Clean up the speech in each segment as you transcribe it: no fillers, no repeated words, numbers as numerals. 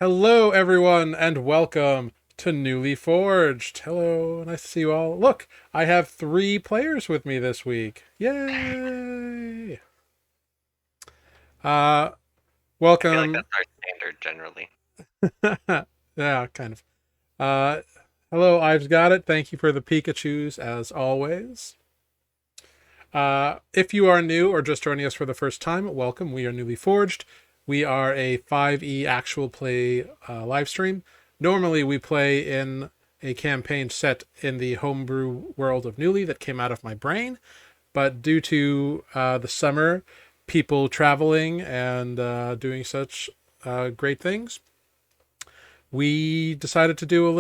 Hello, everyone, and welcome to Nuuli Forged. Hello, nice to see you all. Look, I have 3 players with me this week. Yay! Uh, I feel like welcome. that's our standard generally. Yeah, kind of. Uh, hello, I've got it. Thank you for the Pikachus, as always. If you are new or just joining us for the first time, welcome. We are Nuuli Forged. We are a 5e actual play live stream. Normally, we play in a campaign set in the homebrew world of Nuuli that came out of my brain. But due to the summer, people traveling and doing such great things, we decided to do a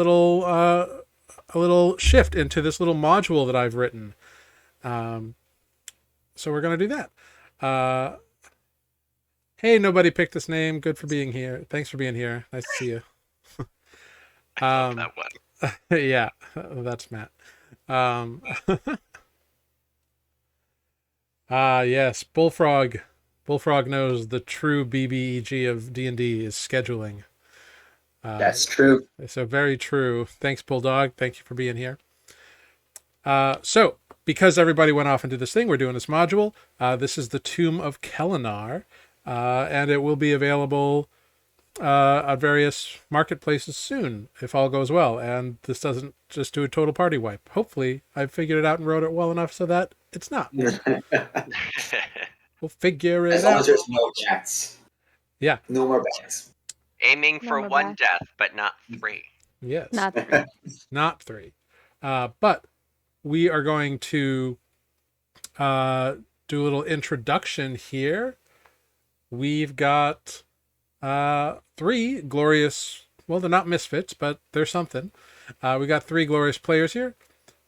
little shift into this little module that I've written. So we're going to do that. Hey, nobody picked this name. Good for being here. Thanks for being here. Nice to see you. I love that one. Yeah, that's Matt. Um, yes, Bullfrog. Bullfrog knows the true BBEG of D&D is scheduling. That's true. So very true. Thanks, Bulldog. Thank you for being here. So, because everybody went off and did this thing, we're doing this module. This is the Tomb of Kelinar, and it will be available at various marketplaces soon, if all goes well. And this doesn't just do a total party wipe. Hopefully, I've figured it out and wrote it well enough so that it's not. We'll figure it As long out. as there's no deaths. Yeah. No more deaths. Aiming No for more one back. death, but not 3. Yes. Not three. Not 3. But we are going to do a little introduction here. We've got 3 glorious, well, they're not misfits, but they're something. We got 3 glorious players here.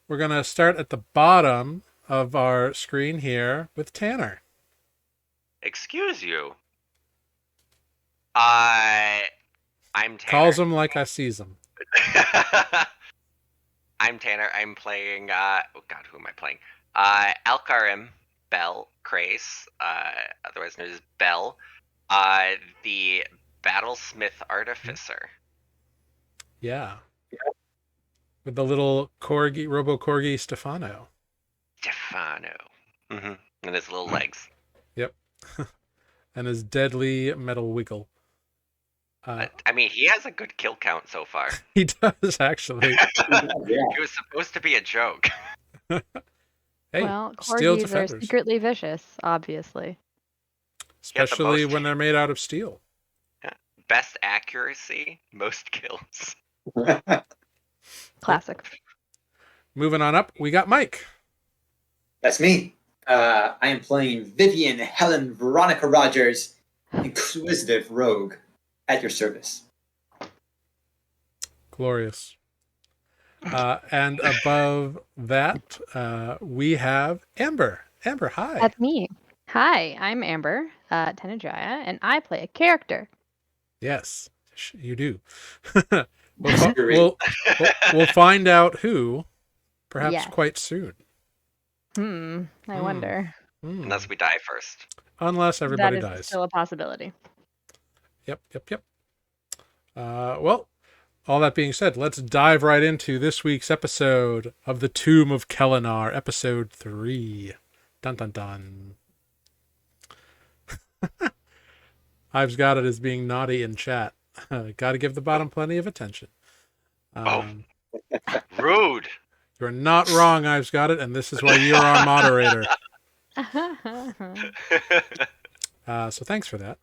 We're going to start at the bottom of our screen here with Tanner. Excuse you. I'm Tanner. Calls them like I sees them. I'm Tanner. I'm playing, oh god, who am I playing? Alkarim Bell Crace, otherwise known as Bell, the Battlesmith Artificer. Yeah. With the little corgi, robo corgi Stefano. Stefano. And his little legs. Yep. And his deadly metal wiggle. I mean, he has a good kill count so far. He does, actually. Yeah. It was supposed to be a joke. Hey, Well, steel corgis are defenders. secretly vicious, obviously. Especially most- when they're made out of steel. Best accuracy, most kills. Classic. Moving on up, we got Mike. That's me. I am playing Vivian Helen Veronica Rogers, Inquisitive Rogue, at your service. Glorious. And above that, we have Amber. Amber, hi. That's me. Hi, I'm Amber Tenajaya, and I play a character. Yes, you do. Great. we'll find out who, perhaps Yes. quite soon. I wonder. Unless we die first. Unless everybody That is dies. still a possibility. Yep. Well, all that being said, let's dive right into this week's episode of The Tomb of Kelinar, episode 3. Dun dun dun. I've got it as being naughty in chat. Got to give the bottom plenty of attention. Rude. You're not wrong, I've got it, and this is why you're our moderator. So thanks for that.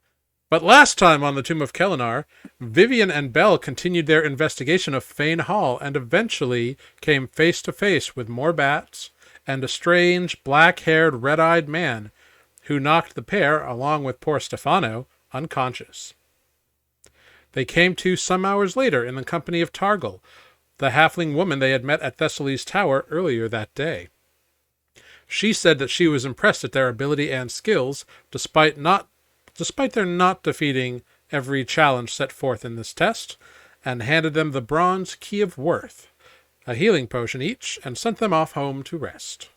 But last time on the Tomb of Kelinar, Vivian and Belle continued their investigation of Fane Hall and eventually came face to face with more bats and a strange, black-haired, red-eyed man who knocked the pair, along with poor Stefano, unconscious. They came to some hours later in the company of Targul, the halfling woman they had met at Thessaly's tower earlier that day. She said that she was impressed at their ability and skills, despite their not defeating every challenge set forth in this test, and handed them the bronze key of worth, a healing potion each, and sent them off home to rest.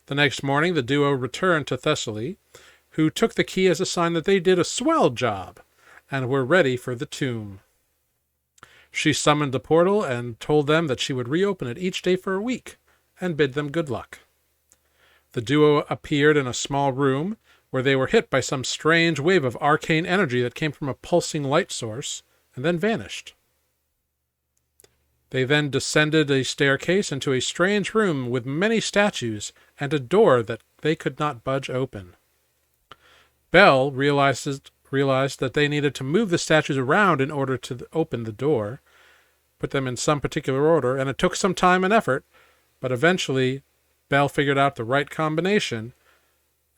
The next morning, the duo returned to Thessaly, who took the key as a sign that they did a swell job, and were ready for the tomb. She summoned the portal and told them that she would reopen it each day for a week and bid them good luck. The duo appeared in a small room where they were hit by some strange wave of arcane energy that came from a pulsing light source and then vanished. They then descended a staircase into a strange room with many statues and a door that they could not budge open. Belle realized that they needed to move the statues around in order to open the door, put them in some particular order, and it took some time and effort, but eventually Belle figured out the right combination,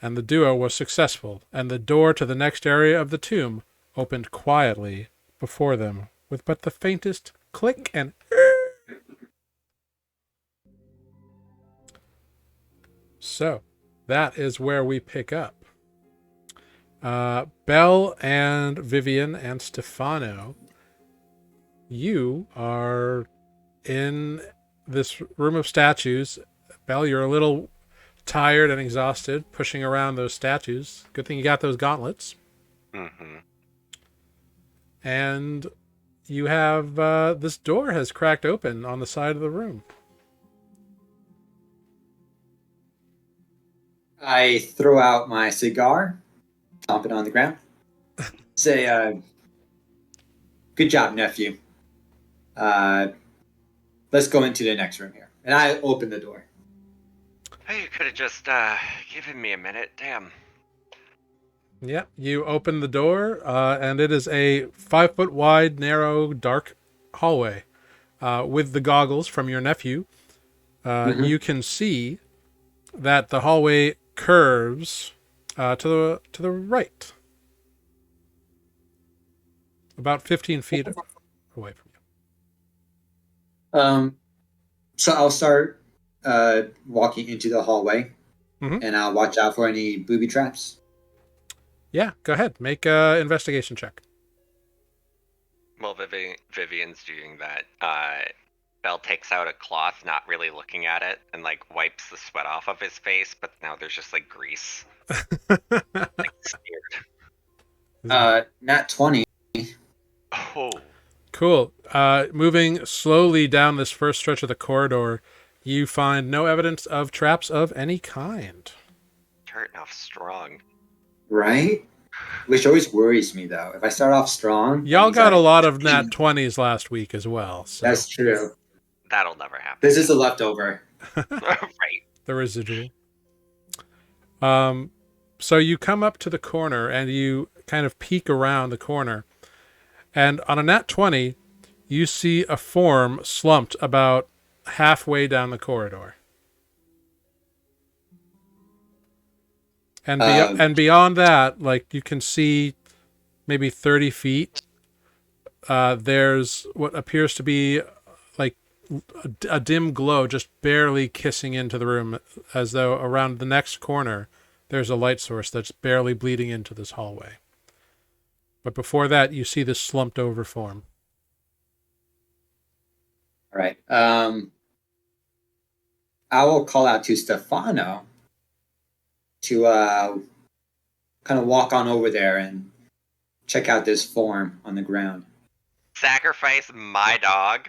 and the duo was successful, and the door to the next area of the tomb opened quietly before them with but the faintest click and so that is where we pick up. Belle and Vivian and Stefano, you are in this room of statues. Belle, you're a little tired and exhausted pushing around those statues. Good thing you got those gauntlets. Mm-hmm. And you have this door has cracked open on the side of the room. I throw out my cigar, stomp it on the ground, say, good job, nephew. Let's go into the next room here. And I open the door. Hey, you could have just given me a minute. Damn. Yep, you open the door, and it is a 5 foot wide, narrow, dark hallway. With the goggles from your nephew, you can see that the hallway curves to the right, about 15 feet away from you. So I'll start walking into the hallway, and I'll watch out for any booby traps. Yeah, go ahead. Make an investigation check. Well, Vivian's doing that. Belle takes out a cloth, not really looking at it, and like wipes the sweat off of his face, but now there's just like grease. Like smeared. Nat 20. Oh. Cool. Moving slowly down this first stretch of the corridor, you find no evidence of traps of any kind. Starting off strong. Right? Which always worries me, though. If I start off strong... Y'all got a lot of nat 20s last week as well. So. That's true. That'll never happen. This is a leftover. Right. The residual. So you come up to the corner, and you kind of peek around the corner. And on a nat 20, you see a form slumped about halfway down the corridor. And and beyond that, like you can see maybe 30 feet, there's what appears to be like a dim glow just barely kissing into the room, as though around the next corner there's a light source that's barely bleeding into this hallway. But before that, you see this slumped over form. All right. I will call out to Stefano to kind of walk on over there and check out this form on the ground. Sacrifice my dog.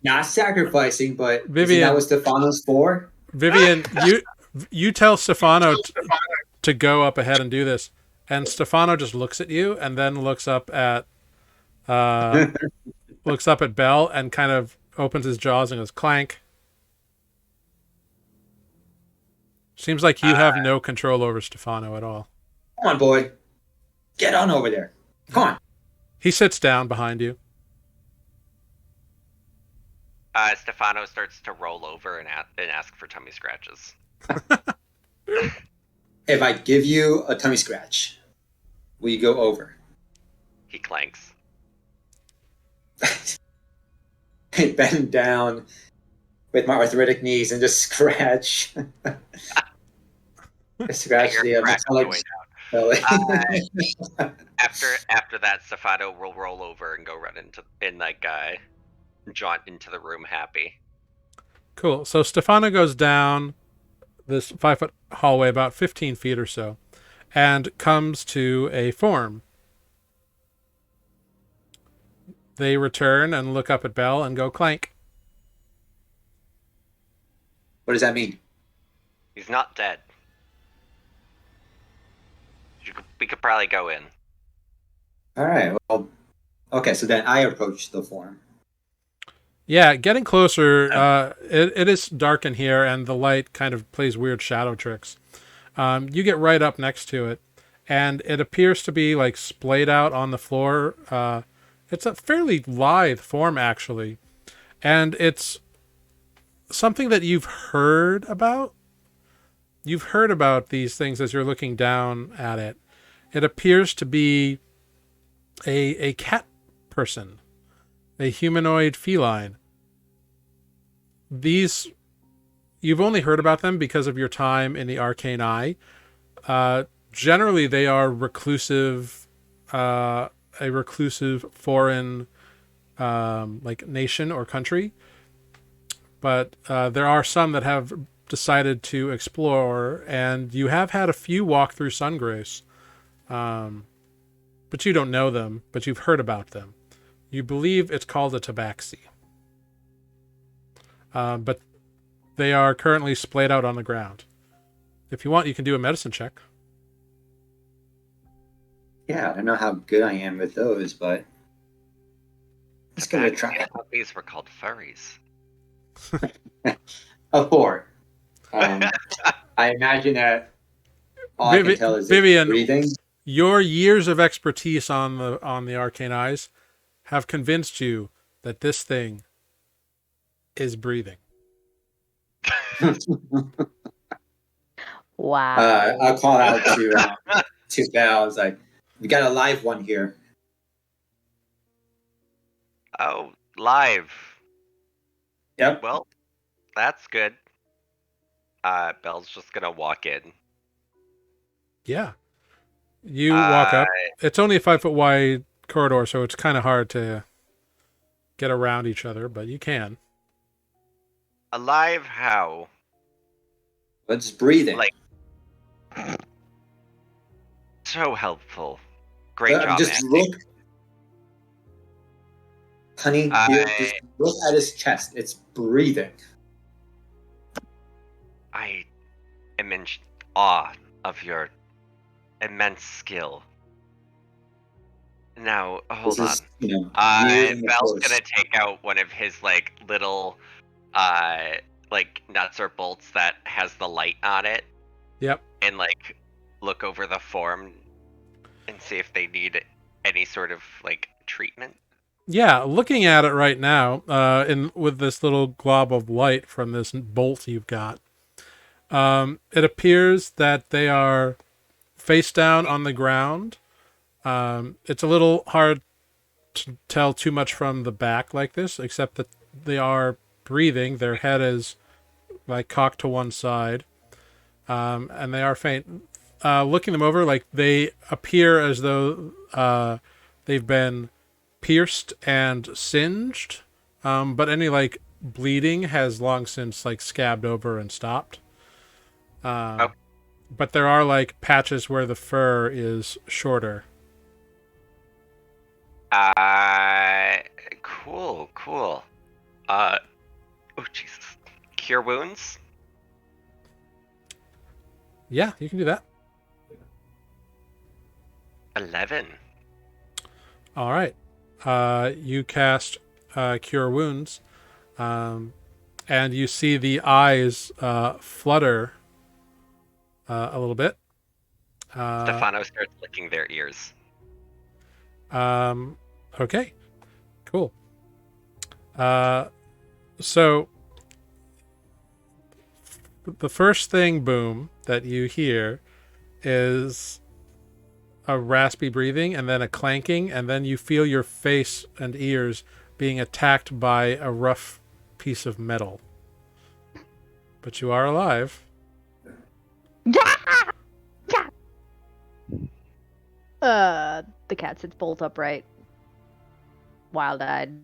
Not sacrificing, but Vivian, isn't that what Stefano's for? Vivian, you tell Stefano to go up ahead and do this, and Stefano just looks at you and then looks up at Belle and kind of opens his jaws and goes clank. Seems like you have no control over Stefano at all. Come on, boy. Get on over there. Come on. He sits down behind you. Stefano starts to roll over and ask for tummy scratches. If I give you a tummy scratch, will you go over? He clanks. I bend down with my arthritic knees and just scratch. Scratch the metallic belly. After that, Stefano will roll over and go run jaunt into the room happy. Cool. So Stefano goes down this 5 foot hallway about 15 feet or so and comes to a form They return and look up at Belle and go clank. What does that mean? He's not dead. We could probably go in. All right. Well, okay. So then I approach the form. Yeah, getting closer, it is dark in here, and the light kind of plays weird shadow tricks. You get right up next to it, and it appears to be like splayed out on the floor. It's a fairly lithe form, actually, and it's something that you've heard about. You've heard about these things as you're looking down at it. It appears to be a cat person, a humanoid feline. These, you've only heard about them because of your time in the Arcane Eye. Generally, they are reclusive, a reclusive foreign like nation or country. But there are some that have decided to explore, and you have had a few walk through Sungrace. But you don't know them, but you've heard about them. You believe it's called a tabaxi. But they are currently splayed out on the ground. If you want, you can do a medicine check. Yeah, I don't know how good I am with those, but let's give it a try. I thought these were called furries. A 4. I imagine that all I can tell is Vivian, breathing. Your years of expertise on the arcane eyes have convinced you that this thing is breathing. Wow. I'll call out to Val. I was like, we got a live one here. Oh, live. Yep. Well, that's good. Belle's just gonna walk in. Yeah. You walk up. It's only a 5-foot wide corridor, so it's kind of hard to get around each other, but you can. Alive how? What's breathing? Like, so helpful. Great job, just Auntie. look, honey. Just look at his chest. It's breathing. I am in awe of your immense skill. Now, hold on. Val's gonna take out one of his like little like nuts or bolts that has the light on it. Yep. And like look over the form and see if they need any sort of like treatment. Yeah, looking at it right now, with this little glob of light from this bolt you've got, it appears that they are face down on the ground. It's a little hard to tell too much from the back like this, except that they are breathing. Their head is like cocked to one side, and they are faint. Looking them over, like they appear as though they've been pierced and singed, but any like bleeding has long since like scabbed over and stopped. But there are like patches where the fur is shorter. Cool. Oh Jesus. Cure wounds? Yeah, you can do that. 11. All right. You cast Cure Wounds, and you see the eyes flutter a little bit. Stefano starts licking their ears. Okay. Cool. So the first thing, Boom, that you hear is a raspy breathing and then a clanking, and then you feel your face and ears being attacked by a rough piece of metal. But you are alive. The cat sits bolt upright, wild-eyed.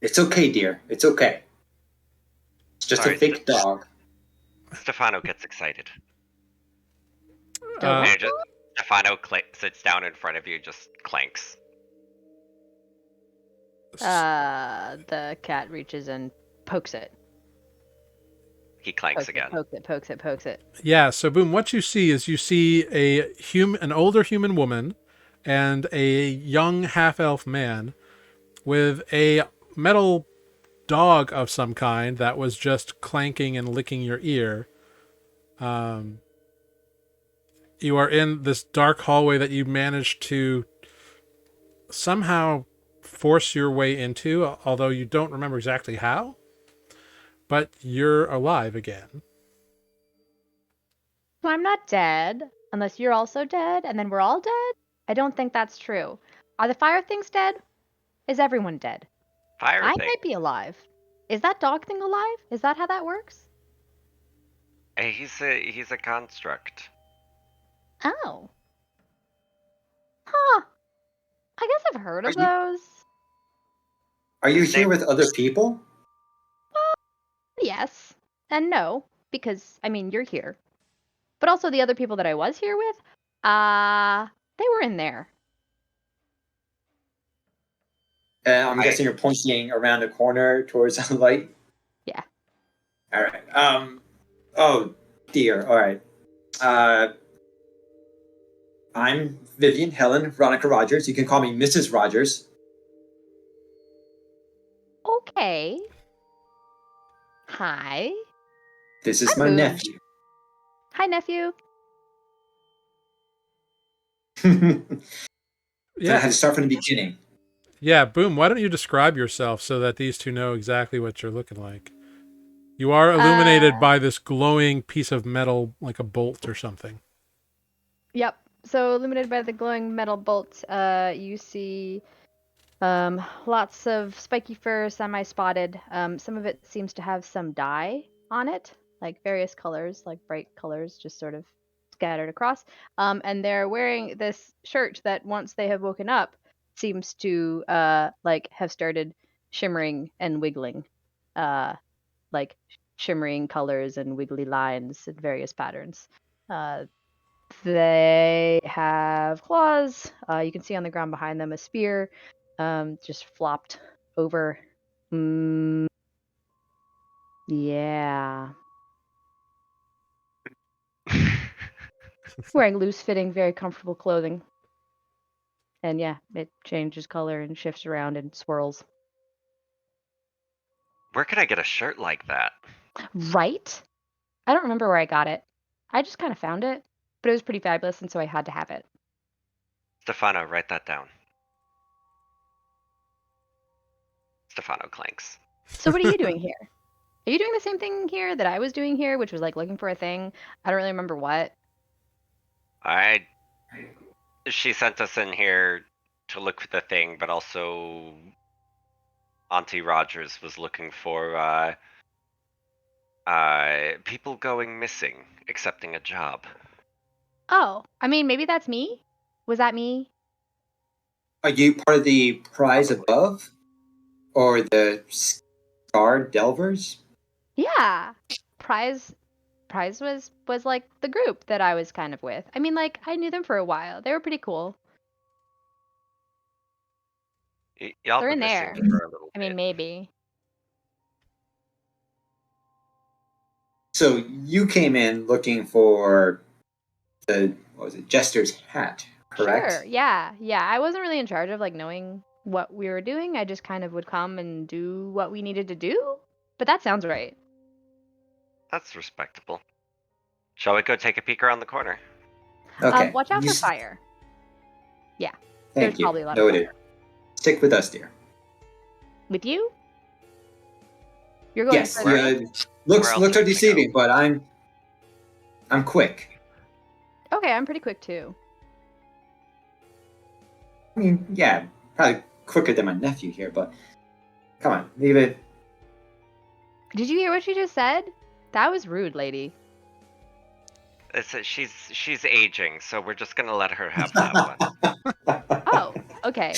It's okay, dear. It's okay. It's just a thick dog. Stefano gets excited. Uh, And Stefano sits down in front of you, just clanks. The cat reaches and pokes it. He clanks Pokes again. it, pokes it, pokes it, pokes it. Yeah, so Boom, what you see is an older human woman and a young half-elf man with a metal dog of some kind that was just clanking and licking your ear. You are in this dark hallway that you managed to somehow force your way into, although you don't remember exactly how. But you're alive again. So I'm not dead, unless you're also dead, and then we're all dead? I don't think that's true. Are the fire things dead? Is everyone dead? Fire I thing. might be alive. Is that dog thing alive? Is that how that works? Hey, he's a construct. Oh. Huh. I guess I've heard of those. Are you His here name- with other people? Yes. And no, because, I mean, you're here. But also the other people that I was here with, they were in there. I'm guessing you're pointing around the corner towards the light? Yeah. All right. Oh, dear. All right. I'm Vivian Helen Veronica Rogers. You can call me Mrs. Rogers. Okay. Hi. This is I'm my Boom. nephew. Hi, nephew. Then I Yeah, had to start from the beginning. yeah, Boom, why don't you describe yourself so that these two know exactly what you're looking like? You are illuminated by this glowing piece of metal, like a bolt or something. Yep. So illuminated by the glowing metal bolt, you see lots of spiky fur, semi-spotted. Some of it seems to have some dye on it, like various colors, like bright colors, just sort of scattered across. And they're wearing this shirt that once they have woken up seems to like have started shimmering and wiggling, like shimmering colors and wiggly lines and various patterns. They have claws. You can see on the ground behind them a spear, just flopped over. Yeah. Wearing loose-fitting, very comfortable clothing. And yeah, it changes color and shifts around and swirls. Where could I get a shirt like that? Right? I don't remember where I got it. I just kind of found it, but it was pretty fabulous, and so I had to have it. Stefano, write that down. Stefano clanks. So what are you doing here? Are you doing the same thing here that I was doing here, which was like looking for a thing? I don't really remember what. She sent us in here to look for the thing, but also Auntie Rogers was looking for people going missing, accepting a job. Oh, I mean, maybe that's me. Was that me? Are you part of the prize above? Or the Star Delvers? Yeah. Prize was like the group that I was kind of with. I mean, like I knew them for a while. They were pretty cool. Y'all They're been in missing there. me for a little I mean, bit. maybe. So you came in looking for the, what was it, Jester's hat, correct? Sure. Yeah. Yeah. I wasn't really in charge of like knowing what we were doing. I just kind of would come and do what we needed to do. But that sounds right. That's respectable. Shall we go take a peek around the corner? Okay. Watch out You for s- fire. Yeah. There's Thank you. probably a lot of Noted. fire. Stick with us, dear. With you? You're going Yes. further in? Where Looks else are are we gonna deceiving, but I'm quick. Okay, I'm pretty quick too. I mean, yeah, probably quicker than my nephew here, but come on, leave it. Did you hear what she just said? That was rude, lady. She's aging, so we're just gonna let her have that one. Oh, okay.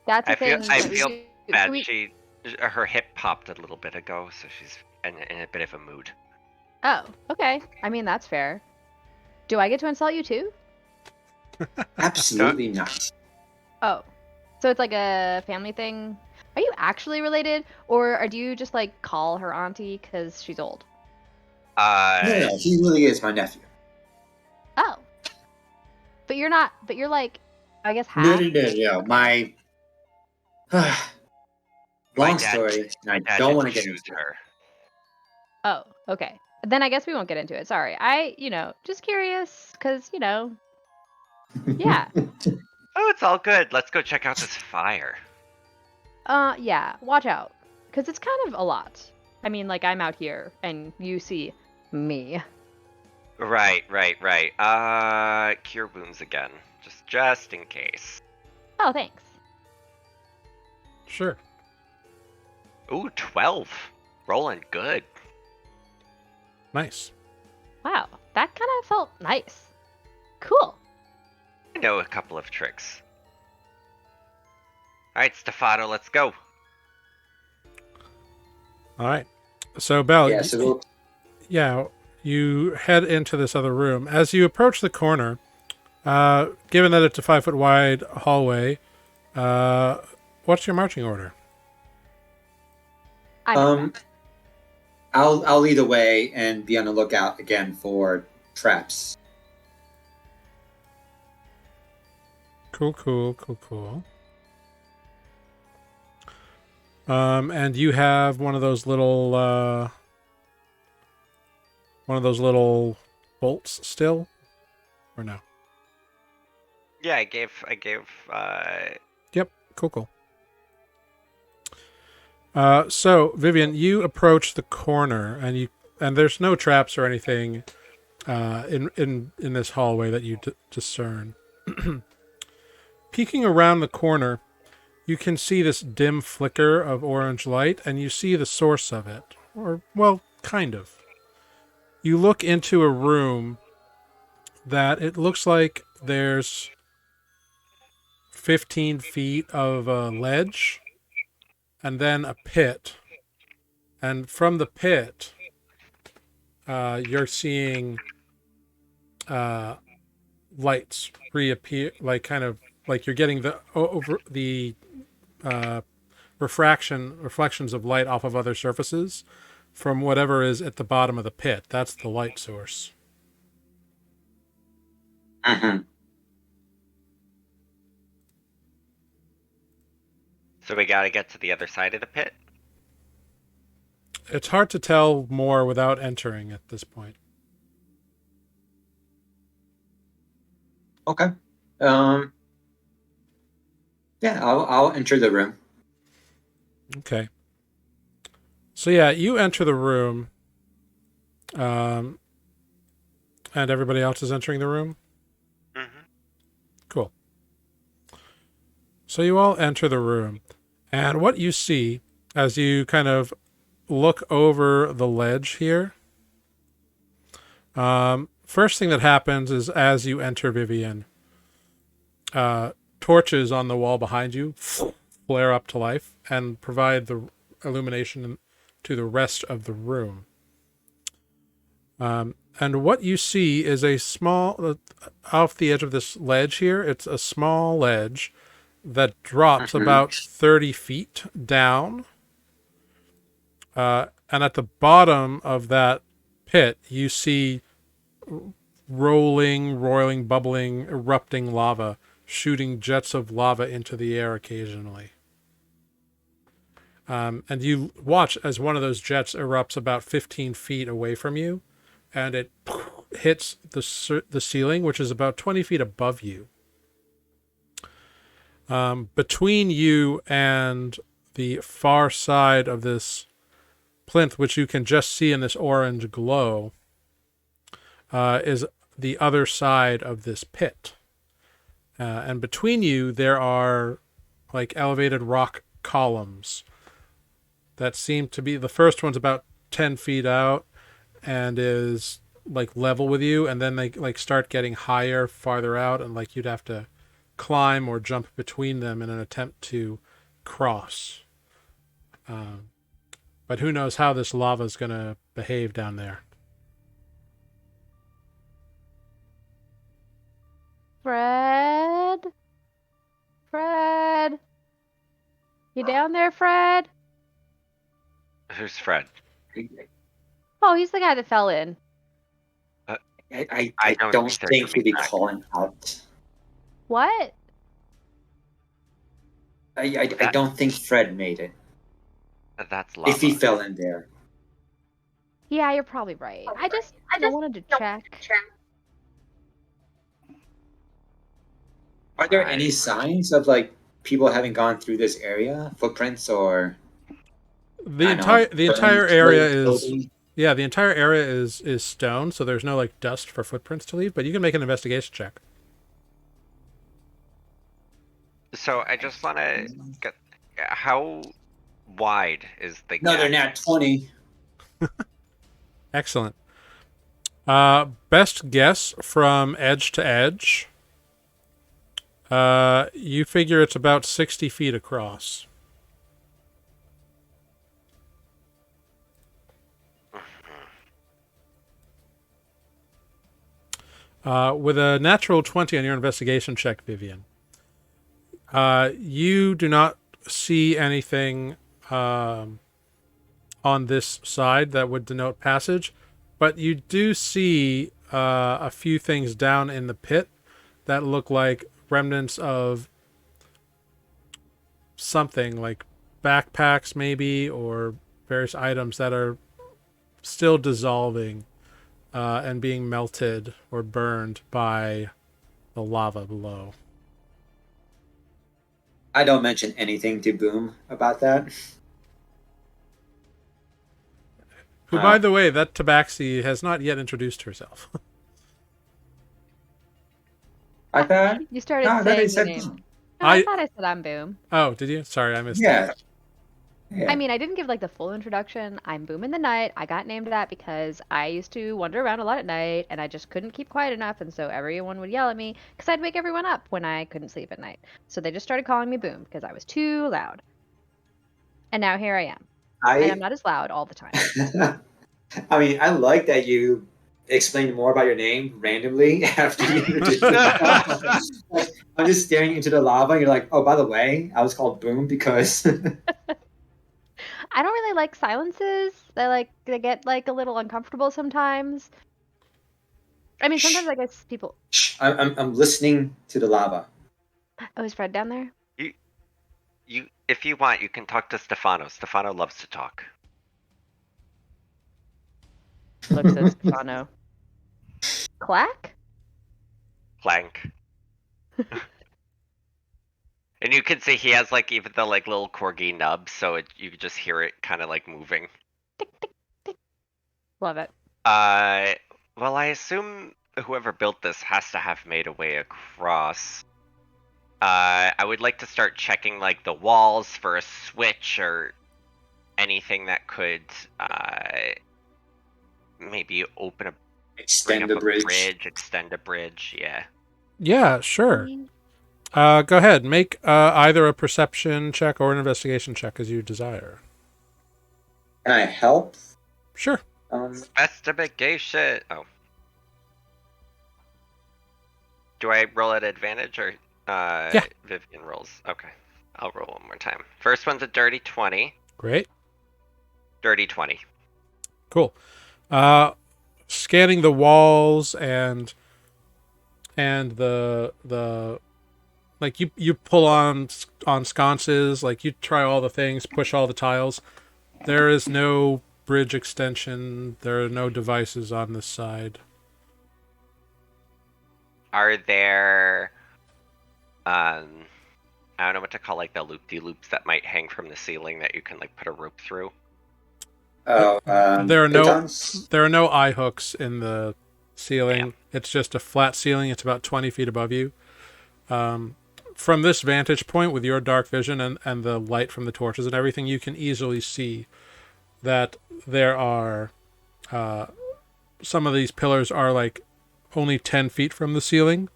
That's a I thing feel that we feel do. bad. So Her hip popped a little bit ago, so she's in a bit of a mood. Oh, okay. I mean, that's fair. Do I get to insult you too? Absolutely not. Oh. So it's like a family thing? Are you actually related, or do you just like call her auntie because she's old? No, he really is my nephew. Oh, but you're not. But you're like, I guess No, half. no, no, no. My My long dad- story, and I Dad don't didn't want to get choose into it. her. Oh, okay. Then I guess we won't get into it. Sorry. I, just curious, because yeah. Oh, it's all good. Let's go check out this fire. Yeah. Watch out, because it's kind of a lot. I mean, like I'm out here, and you see me. Right. Cure wounds again, just in case. Oh, thanks. Sure. Ooh, 12. Rolling good. Nice. Wow, that kind of felt nice. Cool. I know a couple of tricks. All right, Stefano, let's go. All right. So, Belle, Yeah, so we'll yeah, you head into this other room. As you approach the corner, given that it's a 5-foot wide hallway, what's your marching order? I'm I'll lead the way and be on the lookout again for traps. Cool. And you have one of those little bolts still, or no? Yeah, I gave. Yep. Cool. So Vivian, you approach the corner, and there's no traps or anything in this hallway that you discern. Peeking around the corner, you can see this dim flicker of orange light, and you see the source of it, or well, kind of. You look into a room that it looks like there's 15 feet of a ledge, and then a pit. And from the pit, you're seeing lights reappear, like kind of like you're getting the reflections of light off of other surfaces from whatever is at the bottom of the pit. That's the light source. Mm-hmm. So we gotta get to the other side of the pit. It's hard to tell more without entering at this point. Okay. Yeah, I'll enter the room. Okay. So yeah, you enter the room, and everybody else is entering the room. Mm-hmm. Cool. So you all enter the room, and what you see as you kind of look over the ledge here, first thing that happens is as you enter, Vivian, torches on the wall behind you flare up to life and provide the illumination to the rest of the room. And what you see is a small, off the edge of this ledge here, it's a small ledge that drops about 30 feet down. And at the bottom of that pit, you see roiling, bubbling, erupting lava, shooting jets of lava into the air occasionally. And you watch as one of those jets erupts about 15 feet away from you, and it hits the ceiling, which is about 20 feet above you. Between you and the far side of this plinth, which you can just see in this orange glow, is the other side of this pit. And between you, there are like elevated rock columns that seem to be, the first one's about 10 feet out and is like level with you, and then they like start getting higher farther out, and like you'd have to climb or jump between them in an attempt to cross. But who knows how this lava is going to behave down there. Fred. You down there, Fred? Who's Fred? Oh, he's the guy that fell in. I I don't don't think they're think coming he'll be back. calling out. What? I don't think Fred made it. That's lava. If he fell in there. Yeah, you're probably right. I just, wanted to check. Are there Alright. any signs of like people having gone through this area? Footprints or The I don't know, entire burned area clothes, is clothing? yeah, the entire area is stone, so there's no like dust for footprints to leave. But you can make an investigation check. So I just want to get how wide is the No, they're gap? not 20. Excellent. Best guess from edge to edge. You figure it's about 60 feet across. With a natural 20 on your investigation check, Vivian, you do not see anything on this side that would denote passage, but you do see a few things down in the pit that look like remnants of something, like backpacks maybe, or various items that are still dissolving and being melted or burned by the lava below. I don't mention anything to Boom about that. Who, by the way, that tabaxi has not yet introduced herself. I thought You started no, that saying is the said name. Boom. No, I thought I said I'm Boom. Oh, did you? Sorry, I missed it. Yeah. Yeah. I mean, I didn't give like the full introduction. I'm Boom in the night. I got named that because I used to wander around a lot at night and I just couldn't keep quiet enough. And so everyone would yell at me because I'd wake everyone up when I couldn't sleep at night. So they just started calling me Boom because I was too loud. And now here I am. And I'm not as loud all the time. I mean, I like that you explained more about your name randomly after you introduced yourself. Like, I'm just staring into the lava. You're like, oh, by the way, I was called Boom because I don't really like silences. They get like a little uncomfortable sometimes. I mean, sometimes I guess people. I'm listening to the lava. Oh, is Fred down there? You, if you want, you can talk to Stefano. Stefano loves to talk. Looks at Stefano. Clack? Clank. And you can see he has like even the like little corgi nub, so you can just hear it kind of like moving. Tick, tick, tick. Love it. Well, I assume whoever built this has to have made a way across. I would like to start checking like the walls for a switch or anything that could maybe bring Extend up the a bridge. extend a bridge. Yeah. Yeah, sure. Go ahead. Make either a perception check or an investigation check as you desire. Can I help? Sure. Investigation. Oh. Do I roll at advantage or Yeah. Vivian rolls? Okay. I'll roll one more time. First one's a dirty 20. Great. Dirty 20. Cool. Scanning the walls and the like you pull on sconces, like you try all the things, push all the tiles. There is no bridge extension. There are no devices on this side. Are there I don't know what to call like the loop-de-loops that might hang from the ceiling that you can like put a rope through? Oh, There are pitons? no eye hooks in the ceiling. Yeah. It's just a flat ceiling. It's about 20 feet above you. From this vantage point, with your dark vision and the light from the torches and everything, you can easily see that there are some of these pillars are like only 10 feet from the ceiling.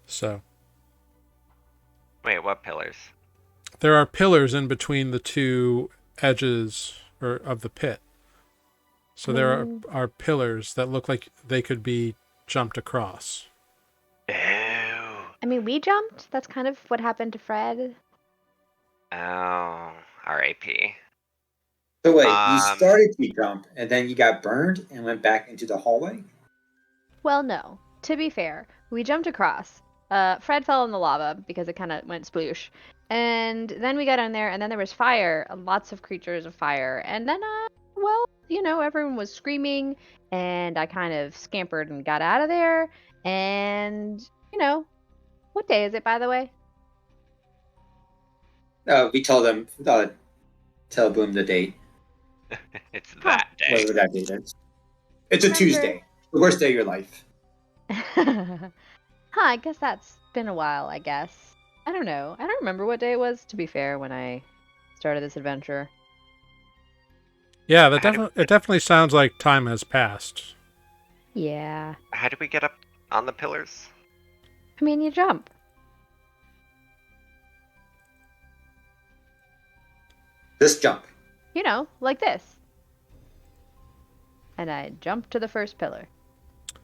So Wait, what pillars? there are pillars in between the two edges of the pit. So there are pillars that look like they could be jumped across. Ew. I mean, we jumped. That's kind of what happened to Fred. Oh, R.A.P. So wait, you Um, started to jump and then you got burned and went back into the hallway? Well, no. To be fair, we jumped across. Fred fell in the lava because it kind of went sploosh. And then we got in there, and then there was fire, lots of creatures of fire. And then, well, everyone was screaming, and I kind of scampered and got out of there. And, what day is it, by the way? We told them, tell Boom the date, it's Huh. that day. whatever that date is. It's a Remember. Tuesday, the worst day of your life. Huh, I guess that's been a while, I guess. I don't know. I don't remember what day it was, to be fair, when I started this adventure. Yeah, it definitely sounds like time has passed. Yeah. How do we get up on the pillars? I mean, you jump. Just jump. Like this. And I jump to the first pillar.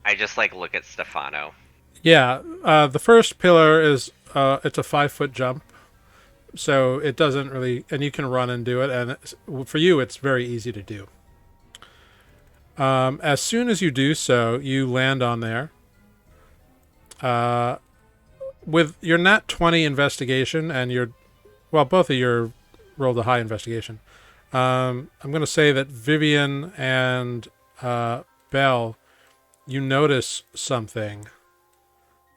I just look at Stefano. Yeah, the first pillar is it's a 5-foot jump, so it doesn't really, and you can run and do it, and for you it's very easy to do. As soon as you do so, you land on there. With your nat 20 investigation and both of your rolled a high investigation. I'm going to say that Vivian and Belle, you notice something.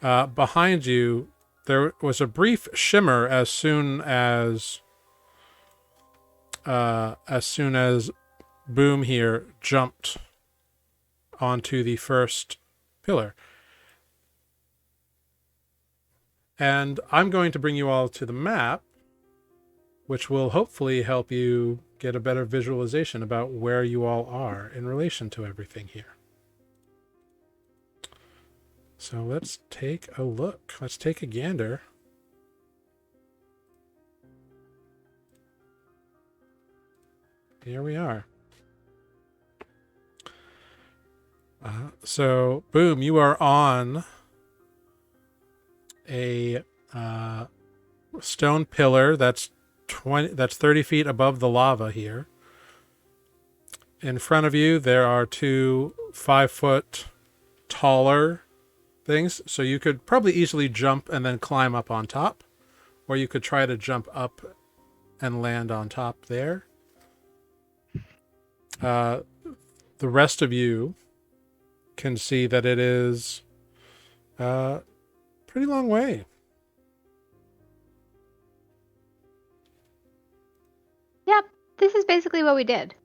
Behind you, there was a brief shimmer as soon as Boom here jumped onto the first pillar. And I'm going to bring you all to the map, which will hopefully help you get a better visualization about where you all are in relation to everything here. So let's take a look. Let's take a gander. Here we are. So, Boom, you are on a stone pillar that's 30 feet above the lava here. In front of you, there are 2 5-foot taller things, so you could probably easily jump and then climb up on top, or you could try to jump up and land on top there. The rest of you can see that it is a pretty long way. Yep, this is basically what we did.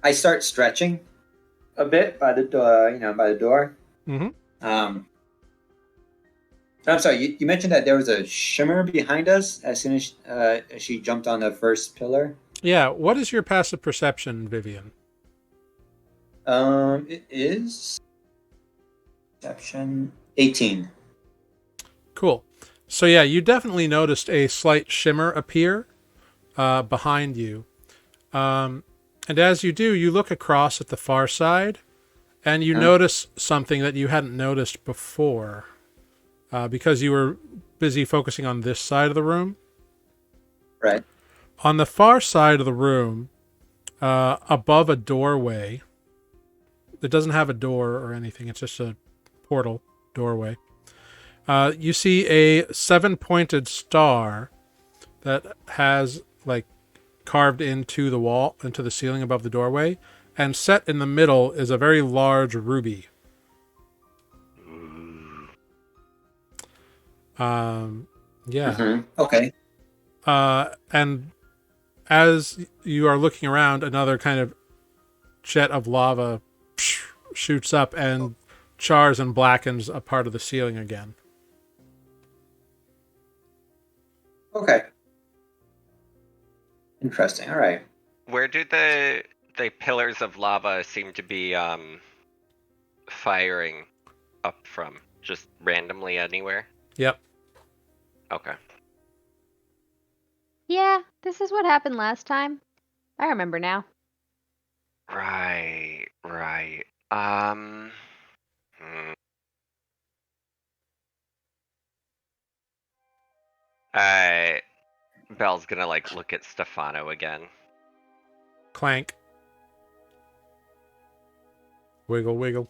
I start stretching a bit by the door, by the door. Mm-hmm. I'm sorry, you mentioned that there was a shimmer behind us as soon as she jumped on the first pillar. Yeah, what is your passive perception, Vivian? It is perception 18. Cool. So yeah, you definitely noticed a slight shimmer appear behind you. And as you do, you look across at the far side, and you notice something that you hadn't noticed before because you were busy focusing on this side of the room. Right. On the far side of the room, above a doorway, it doesn't have a door or anything. It's just a portal doorway. You see a 7-pointed star that has carved into the wall, into the ceiling above the doorway, and set in the middle is a very large ruby. Yeah. Mm-hmm. Okay. And as you are looking around, another kind of jet of lava shoots up and chars and blackens a part of the ceiling again. Okay. Interesting. All right. Where do the pillars of lava seem to be firing up from? Just randomly anywhere? Yep. Okay. Yeah, this is what happened last time. I remember now. Right. Belle's gonna like look at Stefano again. Clank. Wiggle, wiggle.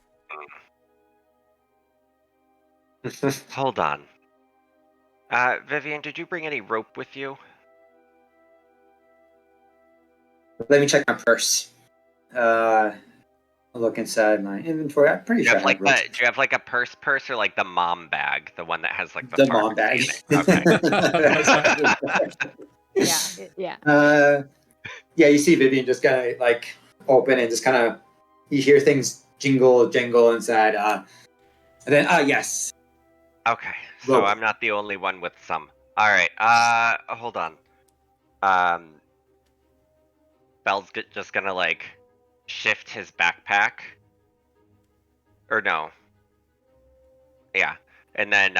Hold on. Vivian, did you bring any rope with you? Let me check my purse. I'll look inside my inventory. I'm pretty Do you sure I have have like rope. do you have like a purse or like the mom bag, the one that has like the The mom pharmacy bag. in it? Okay. Yeah. Yeah, you see Vivian just kind of like open and just kind of you hear things jingle, jangle inside. And then yes, Okay. So rope. I'm not the only one with some. All right. Hold on. Belle's just gonna like shift his backpack, or no? Yeah, and then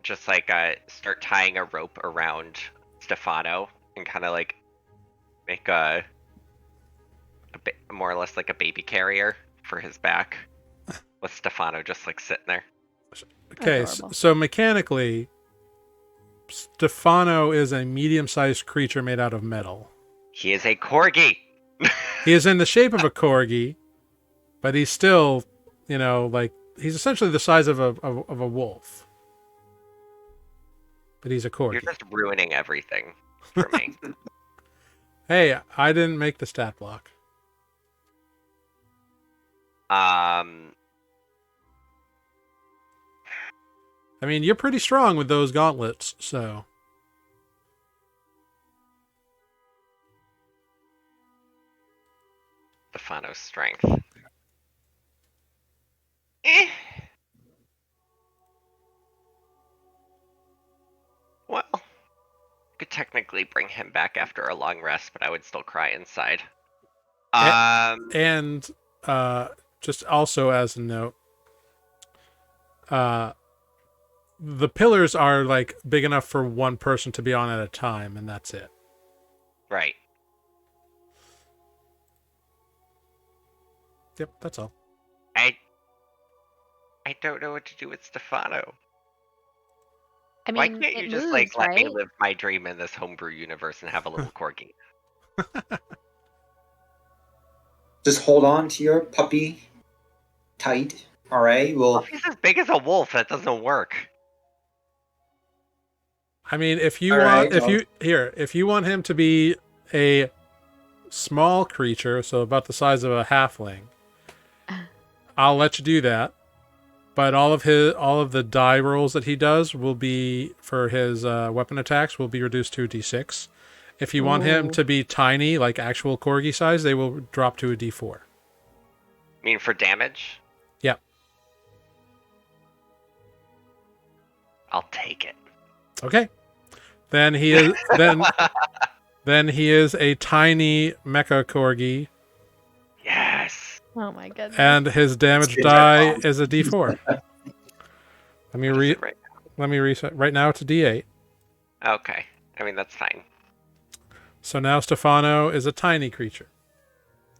just like start tying a rope around Stefano and kind of like make more or less like a baby carrier for his back, with Stefano just like sitting there. Okay, Adorable. so mechanically, Stefano is a medium-sized creature made out of metal. He is a corgi. He is in the shape of a corgi, but he's still, like he's essentially the size of a wolf. But he's a corgi. You're just ruining everything for me. Hey, I didn't make the stat block. I mean, you're pretty strong with those gauntlets, so. Stefano's strength. Eh. Well, could technically bring him back after a long rest, but I would still cry inside. And just also as a note, the pillars are like big enough for one person to be on at a time, and that's it. Right. Yep, that's all. I don't know what to do with Stefano. I mean, Why can't it you moves, just like let right? me live my dream in this homebrew universe and have a little corgi? Just hold on to your puppy tight. All right. Well, Well, if he's as big as a wolf, that doesn't work. I mean, if you All want, right, if you want him to be a small creature, so about the size of a halfling, I'll let you do that. But all of the die rolls that he does will be for his weapon attacks will be reduced to a d6. If you want him Ooh. to be tiny, like actual corgi size, they will drop to a d4. I mean, for damage, Yep. I'll take it. Okay. Then he is then he is a tiny mecha corgi, Yes. Oh my goodness. and his damage Spin die check is a d4. Let me What is it right let me reset. Right now it's a d8. now? Okay. I mean, that's fine. So now Stefano is a tiny creature.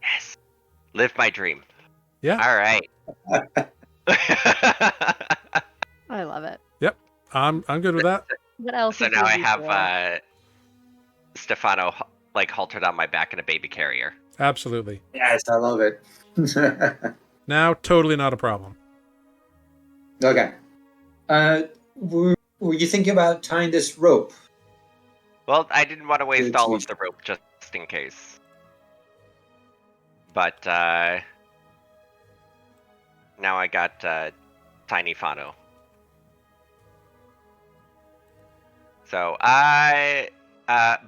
Yes. Live my dream. Yeah. All right. I love it. Yep. I'm good with that. What else? So is now I easy have for? Stefano like haltered on my back in a baby carrier. Absolutely. yes, I love it. Now totally not a problem. Okay. Were you thinking about tying this rope? Well, I didn't want to waste Good all to- of the rope just in case. But now I got Tiny Fano. So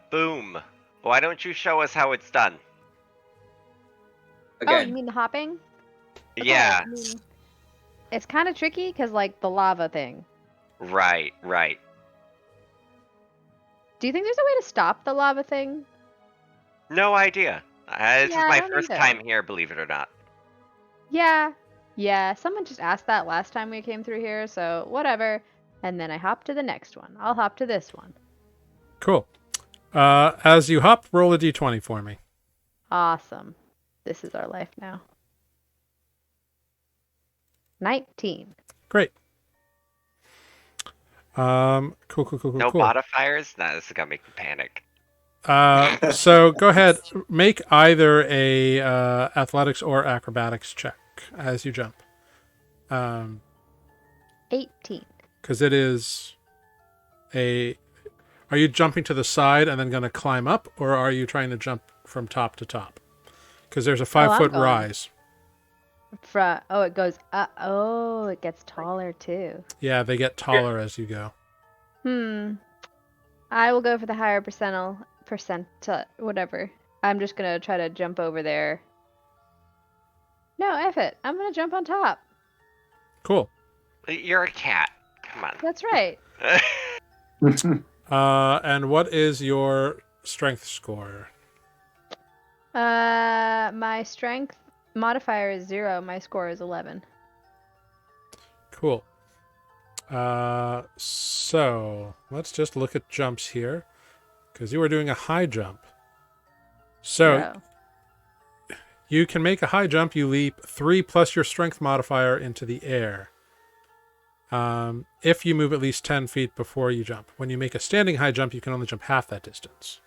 boom. Why don't you show us how it's done? Oh, Again. you mean the hopping? Okay, Yeah. I mean, it's kind of tricky because like the lava thing. Right. Do you think there's a way to stop the lava thing? No idea. This Yeah, is I my don't first either. time here, believe it or not. Yeah. Someone just asked that last time we came through here, so whatever. And then I hop to the next one. I'll hop to this one. Cool. As you hop, roll a d20 for me. Awesome. This is our life now. 19. Great. No Cool. modifiers? Nah, this is gonna make me panic. So go ahead, make either a athletics or acrobatics check as you jump. 18. Because it is a. Are you jumping to the side and then going to climb up, or are you trying to jump from top to top? Because there's a 5-foot going. rise. It goes up. Oh, it gets taller too. Yeah, they get taller as you go. I will go for the higher whatever. I'm just gonna try to jump over there. No, F it. I'm gonna jump on top. Cool. You're a cat. Come on. That's right. And what is your strength score? My strength modifier is 0. My score is 11. Cool. So let's just look at jumps here, because you were doing a high jump. So 0. you can make a high jump. You leap 3 plus your strength modifier into the air. If you move at least 10 feet before you jump. When you make a standing high jump, you can only jump half that distance.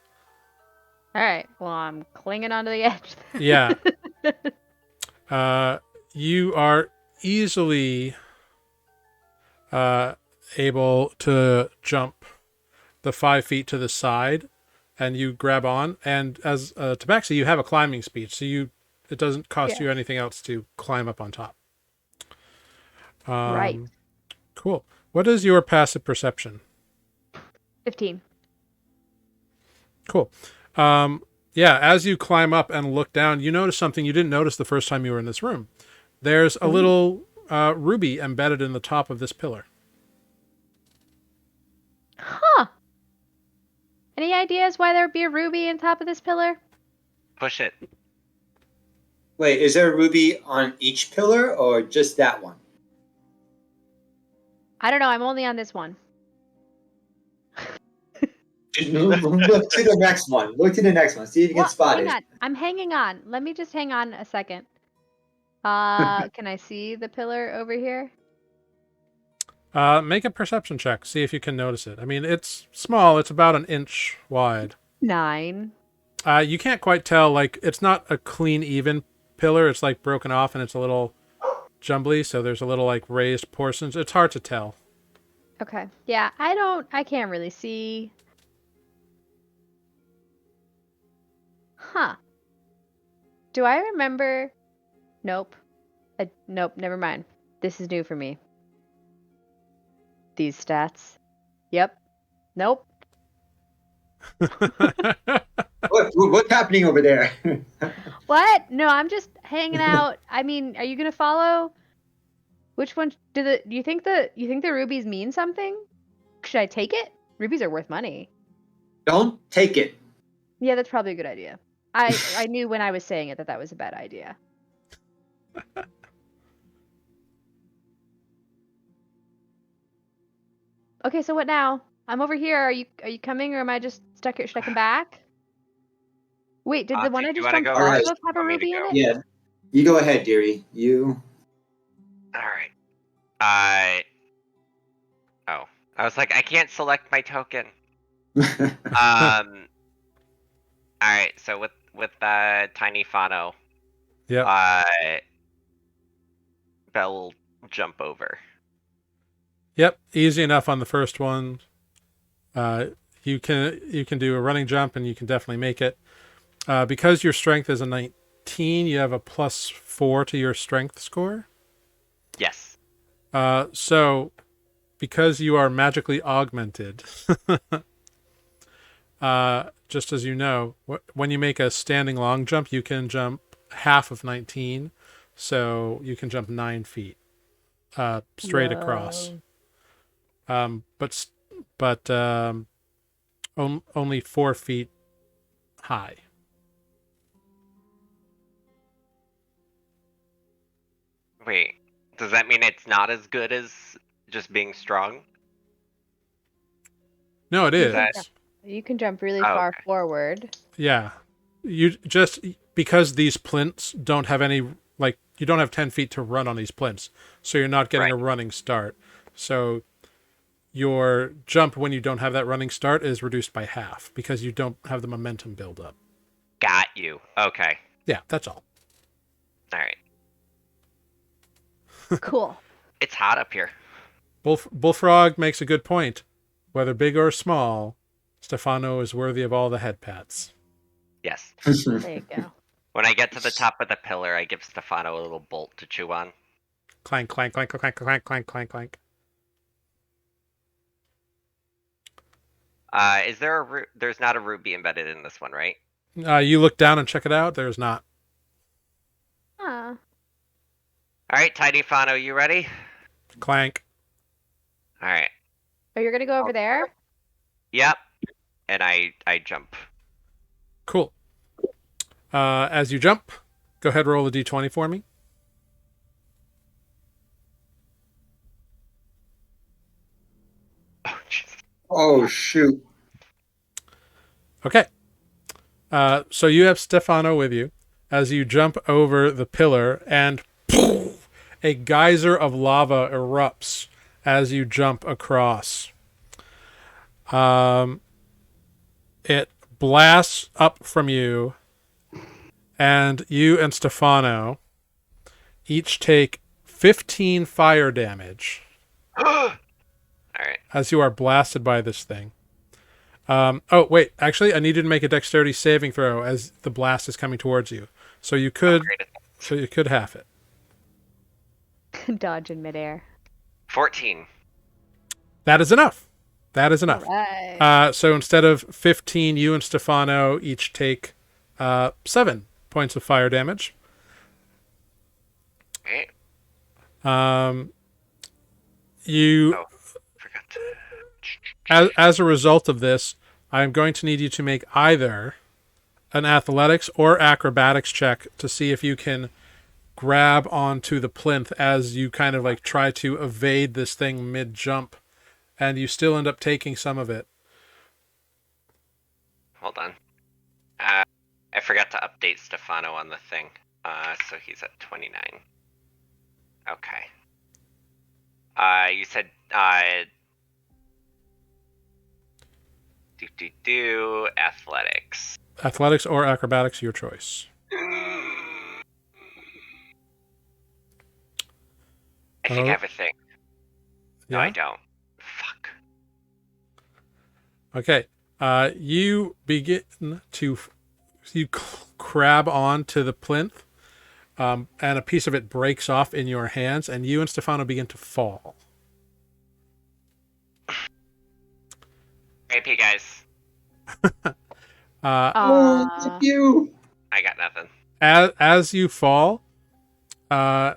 All right. Well, I'm clinging onto the edge. Yeah. You are easily able to jump the 5 feet to the side, and you grab on. And as tabaxi, you have a climbing speed, so it doesn't cost you anything else to climb up on top. Right. Cool. What is your passive perception? 15. Cool. Yeah, as you climb up and look down, you notice something you didn't notice the first time you were in this room. There's a little ruby embedded in the top of this pillar. Huh. Any ideas why there would be a ruby on top of this pillar? Push it. Wait, is there a ruby on each pillar or just that one? I don't know. I'm only on this one. Look to the next one. Look to the next one. See if you can spot hang it. on. I'm hanging on. Let me just hang on a second. Can I see the pillar over here? Make a perception check. See if you can notice it. I mean, it's small. It's about an inch wide. 9. You can't quite tell. Like, it's not a clean, even pillar. It's like broken off, and it's a little jumbly. So there's a little like raised portions. It's hard to tell. Okay. Yeah, I can't really see. Huh. Do I remember? Nope. Nope, never mind. This is new for me. These stats. Yep. Nope. What's happening over there? What? No, I'm just hanging out. I mean, are you gonna follow? Which one do you think the rubies mean something? Should I take it? Rubies are worth money. Don't take it. Yeah, that's probably a good idea. I knew when I was saying it that was a bad idea. Okay, so what now? I'm over here. Are you coming, or am I just stuck here? Should I come back? Wait, did the one Do I you just wanna jumped go off first? of have a Want me to ruby in go? it? Yeah. You go ahead, dearie. You. All right. Oh, I was like, I can't select my token. All right. So with tiny Fano, Yeah. Belle will jump over. Yep. Easy enough on the first one. You can do a running jump, and you can definitely make it. Because your strength is a 19, you have a +4 to your strength score. Yes. So because you are magically augmented, just as you know, when you make a standing long jump, you can jump half of 19, so you can jump 9 feet straight across. But only 4 feet high. Wait. Does that mean it's not as good as just being strong? No, it is. You can jump really Oh, far okay. forward. Yeah. You just, because these plinths don't have any, like, you don't have 10 feet to run on these plinths, so you're not getting a running start. So your jump when you don't have that running start is reduced by half because you don't have the momentum build up. Got you. Okay. Yeah, that's all. All right. Cool. It's hot up here. Bullfrog makes a good point. Whether big or small, Stefano is worthy of all the head pats. Yes. There you go. When I get to the top of the pillar, I give Stefano a little bolt to chew on. Clank, clank, clank, clank, clank, clank, clank, clank. Is there a there's not a ruby embedded in this one, right? You look down and check it out. There's not. Ah. All right, Tiny Fano, you ready? Clank. All right. Oh, you're gonna go over there? Yep. And I jump. Cool. As you jump, go ahead, roll a d20 for me. Oh, jeez. Oh shoot! Okay. So you have Stefano with you as you jump over the pillar, and poof, a geyser of lava erupts as you jump across. It blasts up from you, and you and Stefano each take 15 fire damage All right. as you are blasted by this thing. Oh, wait. Actually, I need you to make a dexterity saving throw as the blast is coming towards you. So you could, half it. Dodge in midair. 14. That is enough. That is enough. Right. So instead of 15, you and Stefano each take 7 points of fire damage. Okay. You, Oh, forgot to. as a result of this, I'm going to need you to make either an athletics or acrobatics check to see if you can grab onto the plinth as you kind of like try to evade this thing mid-jump, and you still end up taking some of it. Hold on. I forgot to update Stefano on the thing. So he's at 29. Okay. You said athletics. Athletics or acrobatics, your choice. I think I have a thing. No, Yeah? I don't. Fuck. Okay. You begin to crab onto the plinth, and a piece of it breaks off in your hands, and you and Stefano begin to fall. AP guys, Oh, you! I got nothing. As you fall, I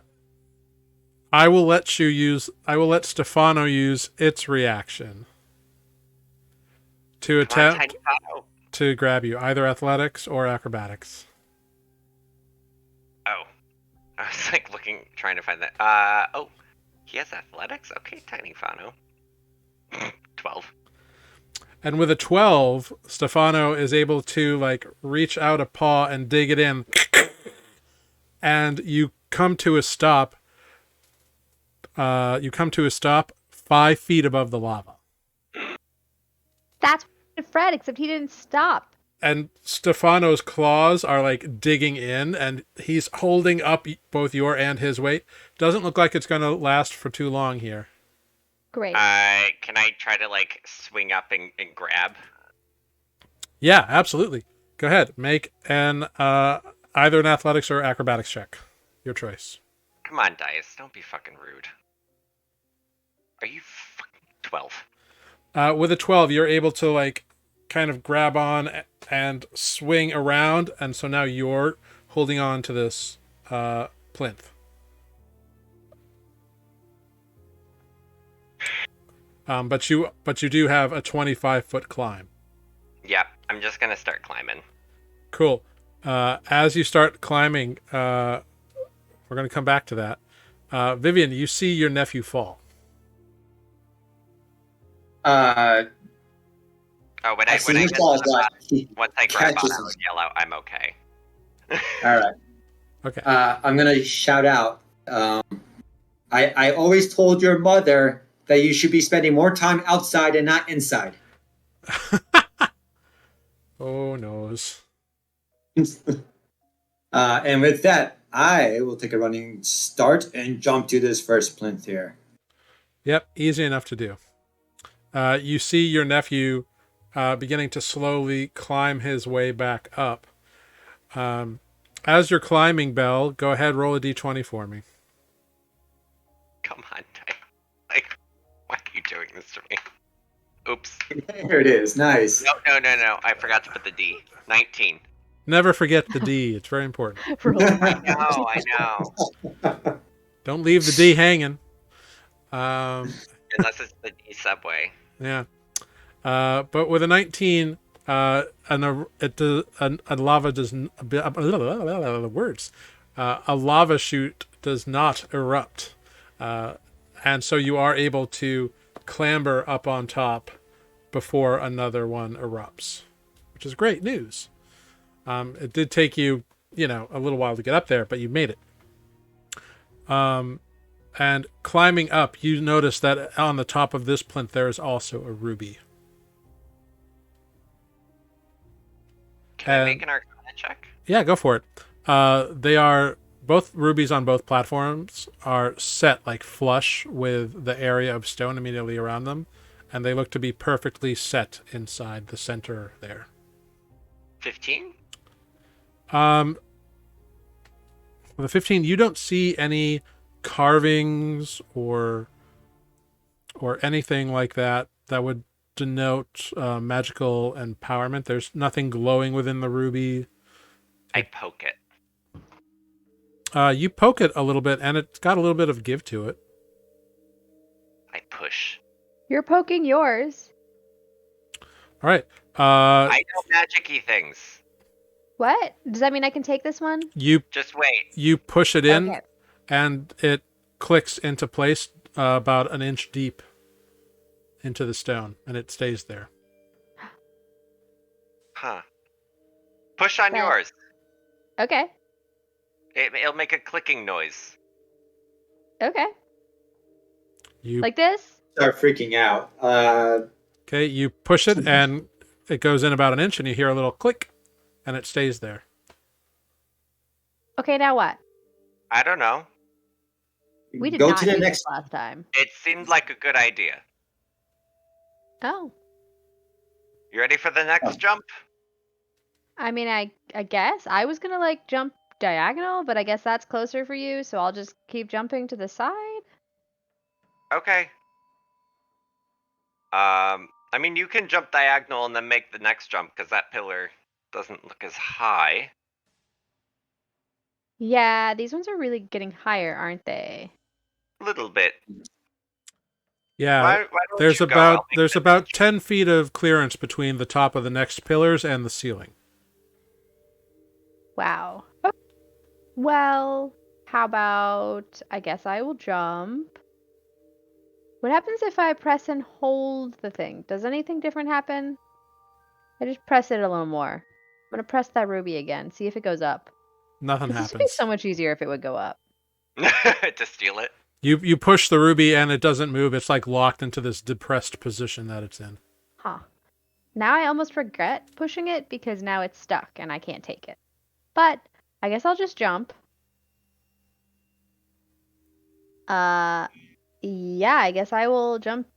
will let Stefano use its reaction to Come on, attempt Tiny Fano. to grab you, either athletics or acrobatics. Oh. I was like trying to find that. Oh. He has athletics? Okay, Tiny Fano. 12. And with a 12, Stefano is able to like reach out a paw and dig it in. And you come to a stop. 5 feet above the lava. That's Fred, except he didn't stop. And Stefano's claws are like digging in, and he's holding up both your and his weight. Doesn't look like it's going to last for too long here. Great. Can I try to like swing up and grab? Yeah, absolutely. Go ahead. Make an either an athletics or acrobatics check. Your choice. Come on, Dice. Don't be fucking rude. Are you fucking 12? With a 12, you're able to like kind of grab on and swing around, and so now you're holding on to this plinth. But you do have a 25-foot climb. Yep, I'm just gonna start climbing. Cool. As you start climbing, we're going to come back to that. Vivian, you see your nephew fall. Oh, when I see get him to fall, the but bottom, he once I grab on, catches I him. would yell out, "I'm okay." All right. Okay. I'm gonna shout out. I always told your mother that you should be spending more time outside and not inside. Oh, noes. And with that, I will take a running start and jump to this first plinth here. Yep, easy enough to do. You see your nephew beginning to slowly climb his way back up. As you're climbing, Belle, go ahead, roll a d20 for me. Come on, Ty. Like, why are you doing this to me? Oops. There it is. Nice. No. I forgot to put the D. 19. Never forget the D. It's very important. I know. Don't leave the D hanging. Unless it's the D subway. Yeah. But with a 19, a lava does words. A lava chute does not erupt, and so you are able to clamber up on top before another one erupts, which is great news. It did take you, a little while to get up there, but you made it. And climbing up, you notice that on the top of this plinth there is also a ruby. Can I make an Arcana check? Yeah, go for it. They are both rubies on both platforms are set like flush with the area of stone immediately around them, and they look to be perfectly set inside the center there. 15? With a 15, you don't see any carvings or anything like that would denote magical empowerment. There's nothing glowing within the ruby. I poke it. You poke it a little bit, and it's got a little bit of give to it. I push. You're poking yours. All right. I know magic-y things. What? Does that mean I can take this one? Just wait. You push it in, Okay. and it clicks into place about an inch deep into the stone, and it stays there. Huh. Push on Right. yours. Okay. It'll make a clicking noise. Okay. You Like this? Start freaking out. Okay, you push it, and it goes in about an inch, and you hear a little click, and it stays there. Okay, now what? I don't know. We did Go not to the do next. this last time. It seemed like a good idea. Oh. You ready for the next jump? I mean, I guess. I was gonna jump diagonal, but I guess that's closer for you, so I'll just keep jumping to the side. Okay. I mean, you can jump diagonal and then make the next jump, because that pillar doesn't look as high. Yeah, these ones are really getting higher, aren't they? Little bit. Yeah, Why don't there's you go? I'll about make there's the about next 10 feet of clearance between the top of the next pillars and the ceiling. Wow. Well, how about I guess I will jump. What happens if I press and hold the thing? Does anything different happen? I just press it a little more. I'm gonna press that ruby again, see if it goes up. Nothing This would be happens. so much easier if it would go up. to steal it. You push the ruby and it doesn't move. It's like locked into this depressed position that it's in. Huh. Now I almost regret pushing it because now it's stuck and I can't take it. But I guess I'll just jump. Yeah, I guess I will jump.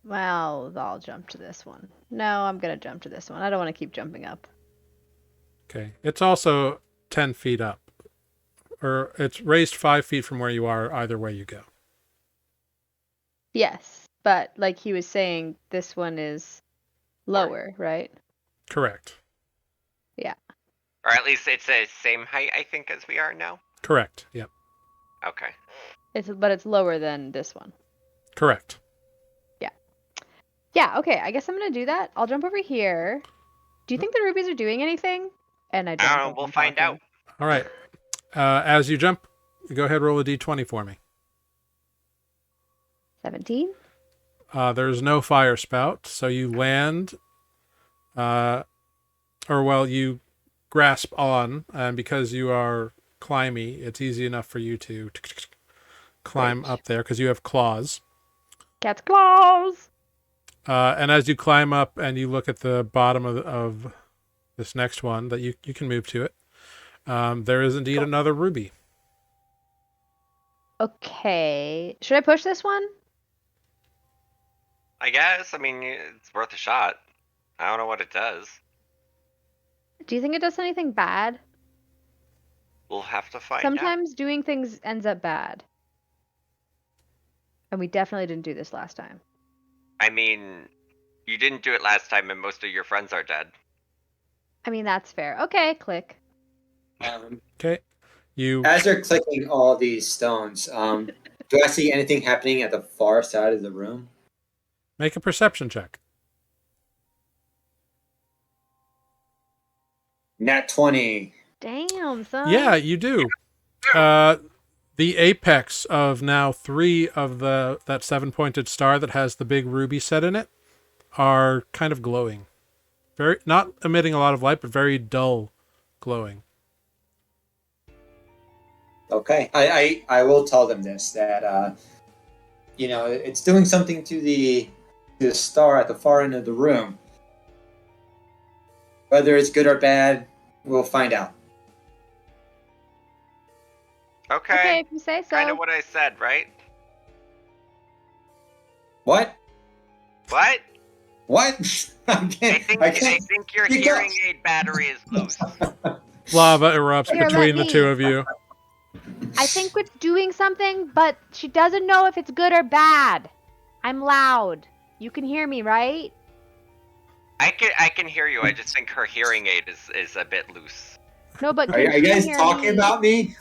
Well, I'll jump to this one. No, I'm gonna jump to this one. I don't want to keep jumping up. Okay. It's also 10 feet up. Or it's raised 5 feet from where you are either way you go. Yes, but like he was saying, this one is lower, right? Correct. Yeah. Or at least it's the same height, I think, as we are now. Correct. Yep. Okay. But it's lower than this one. Correct. Yeah, okay, I guess I'm gonna do that. I'll jump over here. Do you think the rubies are doing anything? And I don't. I don't know. We'll find out. All right. As you jump, go ahead, roll a d20 for me. 17? There's no fire spout, so you land, you grasp on, and because you are climby, it's easy enough for you to climb Great. up there because you have claws. Cat's claws. And as you climb up and you look at the bottom of this next one that you can move to it, there is indeed another ruby. Okay. Should I push this one? I guess. I mean, it's worth a shot. I don't know what it does. Do you think it does anything bad? We'll have to find out. Sometimes doing things ends up bad. And we definitely didn't do this last time. I mean, you didn't do it last time, and most of your friends are dead. I mean, that's fair. Okay, click. Okay. You As you're clicking all these stones, do I see anything happening at the far side of the room? make a perception check. Nat 20. Damn, son. Yeah, you do. The apex of now 3 of that 7-pointed star that has the big ruby set in it are kind of glowing. Very not emitting a lot of light, but very dull glowing. Okay. I will tell them this, that, it's doing something to the star at the far end of the room. Whether it's good or bad, we'll find out. Okay. if you say so. Kind of what I said, right? What? What? What? I think your Speak hearing up. aid battery is loose. Lava erupts Here, between let the two me. of you. I think it's doing something, but she doesn't know if it's good or bad. I'm loud. You can hear me, right? I can hear you. I just think her hearing aid is a bit loose. No, but Are can you she guys hear talking me? about me?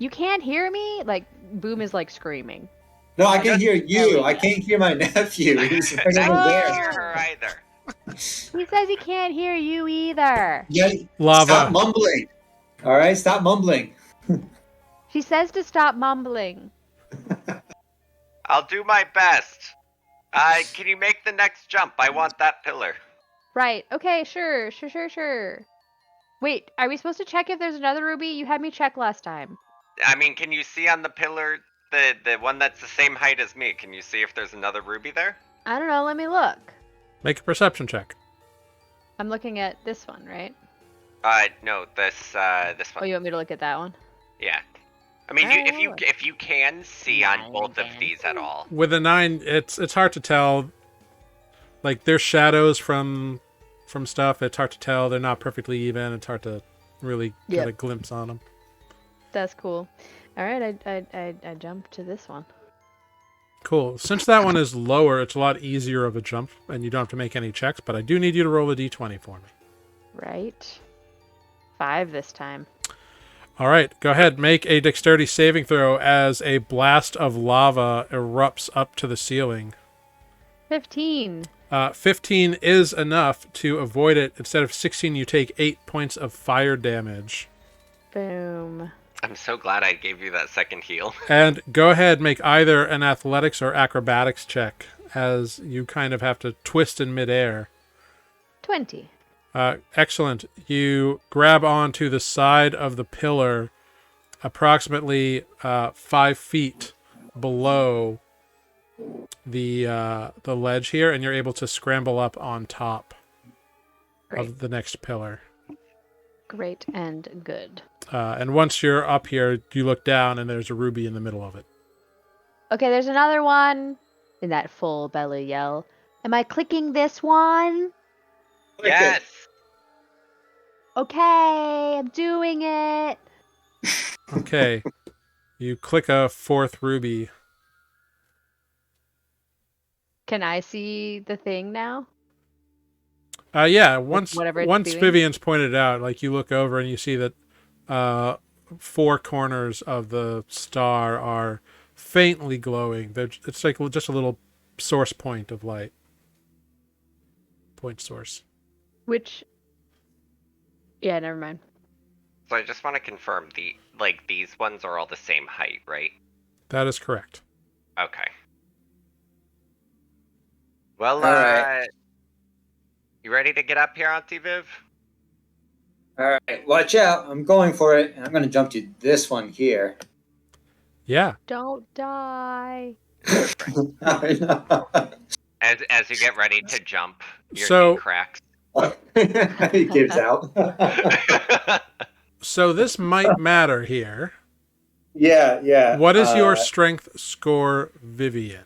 You can't hear me? Like, Boom is like screaming. No, I can hear you. Ellie. I can't hear my nephew. He's right I over can't there. hear her either. He says he can't hear you either. Yeah, Lava. stop mumbling. All right, stop mumbling. She says to stop mumbling. I'll do my best. Can you make the next jump? I want that pillar. Right. Okay, sure. Wait, are we supposed to check if there's another ruby? You had me check last time. I mean, can you see on the pillar the one that's the same height as me? Can you see if there's another ruby there? I don't know. Let me look. Make a perception check. I'm looking at this one, right? No, this Oh, one. you want me to look at that one? Yeah. I mean, Alright, if you can see on both of these at all. With a 9, it's hard to tell. Like, there's shadows from stuff. It's hard to tell. They're not perfectly even. It's hard to really get a glimpse on them. That's cool. All right, I jumped to this one. Cool. Since that one is lower, it's a lot easier of a jump, and you don't have to make any checks, but I do need you to roll a d20 for me. Right. 5 this time. All right, go ahead. Make a dexterity saving throw as a blast of lava erupts up to the ceiling. 15. 15 is enough to avoid it. Instead of 16, you take 8 points of fire damage. Boom. I'm so glad I gave you that second heal. And go ahead, make either an athletics or acrobatics check as you kind of have to twist in midair. 20. Excellent. You grab onto the side of the pillar approximately 5 feet below the ledge here, and you're able to scramble up on top of the next pillar. Great and good. And once you're up here, you look down, and there's a ruby in the middle of it. Okay, there's another one. In that full belly yell. Am I clicking this one? Yes. Okay, I'm doing it. Okay. You click a 4th ruby. Can I see the thing now? Yeah, once whatever it's doing? Vivian's pointed out, like, you look over and you see that 4 corners of the star are faintly glowing. It's like just a little source point of light. Point source. Which... Yeah, never mind. So I just want to confirm these ones are all the same height, right? That is correct. Okay. Well, All right. You ready to get up here, Auntie Viv? All right, watch out. I'm going for it, and I'm going to jump to this one here. Yeah. Don't die. As you get ready to jump, your So- knee cracks. He gives out. So this might matter here. Yeah. What is your strength score, Vivian?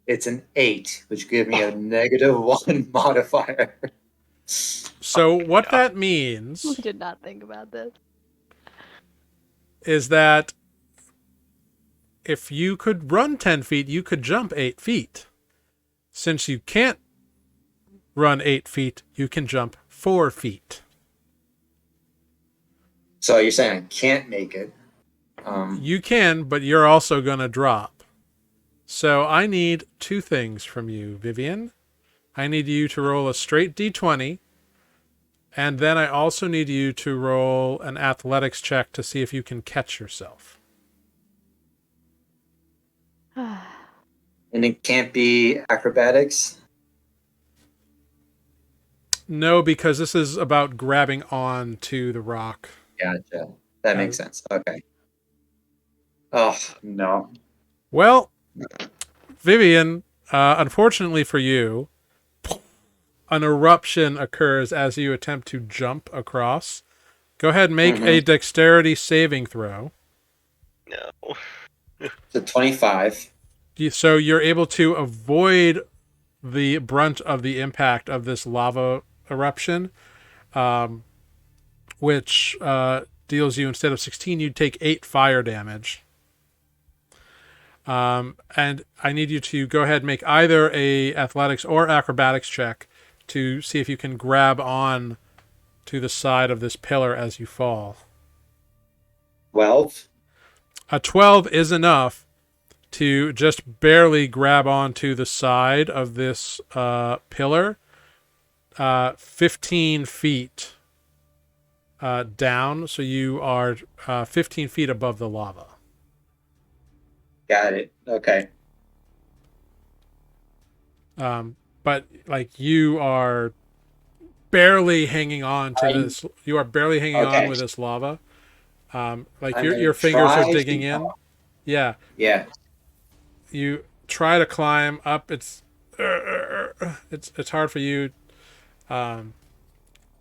It's an 8, which gives me a -1 modifier. So what that means We did not think about this. is that if you could run 10 feet, you could jump 8 feet. Since you can't run 8 feet, you can jump 4 feet. So you're saying I can't make it? You can, but you're also going to drop. So I need 2 things from you, Vivian. I need you to roll a straight d20, and then I also need you to roll an athletics check to see if you can catch yourself. And it can't be acrobatics? No, because this is about grabbing on to the rock. Gotcha. That makes sense. Okay. Oh, no. Well, Vivian, unfortunately for you, an eruption occurs as you attempt to jump across. Go ahead and make a dexterity saving throw. No. So 25. So you're able to avoid the brunt of the impact of this lava eruption, which deals you, instead of 16, you'd take 8 fire damage. And I need you to go ahead and make either a athletics or acrobatics check to see if you can grab on to the side of this pillar as you fall. 12. A 12 is enough to just barely grab onto the side of this pillar, 15 feet down. So you are 15 feet above the lava. Got it. Okay. But like you are barely hanging on to this. You are barely hanging on with this lava. Like I'm your gonna fingers are try digging to- in. Yeah. Yeah. You try to climb up. It's hard for you.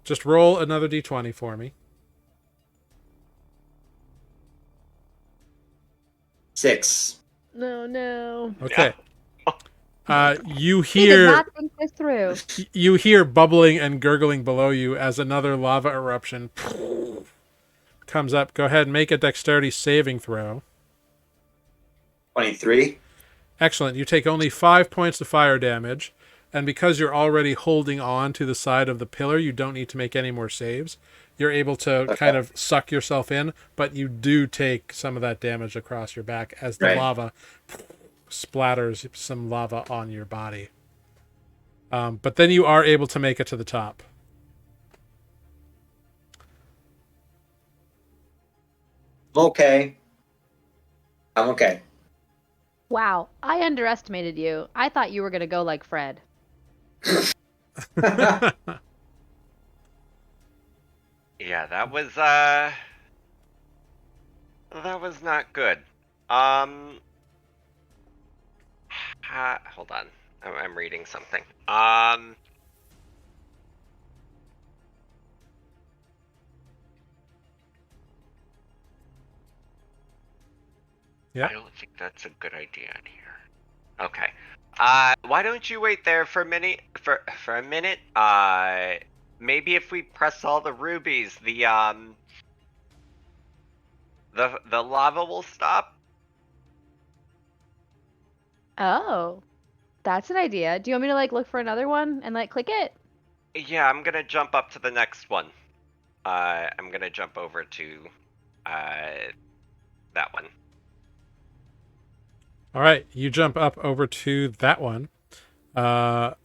Just roll another d20 for me. 6. No. Okay. You He did hear not think this through. you hear bubbling and gurgling below you as another lava eruption comes up. Go ahead and make a dexterity saving throw. 23. Excellent. You take only 5 points of fire damage, and because you're already holding on to the side of the pillar, you don't need to make any more saves. You're able to kind of suck yourself in, but you do take some of that damage across your back as the lava splatters some lava on your body. But then you are able to make it to the top. Okay. I'm okay. Wow, I underestimated you. I thought you were gonna go like Fred. Yeah, that was not good. Hold on. I'm reading something. Yeah. I don't think that's a good idea in here. Okay. Why don't you wait there for a minute? For a minute. Maybe if we press all the rubies, the lava will stop. Oh, that's an idea. Do you want me to like look for another one and like click it? Yeah, I'm gonna jump up to the next one. I'm gonna jump over to that one. All right, you jump up over to that one. Go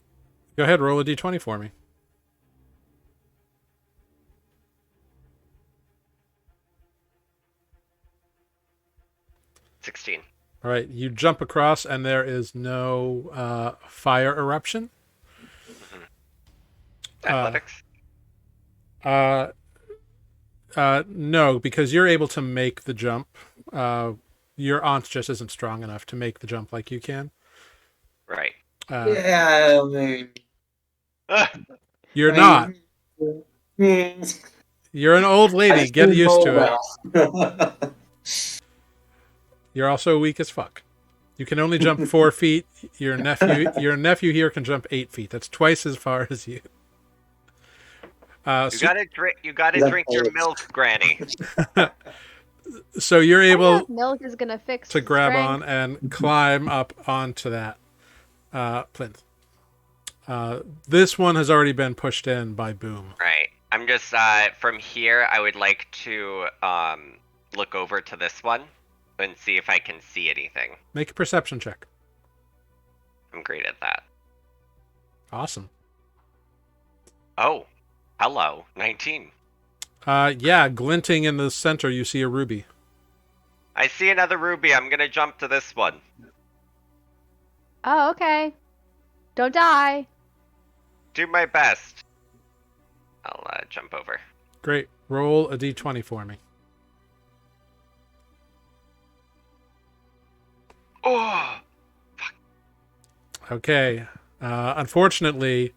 ahead, roll a d20 for me. $16. All right, you jump across, and there is no fire eruption. Athletics? No, because you're able to make the jump your aunt just isn't strong enough to make the jump like you can. Right. Yeah, I mean, You're not. Hmm. You're an old I lady. just Get didn't used roll to it. well. You're also weak as fuck. You can only jump 4 feet. Your nephew here can jump 8 feet. That's twice as far as you. You So, gotta drink. You gotta That's drink your old. milk, Granny. so you're I don't know able if milk is gonna fix to grab strength. on and climb up onto that plinth. This one has already been pushed in by Boom. Right. I'm just from here. I would like to look over to this one and see if I can see anything. Make a perception check. I'm great at that. Awesome. Oh, hello, 19. Yeah, glinting in the center, you see a ruby. I see another ruby. I'm gonna jump to this one. Oh, okay. Don't die. Do my best. I'll jump over. Great. Roll a d20 for me. Oh, Okay. Unfortunately,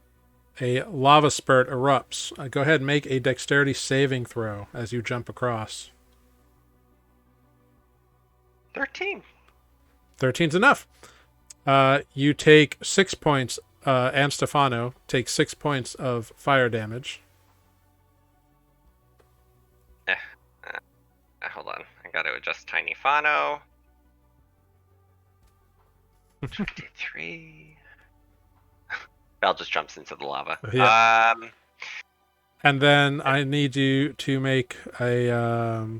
a lava spurt erupts. Go ahead and make a dexterity saving throw as you jump across. 13. 13's enough. You take 6 points, and Stefano takes 6 points of fire damage. Hold on. I gotta adjust Tiny Fano. 23. Belle just jumps into the lava. Yeah. And then I need you to make a...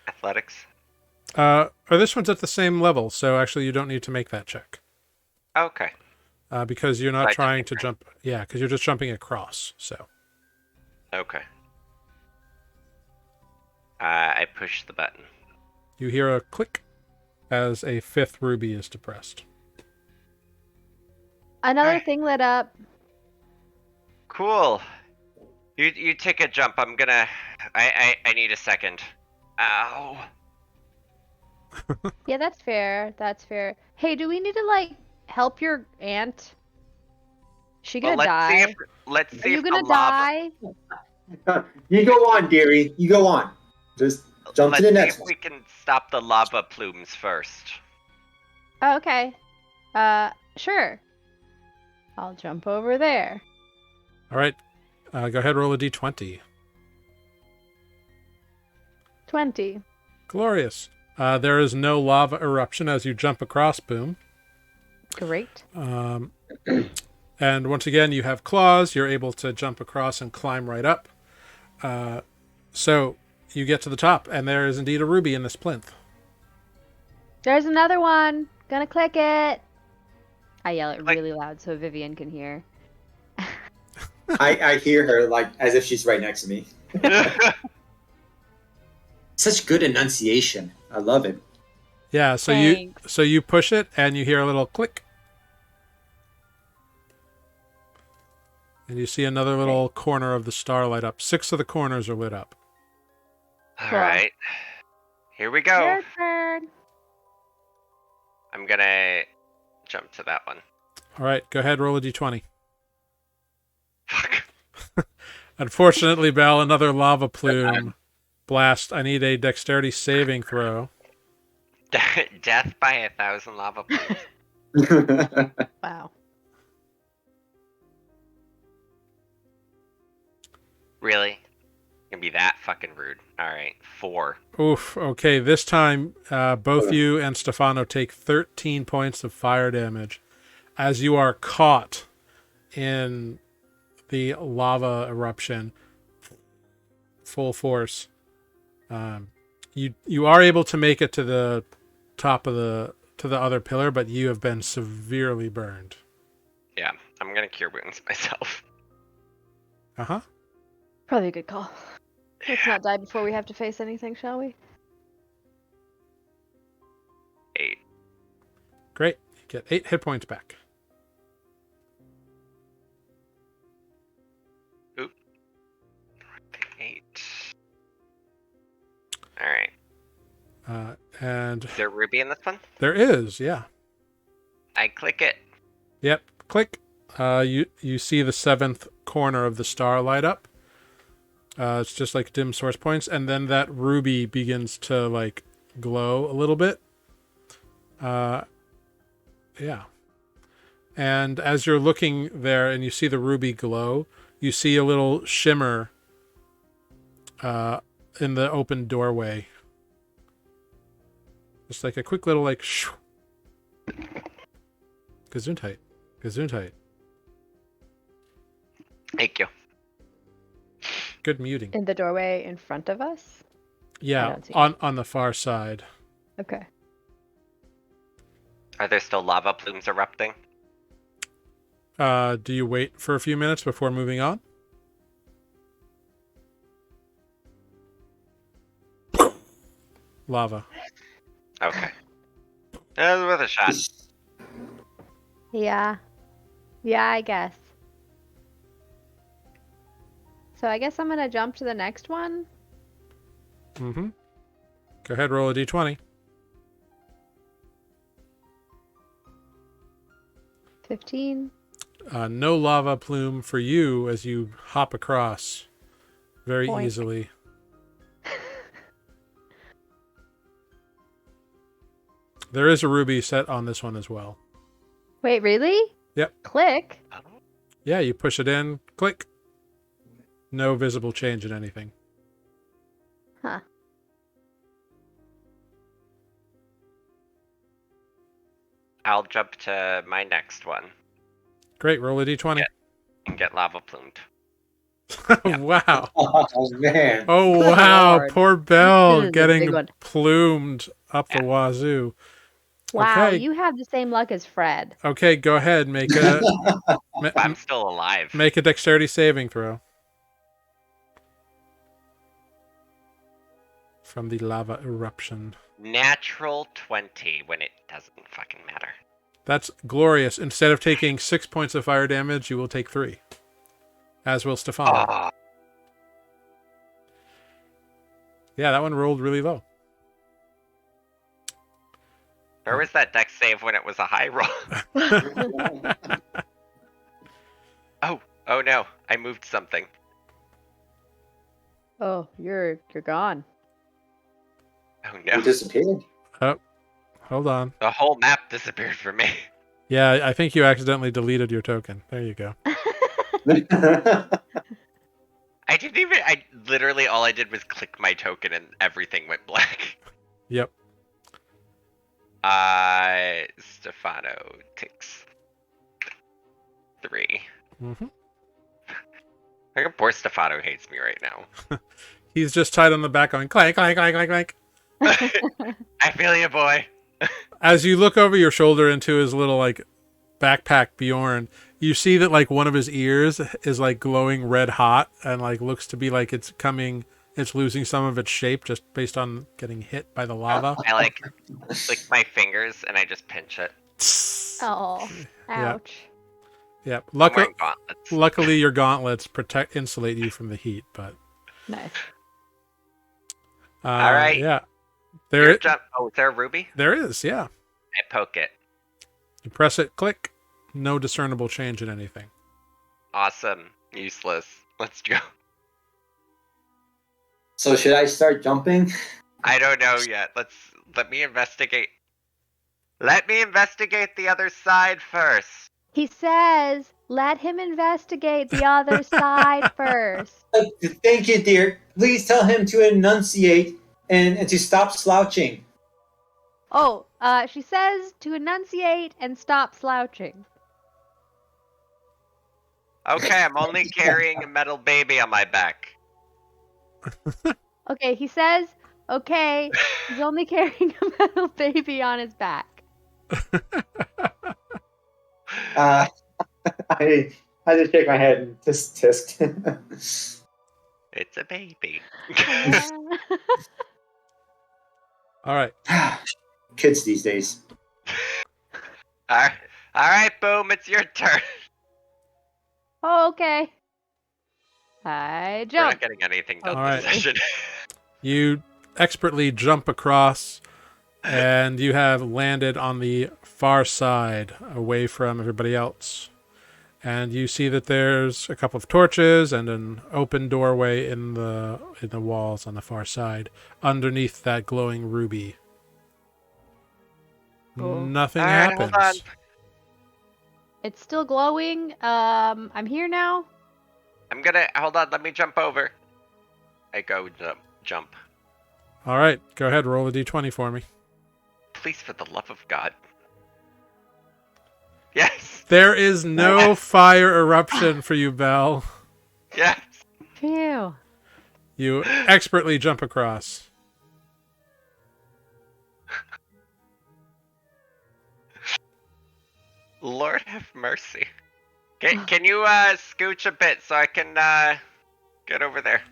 Athletics. or this one's at the same level, so actually you don't need to make that check. Okay. Because you're not Right, trying to right. jump... Yeah, because you're just jumping across, so... Okay. I push the button. You hear a click as a 5th ruby is depressed. Another Alright. thing lit up. Cool. You take a jump. I'm gonna. I need a second. Ow. Yeah, that's fair. That's fair. Hey, do we need to like help your aunt? She Well, gonna die? let's Are see you if gonna the lava. die? You go on, dearie. You go on. Just jump Let's to the see next if one. we can stop the lava plumes first. Oh, okay. Sure. I'll jump over there. All right. Go ahead, roll a d20. 20. Glorious. There is no lava eruption as you jump across, Boom. Great. And once again, you have claws. You're able to jump across and climb right up. So you get to the top, and there is indeed a ruby in this plinth. There's another one. Gonna click it. I yell it Click. really loud so Vivian can hear. I hear her like as if she's right next to me. Such good enunciation. I love it. Yeah. So Thanks. you push it, and you hear a little click, and you see another little corner of the star light up. 6 of the corners are lit up. All right. Here we go. Your turn. I'm gonna jump to that one. All right. Go ahead, roll a d20. Fuck. Unfortunately, Belle, another lava plume blast. I need a dexterity saving throw. Death by 1,000 lava plumes. Wow. Really? Gonna be that fucking rude. Alright, 4. Oof. Okay, this time both you and Stefano take 13 points of fire damage as you are caught in the lava eruption full force. You are able to make it to the top of the other pillar, but you have been severely burned. Yeah, I'm gonna cure wounds myself. Uh-huh. Probably a good call. Let's not die before we have to face anything, shall we? 8. Great. You get 8 hit points back. Oop. 8. Alright. And Is there ruby in this one? there is, yeah. I click it. Yep. Click. You see the 7th corner of the star light up. It's just like dim source points, and then that ruby begins to like glow a little bit. Yeah. And as you're looking there and you see the ruby glow, you see a little shimmer in the open doorway. Just like a quick little like shoo. Gesundheit. Gesundheit. Thank you. Good muting. In the doorway in front of us? I Yeah, don't see on the far side. Okay. Are there still lava plumes erupting? Do you wait for a few minutes before moving on? Lava. Okay. That was worth a shot. Yeah. Yeah, I guess. So I guess I'm gonna jump to the next one. Mm-hmm. Go ahead, roll a d20. 15. No lava plume for you as you hop across very Boink. easily. There is a ruby set on this one as well. Wait, really? Yep. Click. Yeah, you push it in, click. No visible change in anything. Huh. I'll jump to my next one Great, roll a d20. Yeah. and get lava plumed. Wow. Oh man. Oh, Good wow. Lord. Poor This Belle is a big getting one. plumed up the wazoo. Wow, Okay. you have the same luck as Fred. Okay, go ahead. Make a I'm still alive. make a dexterity saving throw. From the lava eruption. Natural 20 when it doesn't fucking matter. That's glorious. Instead of taking 6 points of fire damage, you will take 3. As will Stefano. Oh, Yeah, that one rolled really low. where was that dex save when it was a high roll? Oh no, I moved something. Oh, you're gone. Oh You no, disappeared. Oh, hold on. the whole map disappeared for me. Yeah, I think you accidentally deleted your token. There you go. I literally all I did was click my token and everything went black. Yep. Stefano takes 3. Mm-hmm. I think poor Stefano hates me right now. He's just tied on the back going clank, clank, clank, clank, clank. I feel you, boy. As you look over your shoulder into his little like backpack Bjorn, you see that like one of his ears is like glowing red hot and like looks to be like it's losing some of its shape just based on getting hit by the lava. I like click my fingers and I just pinch it. Oh, Yeah. ouch. Yep. I'm wearing gauntlets. Luckily your gauntlets insulate you from the heat, but Nice. All right. Yeah. Your jump. Oh, is there a ruby? There is, yeah. I poke it. You press it, click, no discernible change in anything. Awesome. Useless. Let's go. So should I start jumping? I don't know yet. Let me investigate. Let me investigate the other side first. He says, let him investigate the other side first. Thank you, dear. Please tell him to enunciate and to stop slouching. Oh, she says to enunciate and stop slouching. Okay, I'm only carrying a metal baby on my back. Okay, he says, okay, he's only carrying a metal baby on his back. I just shake my head and tisk. It's a baby. All right. Kids these days. All right, boom. It's your turn. Oh, okay. I We're jump. not getting anything done All this right. session. You expertly jump across, and you have landed on the far side, away from everybody else. And you see that there's a couple of torches and an open doorway in the walls on the far side, underneath that glowing ruby. Cool. Nothing All right, hold on. happens. It's still glowing. I'm here now. I'm gonna hold on. Let me jump over. I go jump. All right, go ahead, roll a d20 for me. Please, for the love of God. Yes. There is no fire eruption for you, Belle. Yes. Phew. You expertly jump across. Lord have mercy. Can you scooch a bit so I can get over there?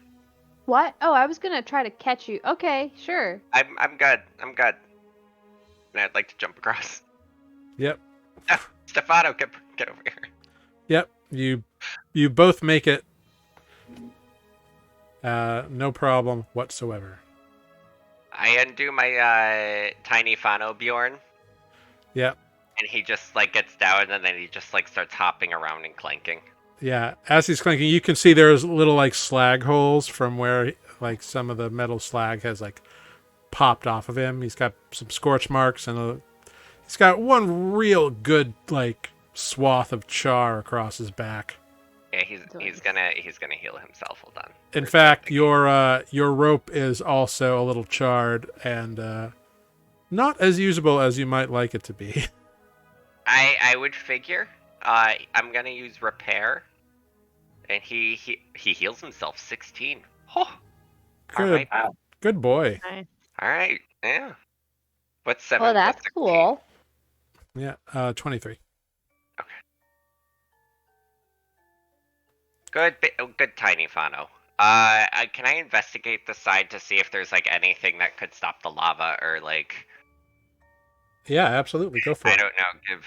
What? Oh, I was gonna try to catch you. Okay, sure. I'm good. I'm good. And I'd like to jump across. Yep. Stefano, get over here. Yep. You both make it. No problem whatsoever. I undo my tiny Fano Bjorn, Yep. and he just like gets down, and then he just like starts hopping around and clanking. Yeah. As he's clanking, you can see there's little like slag holes from where like some of the metal slag has like popped off of him. He's got some scorch marks and he's got one real good like swath of char across his back. Yeah, he's gonna heal himself. Hold on. In fact, your rope is also a little charred and not as usable as you might like it to be. I would figure. I'm gonna use repair, and he heals himself 16. Oh, Good, All good boy. Nice. right, yeah. What's 7? Well, that's 16? cool. Yeah, 23. Good tiny Fano. Can I investigate the side to see if there's like anything that could stop the lava or like Yeah, absolutely. Go for I it. don't know,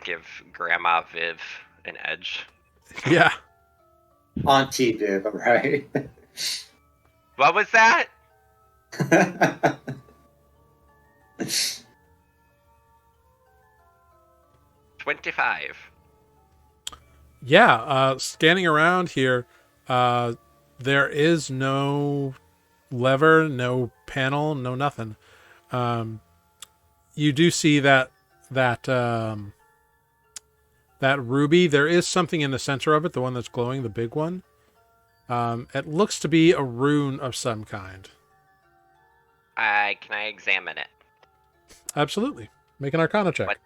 give Grandma Viv an edge. Yeah. Auntie Viv, right? What was that? 25. Yeah, scanning around here, there is no lever, no panel, no nothing. You do see that ruby. There is something in the center of it, the one that's glowing, the big one. It looks to be a rune of some kind. Can I examine it? Absolutely. Make an Arcana check. What?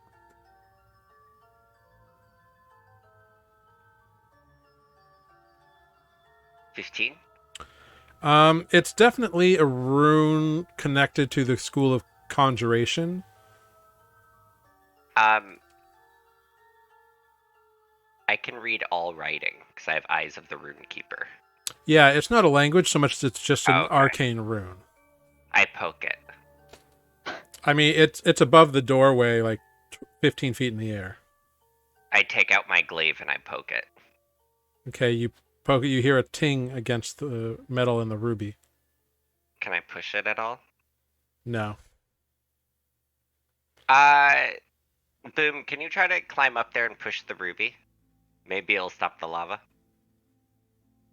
15? It's definitely a rune connected to the school of conjuration. I can read all writing because I have Eyes of the Rune Keeper. Yeah, it's not a language so much as it's just an Okay. arcane rune. I poke it. I mean, it's above the doorway, like 15 feet in the air. I take out my glaive and I poke it. Okay, you poke it, you hear a ting against the metal in the ruby. Can I push it at all? No. Boom, can you try to climb up there and push the ruby? Maybe it'll stop the lava.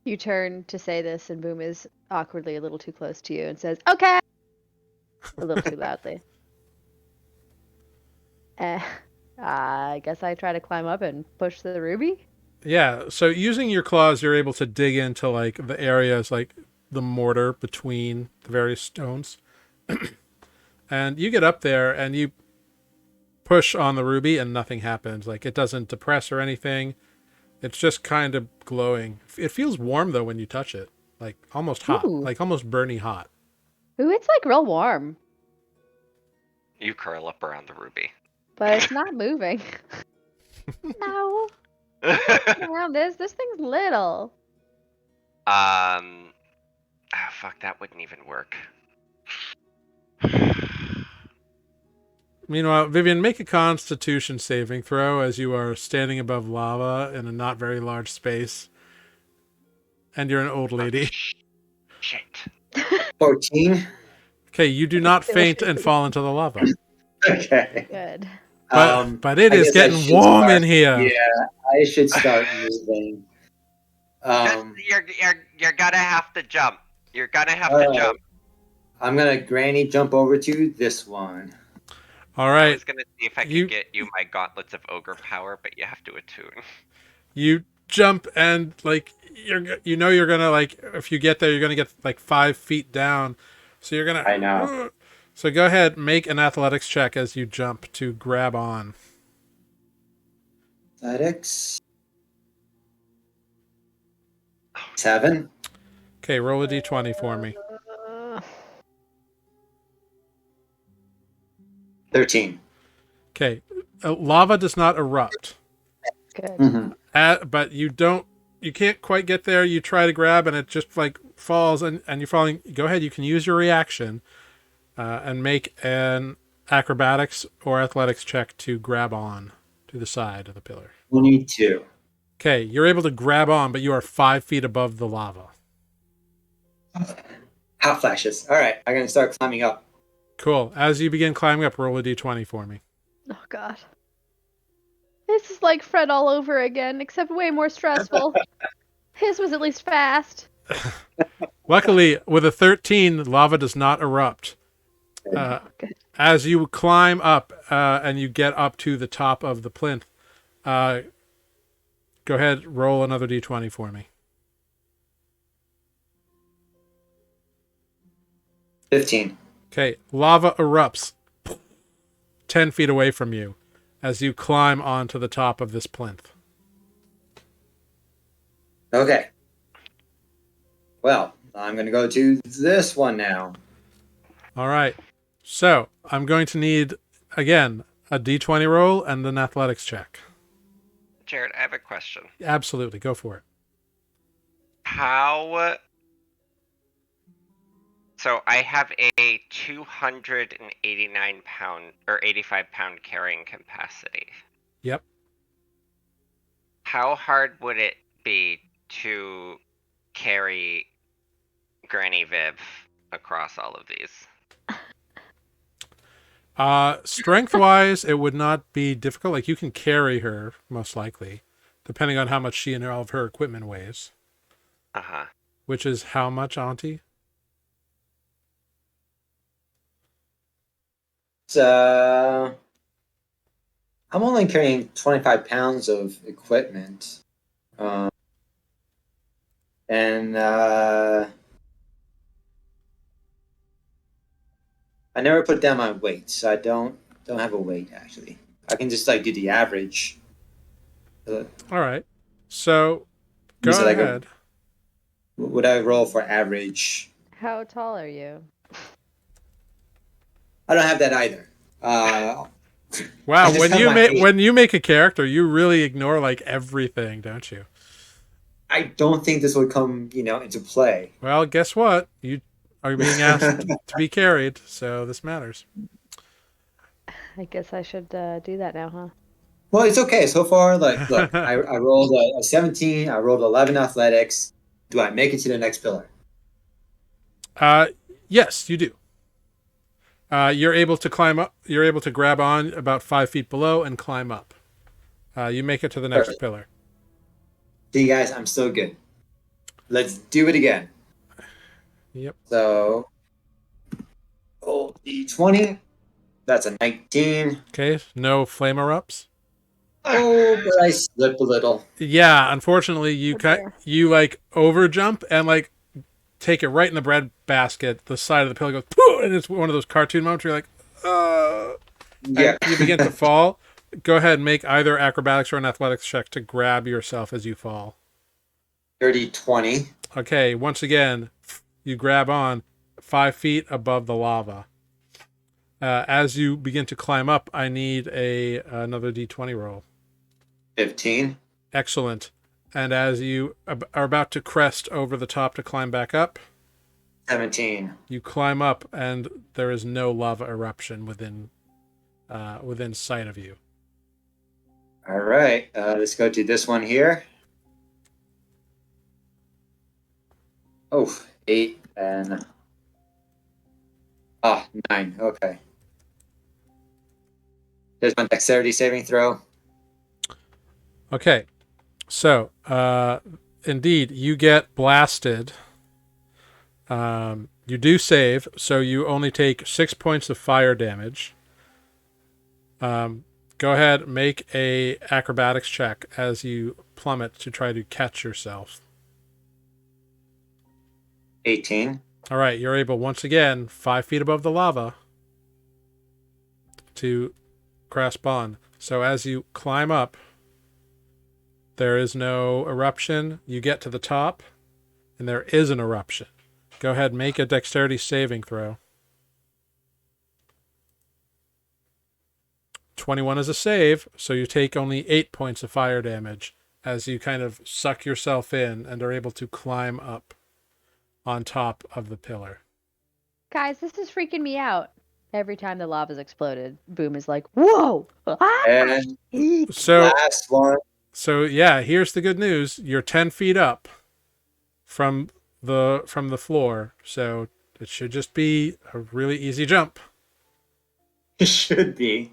You turn to say this, and Boom is awkwardly a little too close to you and says, "Okay," a little too loudly. I guess I try to climb up and push the ruby. Yeah, so using your claws, you're able to dig into like the areas, like the mortar between the various stones. And you get up there and you push on the ruby and nothing happens. Like it doesn't depress or anything. It's just kind of glowing. It feels warm though when you touch it. Like almost hot. Ooh. Like almost burny hot. Ooh, it's like real warm, You curl up around the ruby. but it's not moving. No, around this thing's little. Oh fuck, that wouldn't even work. Meanwhile, Vivian, make a constitution saving throw as you are standing above lava in a not very large space. And you're an old lady. Shit. 14. Okay, you do not faint and fall into the lava. Okay. Good. But it I is guess I getting should warm in start- here. Yeah, I should start moving. You're gonna have to jump. You're gonna have all to right. jump. I'm gonna granny jump over to this one. All I right, was gonna see if I You- could get you my gauntlets of ogre power, but you have to attune. you jump and like you're gonna like if you get there, you're gonna get like 5 feet down. So you're gonna. I know. So go ahead, make an athletics check as you jump to grab on. Athletics. 7. Okay, roll a d20 for me. 13. Okay, lava does not erupt. Good. Mm-hmm. But you can't quite get there. You try to grab and it just like falls and you're falling. Go ahead, you can use your reaction and make an acrobatics or athletics check to grab on to the side of the pillar. 22. Okay, you're able to grab on, but you are 5 feet above the lava. Hot flashes. All right, I'm gonna start climbing up. Cool. As you begin climbing up, roll a d20 for me. Oh god. This is like Fred all over again, except way more stressful. His was at least fast. Luckily, with a 13, lava does not erupt. Good. As you climb up and you get up to the top of the plinth, go ahead, roll another d20 for me. 15. Okay, lava erupts 10 feet away from you as you climb onto the top of this plinth. Okay. Well, I'm gonna go to this one now. All right. So I'm going to need, again, a d20 roll and an athletics check. Jared, I have a question. Absolutely. Go for it. How? So I have a 289 pound or 85 pound carrying capacity. Yep. How hard would it be to carry Granny Viv across all of these? Strength-wise, it would not be difficult. Like, you can carry her, most likely, depending on how much she and all of her equipment weighs. Uh-huh. Which is how much, Auntie? So I'm only carrying 25 pounds of equipment. And I never put down my weight, so I don't have a weight actually. I can just like do the average. All right. So You go said I go- ahead. Would I roll for average? How tall are you? I don't have that either. Wow, I just have my height. when you make a character, you really ignore like everything, don't you? I don't think this would come, into play. Well, guess what? You are being asked to be carried, so this matters. I guess I should do that now, huh? Well, it's okay so far. Like, look, I rolled a 17. I rolled 11 athletics. Do I make it to the next pillar? Yes, you do. You're able to climb up. You're able to grab on about 5 feet below and climb up. You make it to the next Perfect. pillar. See, guys, I'm still good. Let's do it again. Yep. So, roll d20. That's a 19. Okay. No flame erupts. Oh, but I slipped a little. Yeah. Unfortunately, you Oh, dear. you like over jump and like take it right in the bread basket. The side of the pillar goes, pooh, and it's one of those cartoon moments where you're like, Yeah. and you begin to fall. Go ahead and make either acrobatics or an athletics check to grab yourself as you fall. 30-20. Okay, once again, you grab on 5 feet above the lava. As you begin to climb up, I need another d20 roll. 15. Excellent. And as you are about to crest over the top to climb back up, 17. you climb up, and there is no lava eruption within sight of you. All right. Let's go to this one here. Oh, 8 and Oh, 9. Okay. There's my dexterity saving throw. Okay. So, indeed, you get blasted. You do save, so you only take 6 points of fire damage. Go ahead, make a acrobatics check as you plummet to try to catch yourself. 18. All right, you're able once again, 5 feet above the lava, to grasp on. So as you climb up, there is no eruption. You get to the top, and there is an eruption. Go ahead, make a dexterity saving throw. 21 is a save, so you take only 8 points of fire damage as you kind of suck yourself in and are able to climb up on top of the pillar. Guys, this is freaking me out. Every time the lava's exploded, Boom is like, "Whoa!" And So, last one. so yeah, here's the good news. You're 10 feet up from the floor, so it should just be a really easy jump. It should be.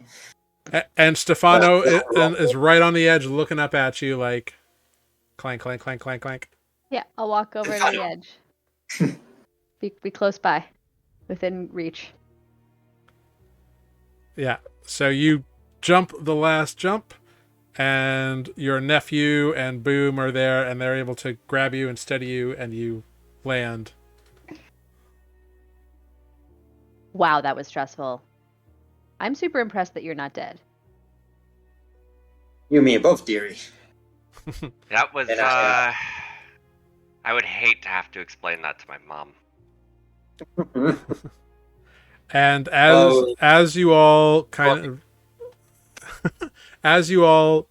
And Stefano is right on the edge looking up at you like clank, clank, clank, clank, clank. Yeah, I'll walk over to the edge. Be close by, within reach. Yeah. So you jump the last jump, and your nephew and Boom are there, and they're able to grab you and steady you, and you land. Wow, that was stressful. I'm super impressed that you're not dead. You and me both, dearie. That was, And I would hate to have to explain that to my mom. And as you all kind of as you all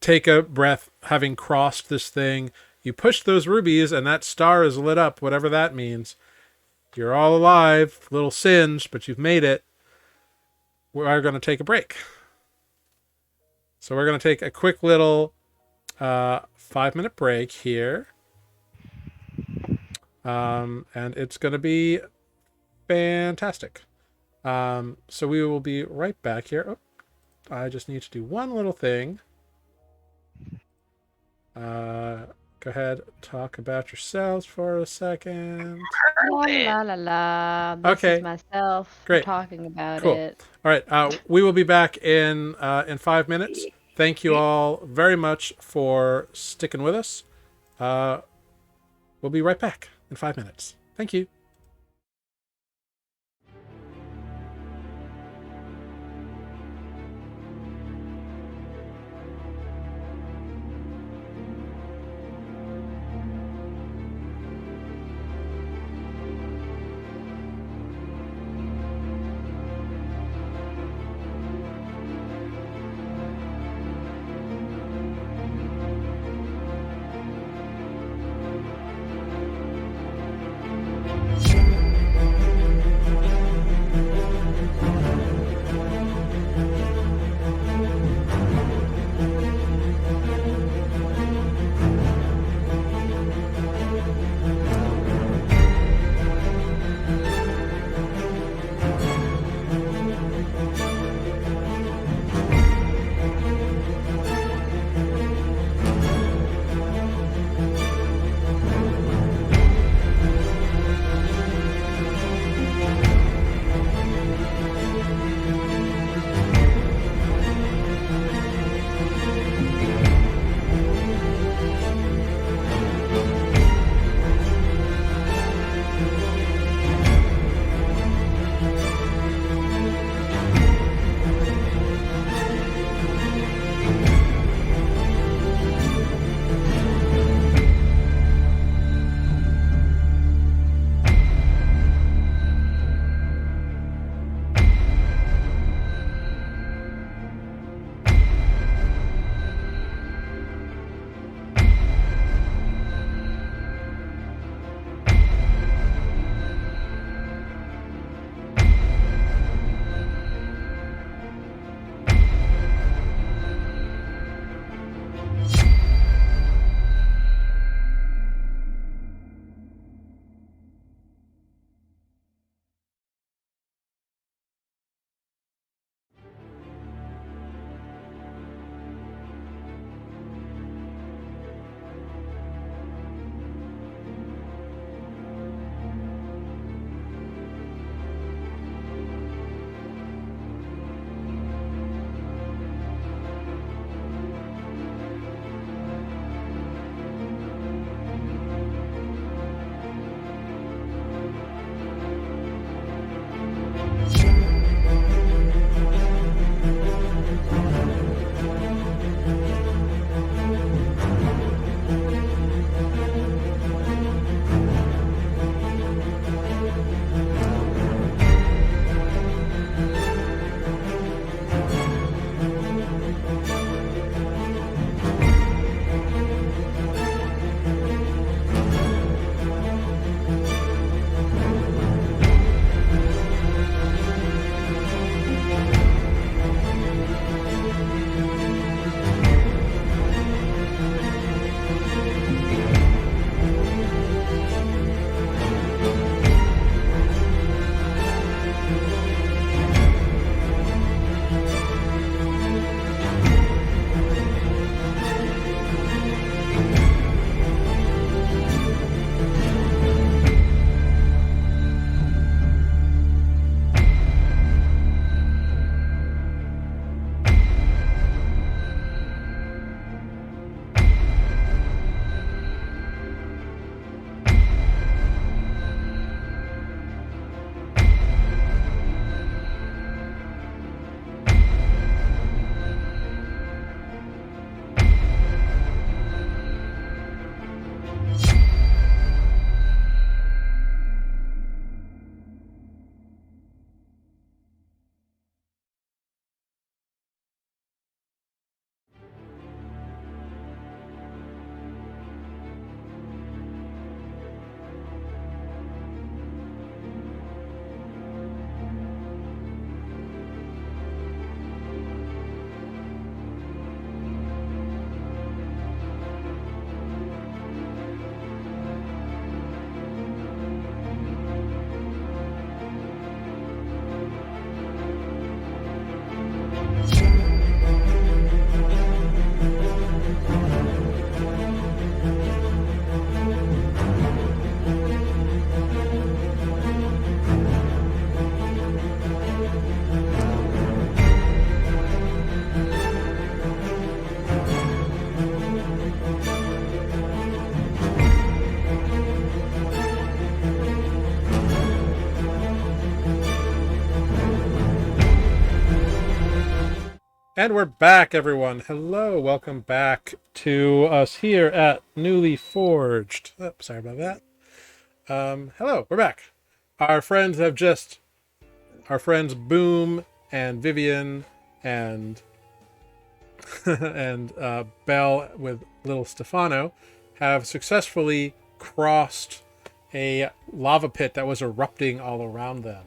take a breath, having crossed this thing, you push those rubies, and that star is lit up. Whatever that means. You're all alive, little singed, but you've made it. We are going to take a break. So we're going to take a quick little 5-minute break here. And it's going to be fantastic. So we will be right back here. Oh, I just need to do one little thing. Go ahead, talk about yourselves for a second. La la la la. This Okay. is myself. Great. Talking about Cool. it. All right. We will be back in 5 minutes. Thank you all very much for sticking with us. We'll be right back in 5 minutes. Thank you. And we're back, everyone. Hello, welcome back to us here at Nuuli Forged. Oh, sorry about that. Hello, we're back. Our friends Boom and Vivian and and Belle with little Stefano have successfully crossed a lava pit that was erupting all around them.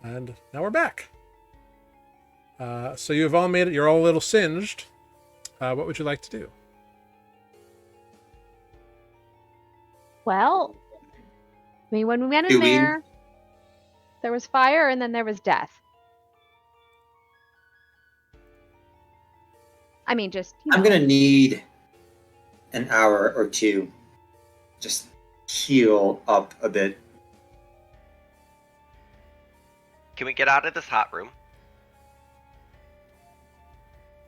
And now we're back. So you've all made it. You're all a little singed. What would you like to do? Well, I mean, when we went in Do we- there, there was fire and then there was death. I mean, just I'm gonna need an hour or two. Just heal up a bit. Can we get out of this hot room?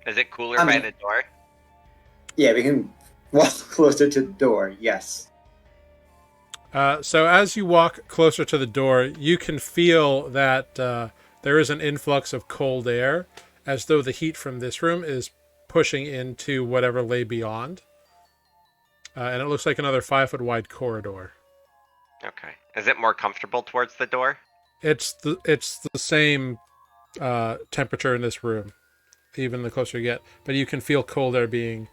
Is it cooler I by mean- the door? Yeah, we can walk closer to the door. Yes. So as you walk closer to the door, you can feel that there is an influx of cold air, as though the heat from this room is pushing into whatever lay beyond. And it looks like another 5-foot wide corridor. Okay. Is it more comfortable towards the door? It's the same temperature in this room, even the closer you get. But you can feel cold air being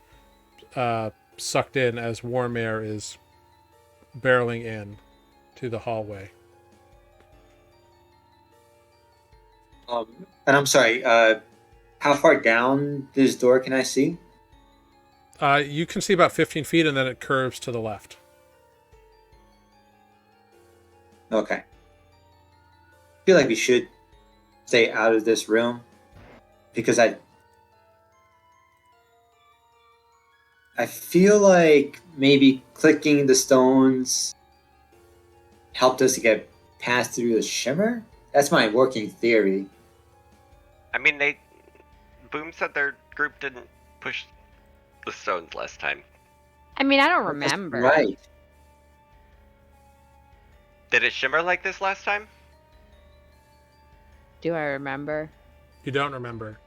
sucked in as warm air is barreling in to the hallway. And I'm sorry. How far down this door can I see? You can see about 15 feet, and then it curves to the left. Okay. I feel like we should stay out of this room because I feel like maybe clicking the stones helped us to get past through the shimmer. That's my working theory. I mean, Boom said their group didn't push the stones last time. I mean, I don't That's remember. Right. Did it shimmer like this last time? Do I remember? You don't remember.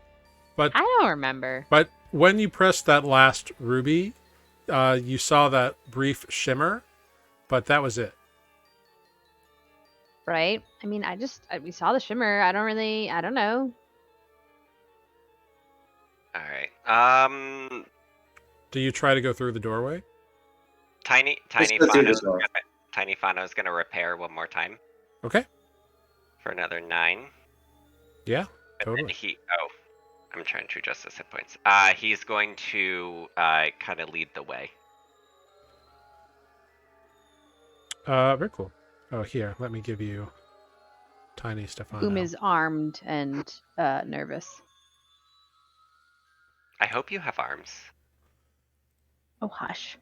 But I don't remember. But when you pressed that last ruby, you saw that brief shimmer, but that was it. Right? I mean, we saw the shimmer. I don't know. All right. Do you try to go through the doorway? Tiny Let's go through this Fano's door. gonna repair one more time Okay. for another 9. Yeah, And then totally. I'm trying to adjust his hit points. He's going to kind of lead the way. Very cool. Oh, here, let me give you Tiny Stefano. Boom is armed and nervous. I hope you have arms. Oh, hush.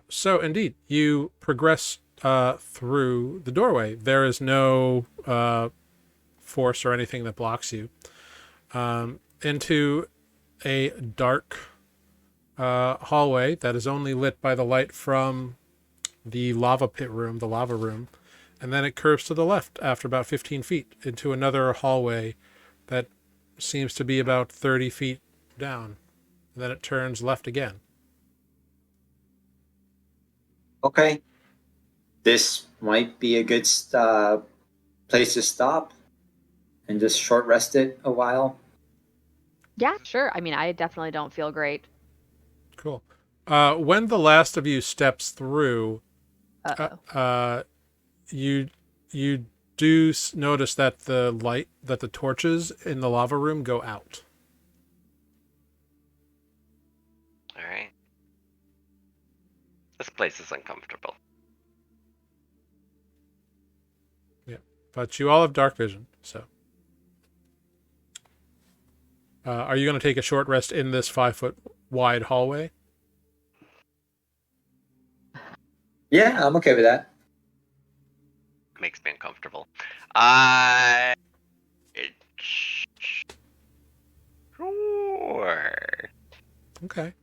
So indeed, you progress through the doorway. There is no force or anything that blocks you. Into a dark hallway that is only lit by the light from the lava pit room, the lava room. And then it curves to the left after about 15 feet into another hallway that seems to be about 30 feet down. And then it turns left again. Okay. This might be a good place to stop and just short rest it a while. Yeah, sure. I mean, I definitely don't feel great. Cool. When the last of you steps through, Uh-oh. you do notice that the torches in the lava room go out. All right. This place is uncomfortable. But you all have dark vision, so. Are you going to take a short rest in this 5-foot wide hallway? Yeah, I'm okay with that. Makes me uncomfortable. Sure. Okay.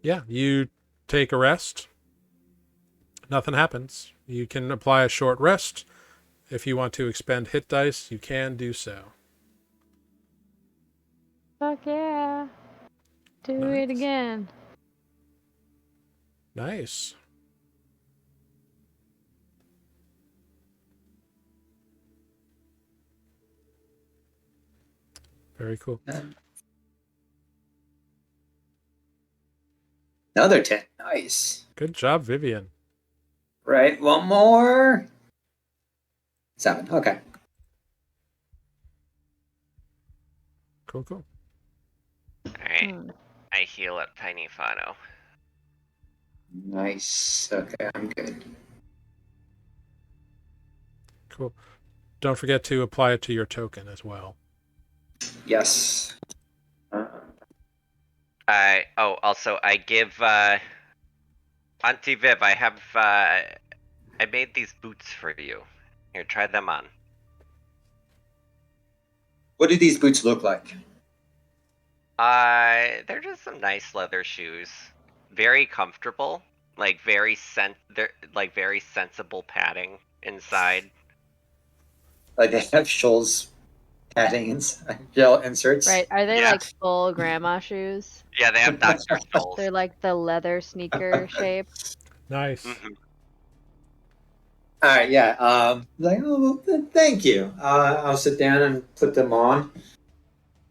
Yeah, you take a rest. Nothing happens. You can apply a short rest. If you want to expend hit dice, you can do so. Fuck yeah. Do Nice. it again. Nice. Very cool. Another 10. Nice. Good job, Vivian. Right. One more. 7. Okay. Cool, cool. Alright, Hmm. I heal up Tiny Fano. Nice. Okay, I'm good. Cool. Don't forget to apply it to your token as well. Yes. Also, I give, Auntie Viv, I have, I made these boots for you. Here, try them on. What do these boots look like? They're just some nice leather shoes. Very comfortable. They're like very sensible padding inside. Like they have Shoals padding inside, gel inserts. Right. Are they Yeah. like full grandma shoes? Yeah, they have Dr. Souls. They're like the leather sneaker shape. Nice. Mhm. All right, yeah. Like, oh, well, thank you. I'll sit down and put them on.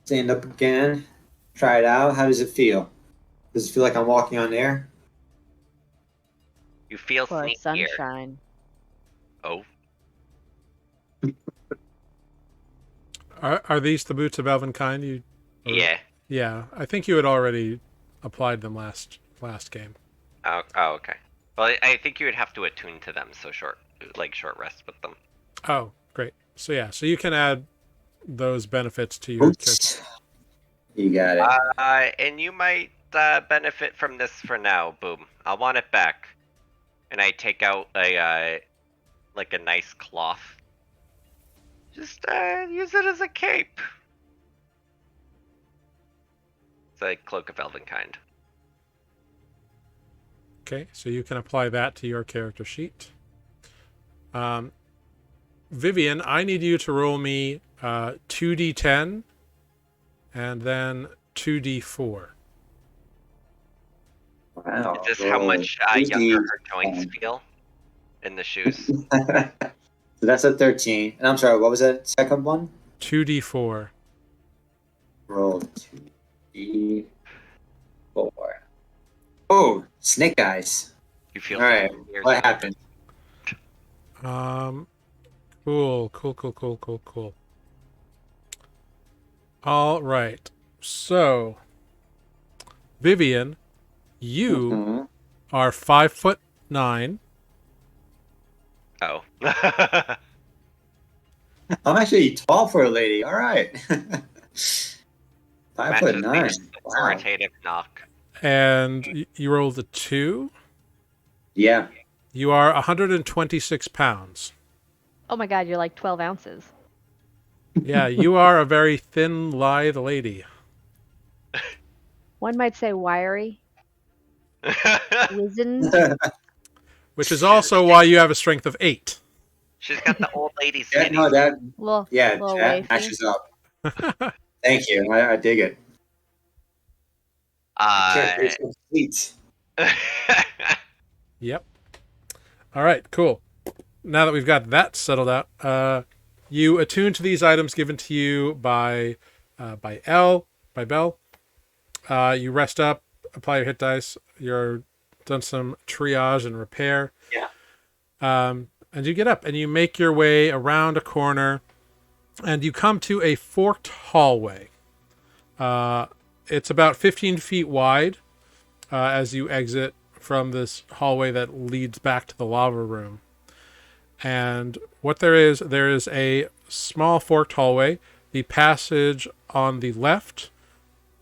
Stand up again. Try it out. How does it feel? Does it feel like I'm walking on air? You feel Or sneakier. sunshine. Oh, Are these the boots of Elvenkind? yeah. Yeah, I think you had already applied them last game. Oh, okay. Well, I think you would have to attune to them, so short rest with them. Oh, great. So yeah, so you can add those benefits to your character. Oops. You got it. And you might benefit from this for now. Boom. I want it back. And I take out a like a nice cloth. Just use it as a cape. It's a cloak of Elvenkind. Okay, so you can apply that to your character sheet. Vivian, I need you to roll me 2d10 and then 2d4. Wow. Is this how much younger her joints feel in the shoes? So that's a 13. And I'm sorry, what was that second one? 2d4. Roll 2d4. Oh, snake eyes. You feel All right, some years what older. happened? Cool. All right. So, Vivian, you Mhm. are 5'9". Oh. I'm actually tall for a lady. All right. 5'9". Matches the Wow. authoritative knock. And you rolled a 2. Yeah. You are 126 pounds. Oh my god, you're like 12 ounces. Yeah, you are a very thin, lithe lady. One might say wiry, wizened. Which is also why you have a strength of 8. She's got the old lady Yeah, skinny. no, that Little that wafy. matches up. Thank you. I dig it. Character is complete. Yep. All right, cool. Now that we've got that settled out, you attune to these items given to you by Bell. You rest up, apply your hit dice. You're done some triage and repair. Yeah. And you get up and you make your way around a corner, and you come to a forked hallway. It's about 15 feet wide as you exit from this hallway that leads back to the lava room. And what there is a small forked hallway. The passage on the left,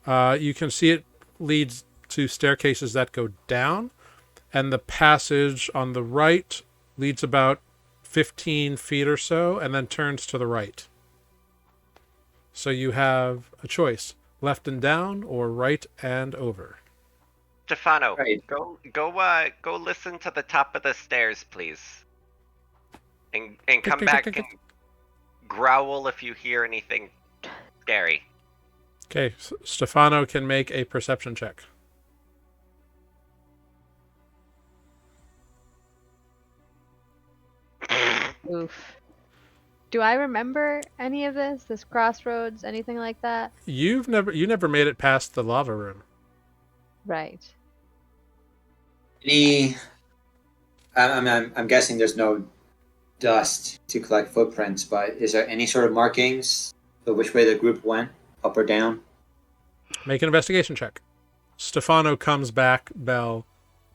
you can see it leads to staircases that go down, and the passage on the right leads about 15 feet or so and then turns to the right. So you have a choice: left and down or right and over. Stefano, Right. go listen to the top of the stairs, please. And come back and growl if you hear anything scary. Okay, Stefano can make a perception check. Oof. Do I remember any of this? This crossroads, anything like that? You never made it past the lava room. Right. Any? I'm guessing there's no dust to collect footprints, but is there any sort of markings of which way the group went, up or down? Make an investigation check. Stefano comes back, Bell,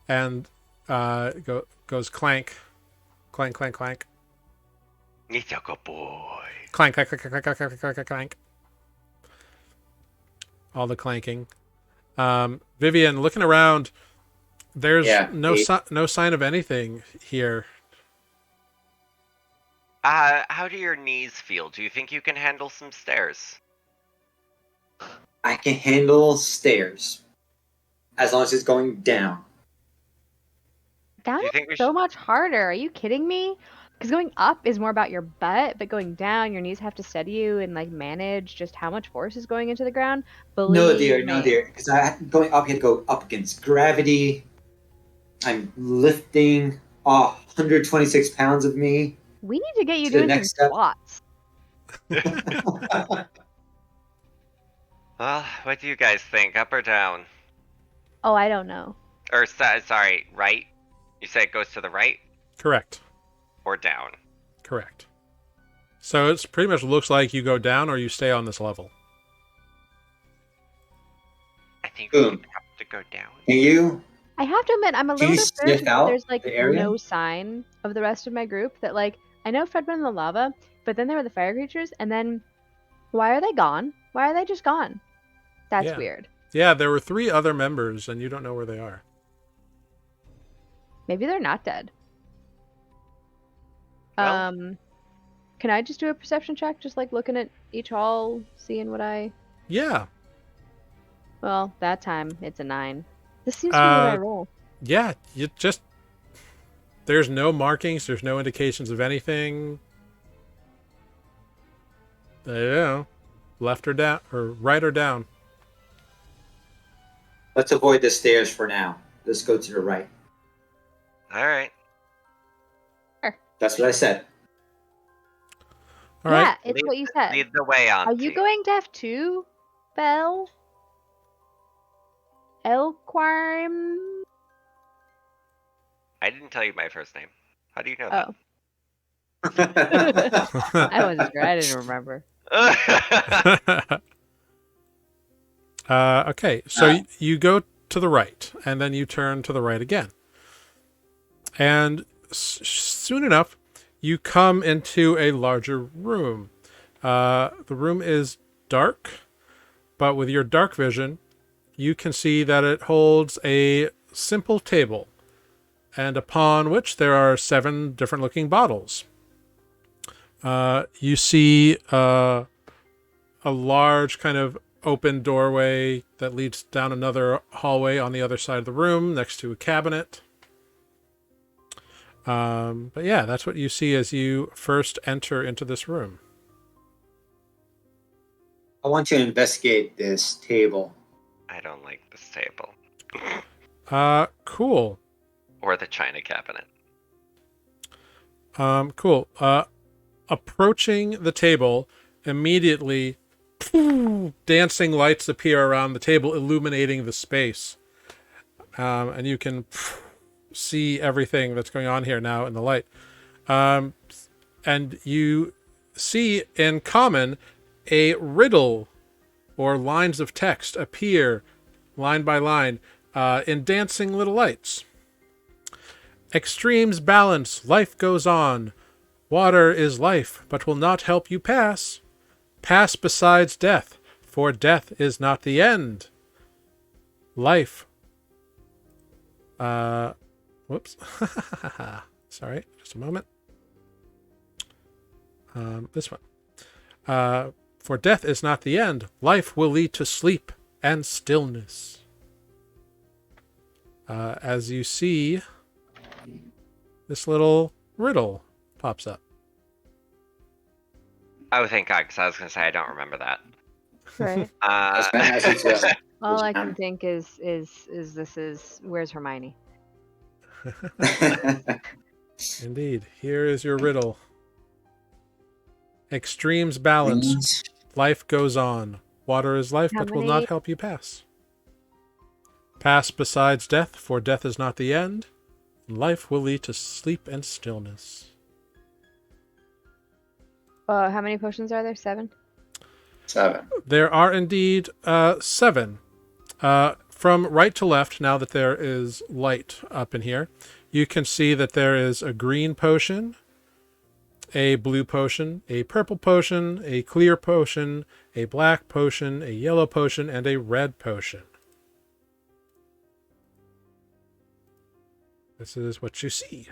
and goes clank, clank, clank, clank, It's a good boy. clank, clank, clank, clank, clank, clank, clank, clank. All the clanking. Vivian, looking around, there's no sign of anything here. How do your knees feel? Do you think you can handle some stairs? I can handle stairs as long as it's going down. Down Do you is think we so should- much harder. Are you kidding me? Because going up is more about your butt, but going down, your knees have to steady you and like manage just how much force is going into the ground. No, dear, Believe no, me. dear. Because going up, you have to go up against gravity. I'm lifting 126 pounds of me. We need to get you To the doing some next step. squats. Well, what do you guys think? Up or down? Oh, I don't know. Or sorry, right? You say it goes to the right Correct. or down? Correct. So it's pretty much looks like you go down or you stay on this level. I think we Boom. have to go down. Can you? I have to admit, I'm a Can little you disturbed sniff that out there's like the area? no sign of the rest of my group. That like I know Fred went in the lava, but then there were the fire creatures, and then why are they gone? Why are they just gone? That's Yeah. weird. Yeah, there were 3 other members, and you don't know where they are. Maybe they're not dead. Well- Can I just do a perception check, just like looking at each hall, seeing what I? Yeah. Well, that time it's a 9. This seems to be what I roll. Yeah, you just... There's no markings, there's no indications of anything. You know, left or down, or right or down. Let's avoid the stairs for now. Let's go to the right. All right. That's what I said. All right. Yeah, it's what you said. Lead the way, Are Auntie. you going deaf too, Belle? Elquarm? I didn't tell you my first name. How do you know Oh, I wasn't sure. I didn't remember. that? Okay, so you go to the right, and then you turn to the right again. And soon enough, you come into a larger room. The room is dark, but with your dark vision, you can see that it holds a simple table, and upon which there are 7 different looking bottles. You see a large kind of open doorway that leads down another hallway on the other side of the room next to a cabinet. But yeah, that's what you see as you first enter into this room. I want to investigate this table. I don't like this table. Cool. Or the china cabinet. Cool. Approaching the table, immediately dancing lights appear around the table, illuminating the space. And you can see everything that's going on here now in the light. And you see in common a riddle or lines of text appear line by line in dancing little lights. Extremes balance, life goes on. Water is life, but will not help you pass. Pass besides death, for death is not the end. Life. Whoops. Sorry, just a moment. This one. For death is not the end. Life will lead to sleep and stillness. As you see, this little riddle pops up. Oh, thank God, because I was going to say I don't remember that. Right. That's my message. All I Um, can think is where's Hermione? Indeed. Here is your riddle. Extremes balance. Wings. Life goes on. Water is life, How but will many? not help you pass. Pass besides death, for death is not the end. And life will lead to sleep and stillness. How many potions are there? 7. 7. There are indeed 7. From right to left, now that there is light up in here, you can see that there is a green potion, a blue potion, a purple potion, a clear potion, a black potion, a yellow potion, and a red potion. This is what you see.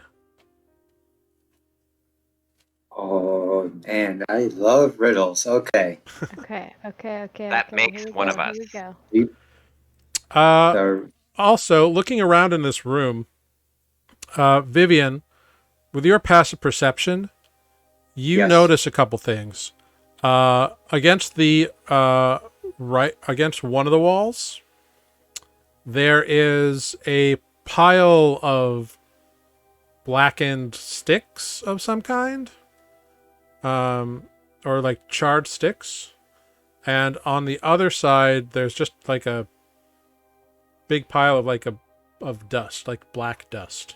Oh man, I love riddles. Okay. Okay. That makes Here we one go, of us. Here we go. So, Also, looking around in this room, Vivian, with your passive perception, you Yes. notice a couple things. Against the right against one of the walls, there is a pile of blackened sticks of some kind, or like charred sticks. And on the other side, there's just like a big pile of of dust, like black dust.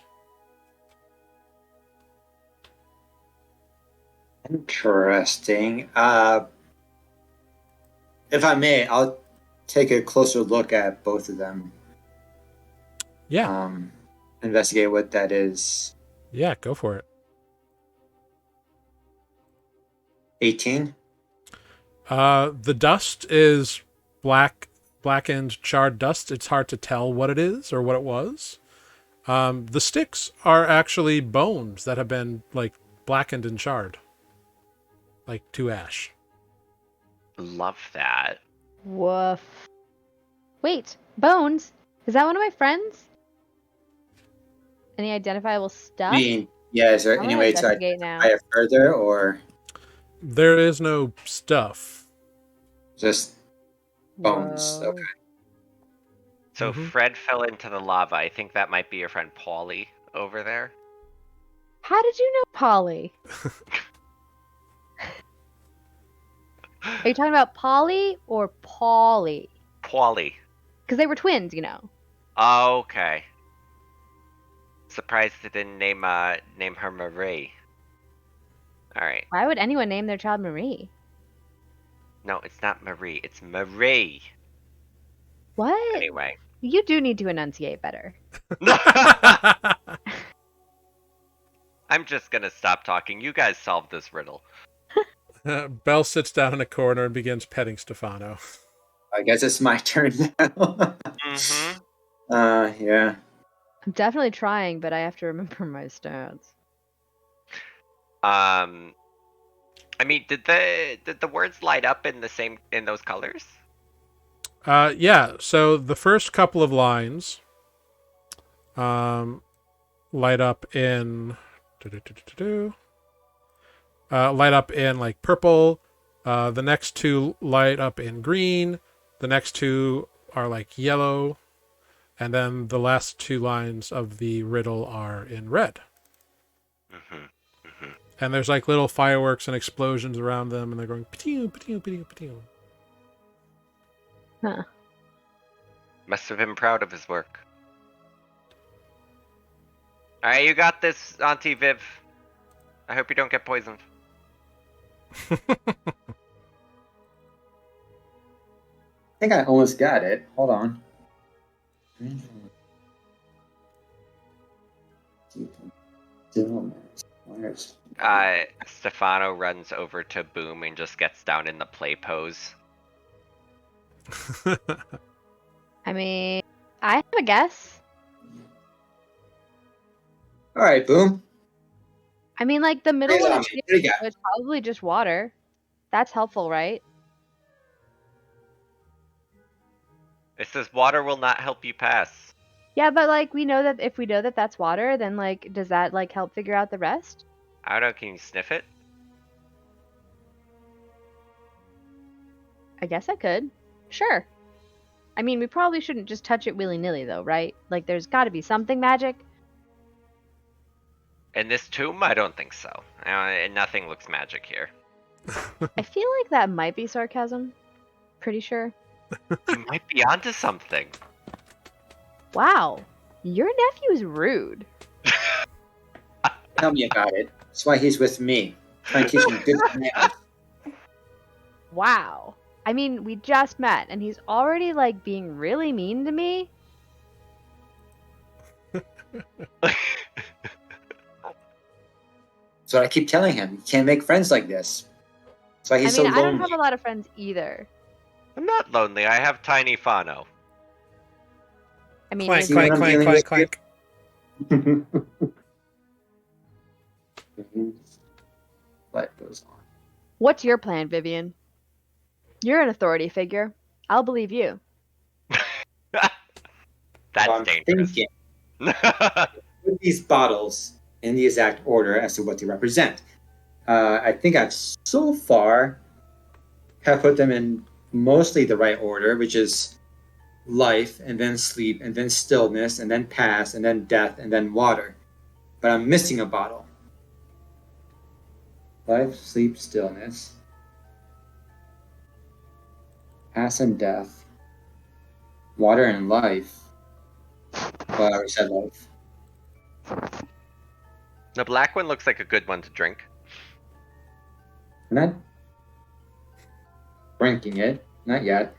interesting. If I may, I'll take a closer look at both of them. Yeah, Investigate what that is. yeah, go for it. 18. The dust is blackened, charred dust. It's hard to tell what it is or what it was. The sticks are actually bones that have been like blackened and charred, like to ash. Love that. Woof. Wait, Bones. Is that one of my friends? Any identifiable stuff? I mean, yeah, is there I'm any gonna way to investigate now. identify it further or There is no stuff. just bones? Whoa. Okay. So Mhm. Fred fell into the lava. I think that might be your friend Paulie over there. How did you know Polly? Are you talking about Polly or Paulie? Paulie. Because they were twins, you know. Okay. Surprised they didn't name her Marie. All right. Why would anyone name their child Marie? No, it's not Marie. It's Marie. What? Anyway. You do need to enunciate better. I'm just gonna stop talking. You guys solve this riddle. Belle sits down in a corner and begins petting Stefano. I guess it's my turn now. Mm-hmm. Yeah. I'm definitely trying, but I have to remember my stats. I mean, did the words light up in those colors? Yeah, so the first couple of lines light up in light up in like purple. The next two light up in green. The next two are like yellow. And then the last two lines of the riddle are in red. Mm-hmm. Mm-hmm. And there's like little fireworks and explosions around them, and they're going patiu, patiu, patiu, patiu. Huh. Must have been proud of his work. All right, you got this, Auntie Viv. I hope you don't get poisoned. I think I almost got it. Hold on. Stefano runs over to Boom and just gets down in the play pose. I mean, I have a guess. All right, Boom. I mean, like the middle Bring it one on, is man. What do you got? it's probably just water. That's helpful, right? It says water will not help you pass. Yeah, but like we know that if we know that that's water, then like does that like help figure out the rest? I don't know, can you sniff it? I guess I could. Sure. I mean, we probably shouldn't just touch it willy-nilly, though, right? Like, there's got to be something magic. In this tomb, I don't think so. Nothing looks magic here. I feel like that might be sarcasm. Pretty sure. You might be onto something. Wow. Your nephew's rude. Tell me about it. That's why he's with me. Trying to teach him good manners. Wow. I mean, we just met, and he's already, like, being really mean to me. So I keep telling him, you can't make friends like this. That's why he's so I lonely. don't have a lot of friends either. I'm not lonely. I have Tiny Fano. I mean, Clank, See clank, what I'm clank, dealing clank, with clank. What goes on? what's your plan, Vivian? You're an authority figure. I'll believe you. That's I'm dangerous. thinking, put these bottles in the exact order as to what they represent. I think I've so far have put them in mostly the right order, which is life, and then sleep, and then stillness, and then past, and then death, and then water. But I'm missing a bottle. Life, sleep, stillness, past and death, water and life. Well, I already said life. The black one looks like a good one to drink. I'm not drinking it. Not yet.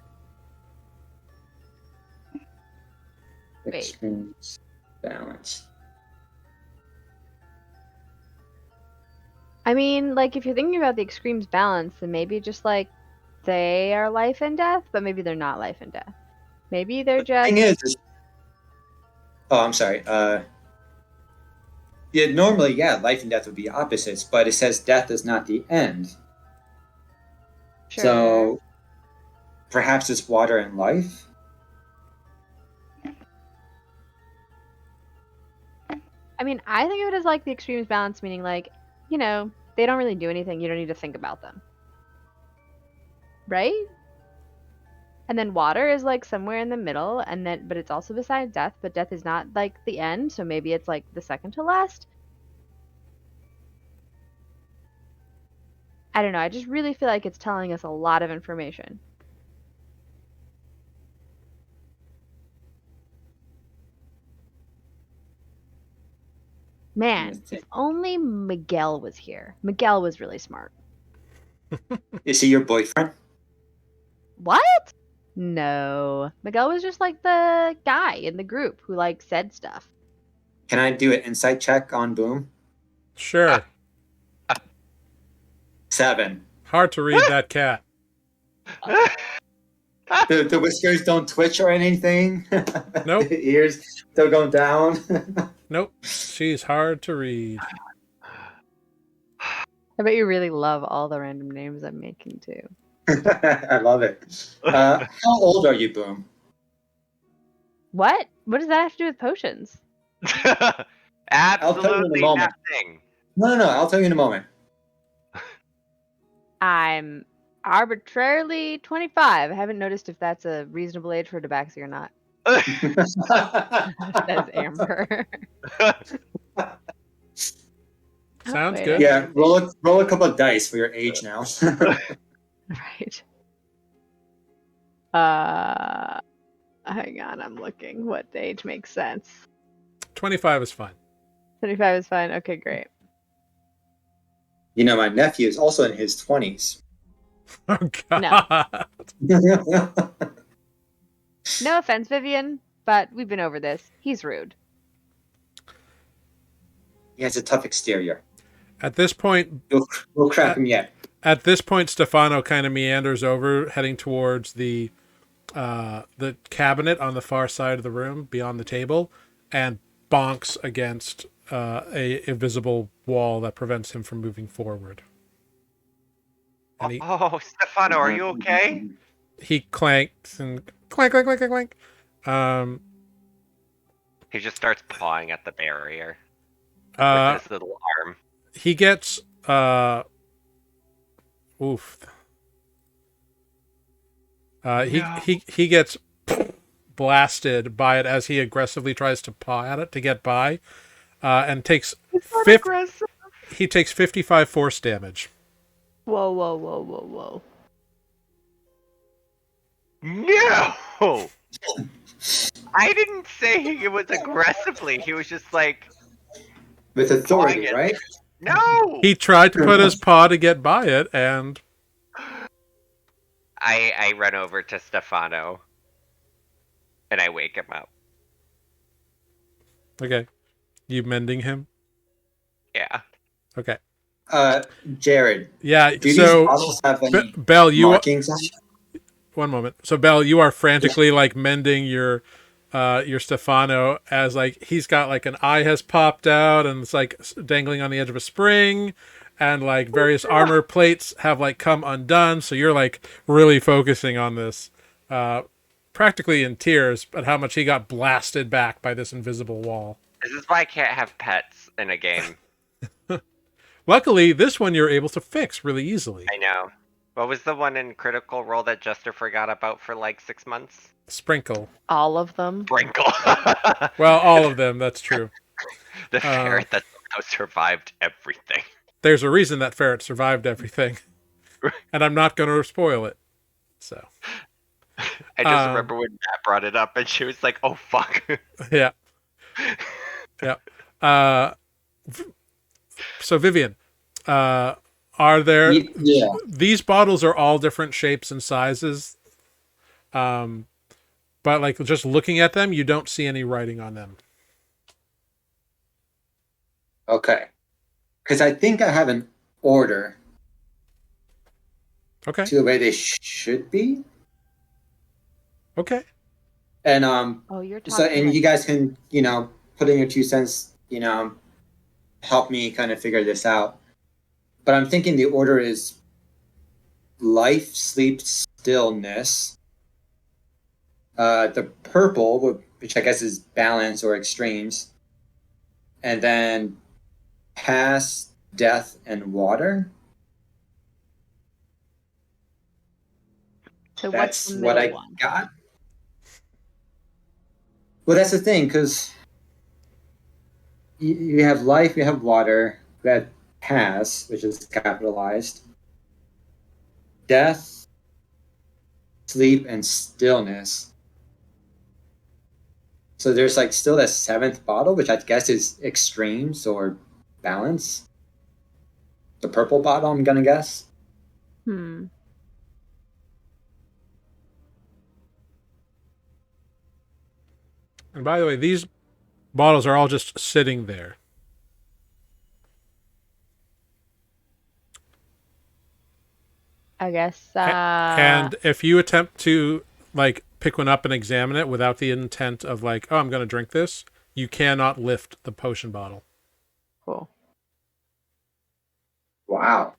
Wait. Experience balance. I mean, like, if you're thinking about the extremes balance, then maybe just, like, they are life and death, but maybe they're not life and death. Maybe they're just... Thing is, oh, I'm sorry. Yeah, normally, life and death would be opposites, but it says death is not the end. Sure. So perhaps it's water and life. I mean, I think of it as, like, the extremes balance, meaning, like, you know, they don't really do anything. You don't need to think about them. Right? And then water is, like, somewhere in the middle, and then, but it's also beside death, but death is not, like, the end, so maybe it's, like, the second to last. I don't know, I just really feel like it's telling us a lot of information. Man, if only Miguel was here. Miguel was really smart. Is he your boyfriend? What? No. Miguel was just like the guy in the group who like said stuff. Can I do an insight check on Boom? Sure. 7. Hard to read that cat. The whiskers don't twitch or anything. Nope. The ears still going down. Nope. She's hard to read. I bet you really love all the random names I'm making too. I love it. How old are you, Boom? What? What does that have to do with potions? Absolutely moment. nothing. No. I'll tell you in a moment. I'm arbitrarily 25. I haven't noticed if that's a reasonable age for tabaxi or not. Says Amber. Sounds wait, good. Yeah, roll a couple of dice for your age now. Right. Hang on, I'm looking. What age makes sense? 25 is fine. 25 is fine. Okay, great. You know, my nephew is also in his 20s. Oh, God. No offense, Vivian, but we've been over this. He's rude. He has a tough exterior. At this point, We'll crack him yet. At this point, Stefano kind of meanders over, heading towards the cabinet on the far side of the room, beyond the table, and bonks against a invisible wall that prevents him from moving forward. And Oh, Stefano, are you okay? he clanks and clank, clank, clank, clank, clank. He just starts pawing at the barrier with his little arm. He gets He gets blasted by it as he aggressively tries to paw at it to get by, and takes It's not fifth. aggressive. He takes 55 force damage. Whoa, whoa, whoa, whoa, whoa. No! I didn't say it was aggressively. He was just like, With authority, Pawing it. right? no! He tried to put his paw to get by it, and I run over to Stefano and I wake him up. okay, you mending him. Yeah. Okay, Jared, yeah. do these So bottles have any Bell, markings on it? one moment. So Bell, you are frantically like mending your Stefano as like he's got like an eye has popped out and it's like dangling on the edge of a spring, and like various armor plates have like come undone. So you're like really focusing on this, practically in tears at how much he got blasted back by this invisible wall. This is why I can't have pets in a game. Luckily, this one you're able to fix really easily. I know. What was the one in Critical Role that Jester forgot about for like 6 months? Sprinkle. All of them. Sprinkle. Well, all of them. That's true. The ferret that somehow survived everything. There's a reason that ferret survived everything, and I'm not going to spoil it. So. I just remember when Matt brought it up and she was like, oh fuck. Yeah. Yeah. So Vivian, are there? Yeah. These bottles are all different shapes and sizes, but like just looking at them, you don't see any writing on them. Okay. Because I think I have an order Okay. to the way they should be. Okay. And Oh, you're talking. so and you guys can, put in your 2 cents, help me kind of figure this out. But I'm thinking the order is life, sleep, stillness. The purple, which I guess is balance or extremes. And then past, death, and water. So That's what's the what I middle one? got. Well, that's the thing, because you have life, you have water, you have pass, which is capitalized, death, sleep, and stillness. So there's like still that 7th bottle, which I guess is extremes or balance. The purple bottle, I'm gonna guess. Hmm. And by the way, these bottles are all just sitting there. I guess. And if you attempt to like pick one up and examine it without the intent of like, oh, I'm going to drink this, you cannot lift the potion bottle. Cool. Wow.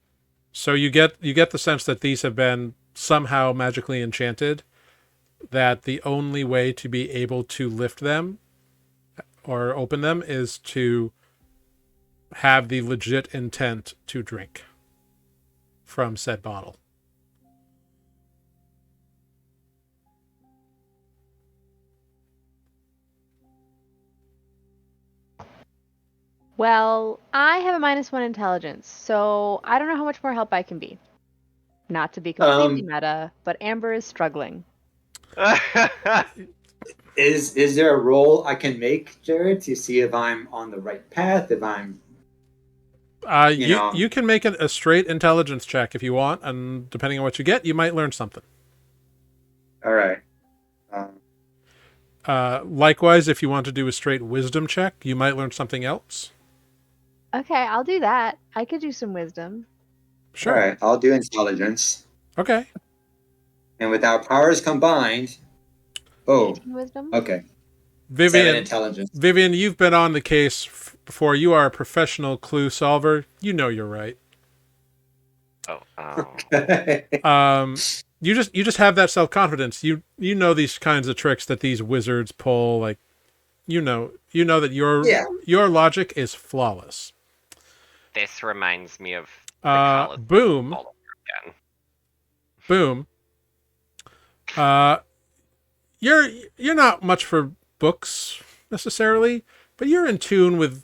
So you get the sense that these have been somehow magically enchanted, that the only way to be able to lift them or open them is to have the legit intent to drink from said bottle. Well, I have a -1 intelligence, so I don't know how much more help I can be. Not to be completely meta, but Amber is struggling. Is there a roll I can make, Jared, to see if I'm on the right path, if I'm you can make a straight intelligence check if you want, and depending on what you get, you might learn something. all right. Likewise, if you want to do a straight wisdom check, you might learn something else. Okay, I'll do that. I could do some wisdom. Sure. All right, I'll do intelligence. Okay. And with our powers combined, 18 wisdom? okay. 7 Vivian, intelligence. Vivian, you've been on the case before. You are a professional clue solver. You know you're right. You just have that self-confidence. You know these kinds of tricks that these wizards pull. Like, you know that your logic is flawless. This reminds me of the college Boom. all over again. Boom. Uh, you're not much for books necessarily, but you're in tune with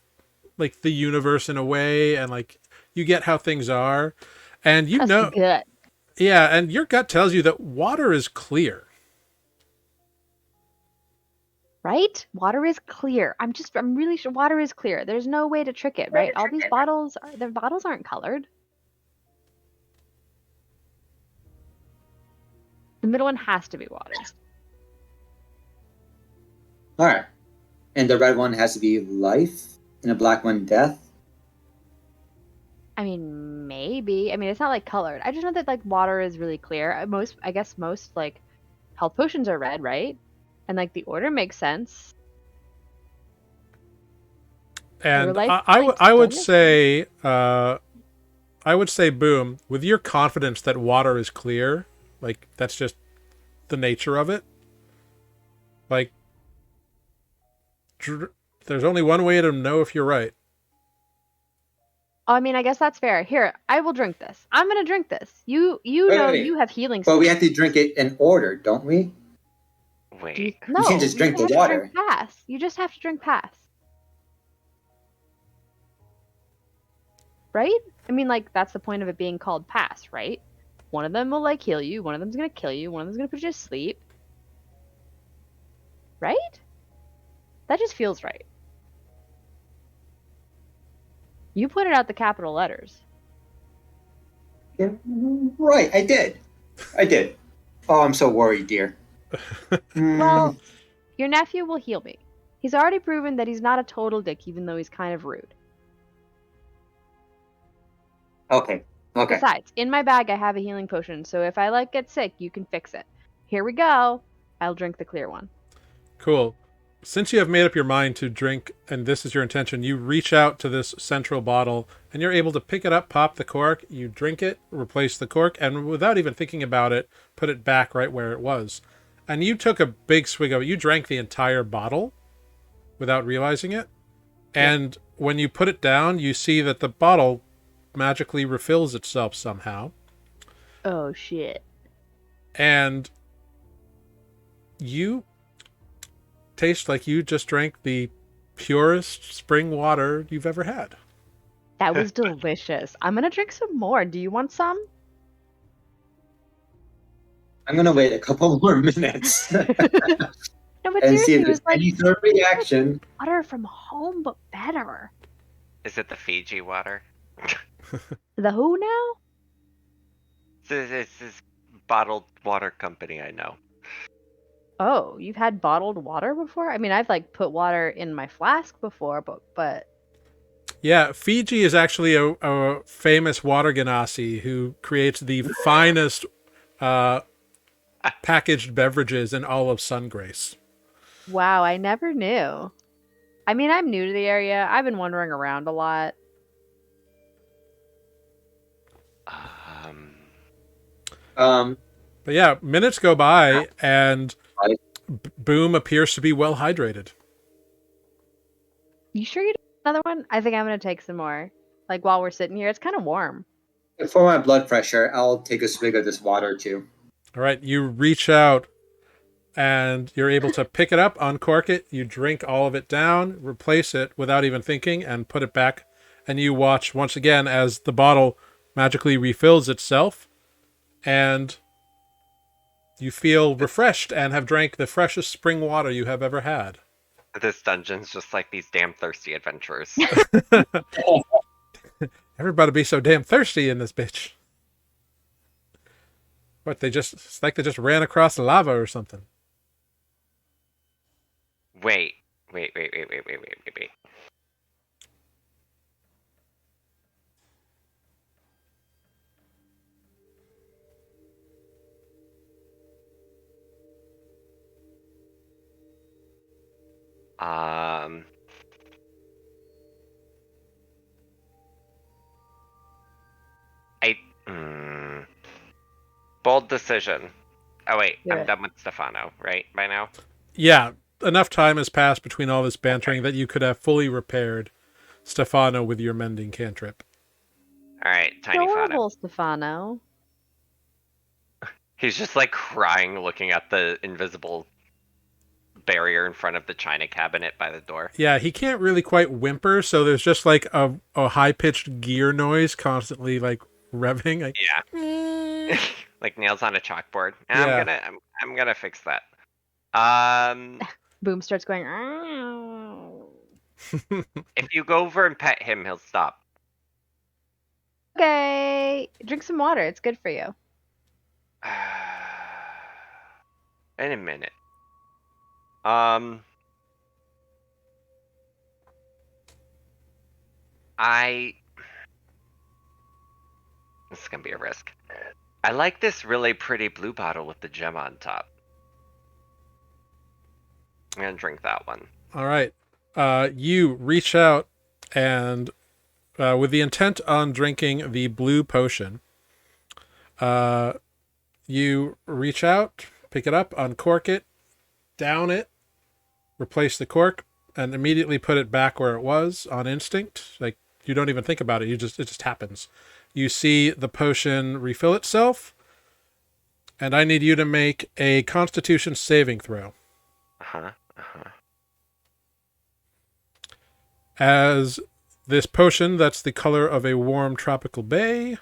like the universe in a way, and like you get how things are, and you Trust the know, gut. yeah, and your gut tells you that water is clear. Right? Water is clear. I'm really sure water is clear. There's no way to trick it, right? All these bottles their bottles aren't colored. The middle one has to be water. All right. And the red one has to be life, and the black one death. I mean, maybe. I mean, it's not like colored. I just know that like water is really clear. I guess most like health potions are red, right? And like the order makes sense. Your And life I points I would don't. say, Boom, with your confidence that water is clear, like that's just the nature of it. Like, there's only one way to know if you're right. Oh, I mean, I guess that's fair. Here, I will drink this. I'm gonna drink this. You Wait, know wait. you have healing. But we have to drink it in order, don't we? Wait. No, You can't just drink the have to water. drink pass. You just have to drink pass. Right? I mean, like, that's the point of it being called pass, right? One of them will, like, heal you. One of them's gonna kill you. One of them's gonna put you to sleep. Right? That just feels right. You pointed out the capital letters. Yeah, right, I did. Oh, I'm so worried, dear. Well, your nephew will heal me. He's already proven that he's not a total dick, even though he's kind of rude. Okay. Besides, in my bag I have a healing potion, so if I like get sick, you can fix it. Here we go. I'll drink the clear one. Cool. Since you have made up your mind to drink, and this is your intention, you reach out to this central bottle, and you're able to pick it up, pop the cork, you drink it, replace the cork, and without even thinking about it, put it back right where it was. And you took a big swig of it. You drank the entire bottle without realizing it. And when you put it down, you see that the bottle magically refills itself somehow. Oh, shit. And you taste like you just drank the purest spring water you've ever had. That was delicious. I'm gonna drink some more. Do you want some? I'm gonna wait a couple more minutes No, but and see seriously, if it there's was like any sort of reaction. water from home, but better. Is it the Fiji water? The who now? This is bottled water company I know. Oh, you've had bottled water before? I mean, I've like put water in my flask before, but Yeah, Fiji is actually a famous water ganassi who creates the finest packaged beverages in all of Sungrace. wow, I never knew. I mean, I'm new to the area. I've been wandering around a lot. But yeah, minutes go by and Right. Boom appears to be well hydrated. You sure you don't want another one? I think I'm gonna take some more. Like while we're sitting here, it's kind of warm. For my blood pressure, I'll take a swig of this water too. All right, you reach out and you're able to pick it up, uncork it, you drink all of it down, replace it without even thinking, and put it back. And you watch once again as the bottle magically refills itself, and you feel refreshed and have drank the freshest spring water you have ever had. This dungeon's just like these damn thirsty adventurers. Everybody be so damn thirsty in this bitch. What, it's like they just ran across lava or something. Wait. Bold decision. Oh wait, Do I'm it. done with Stefano, right? By now? Yeah, enough time has passed between all this bantering that you could have fully repaired Stefano with your mending cantrip. Alright, Tiny Fano. Adorable, Stefano. He's just like crying, looking at the invisible barrier in front of the china cabinet by the door. Yeah, he can't really quite whimper, so there's just like a high-pitched gear noise constantly like revving. Like, Yeah. Like nails on a chalkboard. Yeah. I'm gonna fix that. Um, Boom starts going. "Meow." if you go over and pet him, he'll stop. Okay, drink some water. It's good for you. In a minute. This is gonna be a risk. I like this really pretty blue bottle with the gem on top. I'm gonna drink that one. All right. You reach out and, with the intent on drinking the blue potion, you reach out, pick it up, uncork it, down it, replace the cork, and immediately put it back where it was on instinct. Like, you don't even think about it. It just happens. You see the potion refill itself, and I need you to make a Constitution saving throw. As this potion that's the color of a warm tropical bay,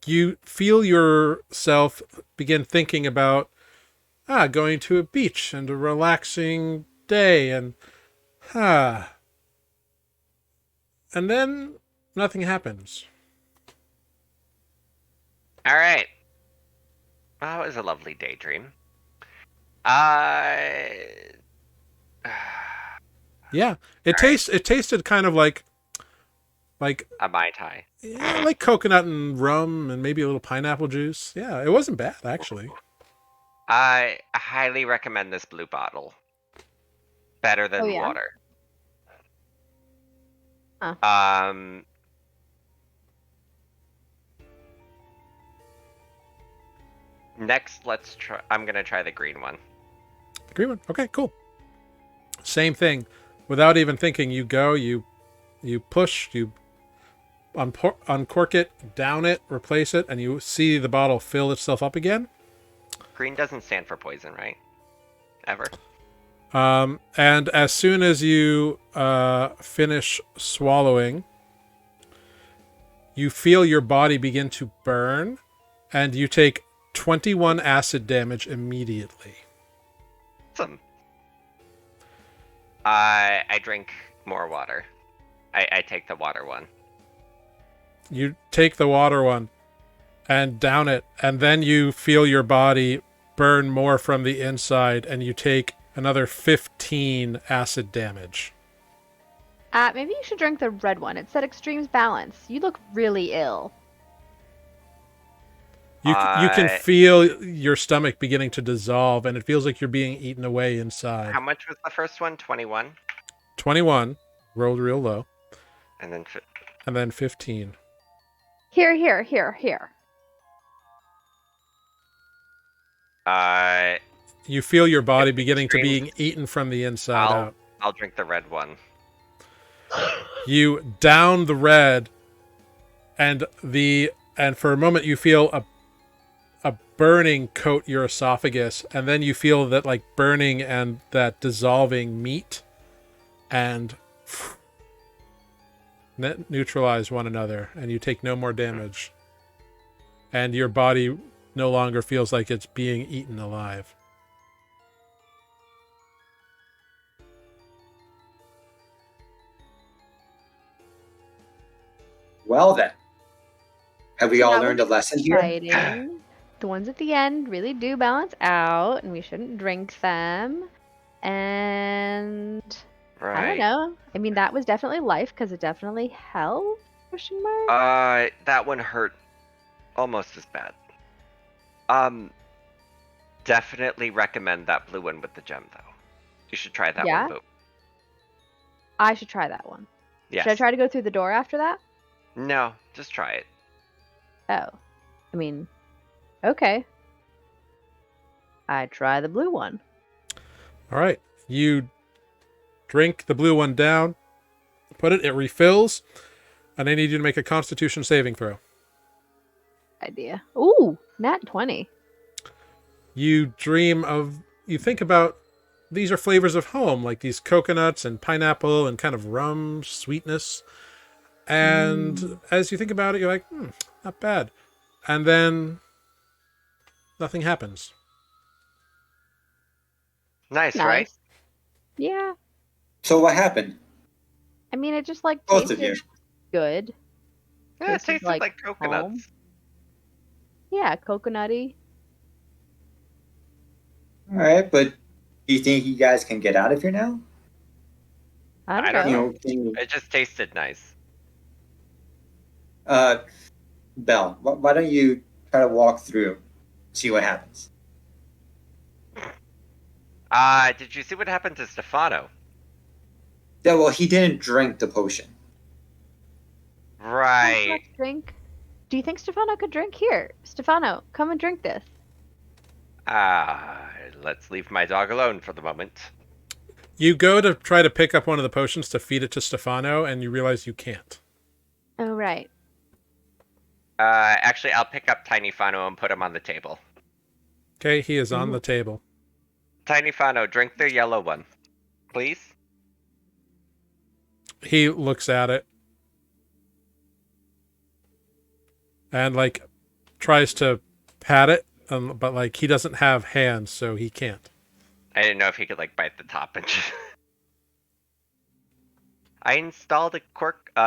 you feel yourself begin thinking about going to a beach and a relaxing day, and then nothing happens. All right. Well, it was a lovely daydream. Yeah, it tasted kind of like a Mai Tai. yeah, like coconut and rum and maybe a little pineapple juice. Yeah, it wasn't bad actually. I highly recommend this blue bottle. Better than Oh, yeah? water. Huh. Next, let's try. I'm gonna try the green one. Green one. Okay, cool. Same thing. Without even thinking, you go, you push, you uncork it, down it, replace it, and you see the bottle fill itself up again. Green doesn't stand for poison, right? Ever. And as soon as you finish swallowing, you feel your body begin to burn, and you take 21 acid damage immediately. Awesome. I drink more water. I take the water one. You take the water one and down it, and then you feel your body burn more from the inside, and you take another 15 acid damage. Maybe you should drink the red one. It said extremes balance. You look really ill. You can feel your stomach beginning to dissolve, and it feels like you're being eaten away inside. How much was the first one? 21? 21. Rolled real low. And then 15. Here. You feel your body beginning to being eaten from the inside out. I'll drink the red one. You down the red, and for a moment you feel a burning coat your esophagus, and then you feel that like burning and that dissolving meat and neutralize one another, and you take no more damage, and your body no longer feels like it's being eaten alive. Well then, have we all That learned a was lesson here? exciting. The ones at the end really do balance out, and we shouldn't drink them. And I don't know. I mean, that was definitely life because it definitely helped. Question mark. That one hurt almost as bad. Definitely recommend that blue one with the gem, though. You should try that one, Boo. I should try that one. Yes. Should I try to go through the door after that? No, just try it. Oh. I mean, okay. I try the blue one. All right. You drink the blue one down, put it refills, And I need you to make a Constitution saving throw. Idea. Ooh, nat 20. You think about these are flavors of home, like these coconuts and pineapple and kind of rum sweetness. And as you think about it, you're like, not bad. And then nothing happens. Nice, right? Yeah. So what happened? I mean, it just like Both of tasted you. good. Yeah, it Tasted tasted like coconuts. home. Yeah, coconutty. All right, but do you think you guys can get out of here now? I don't You know. know, can you, It just tasted nice. Belle, why don't you try to walk through, see what happens? Did you see what happened to Stefano? Yeah, well, he didn't drink the potion. Right. Let's drink. Do you think Stefano could drink? Here, Stefano, come and drink this. Let's leave my dog alone for the moment. You go to try to pick up one of the potions to feed it to Stefano, and you realize you can't. Oh, right. Actually, I'll pick up Tiny Fano and put him on the table. Okay, he is on the table. Tiny Fano, drink the yellow one, please. He looks at it and like tries to pat it, but like he doesn't have hands, so he can't. I didn't know if he could like bite the top and just... I installed a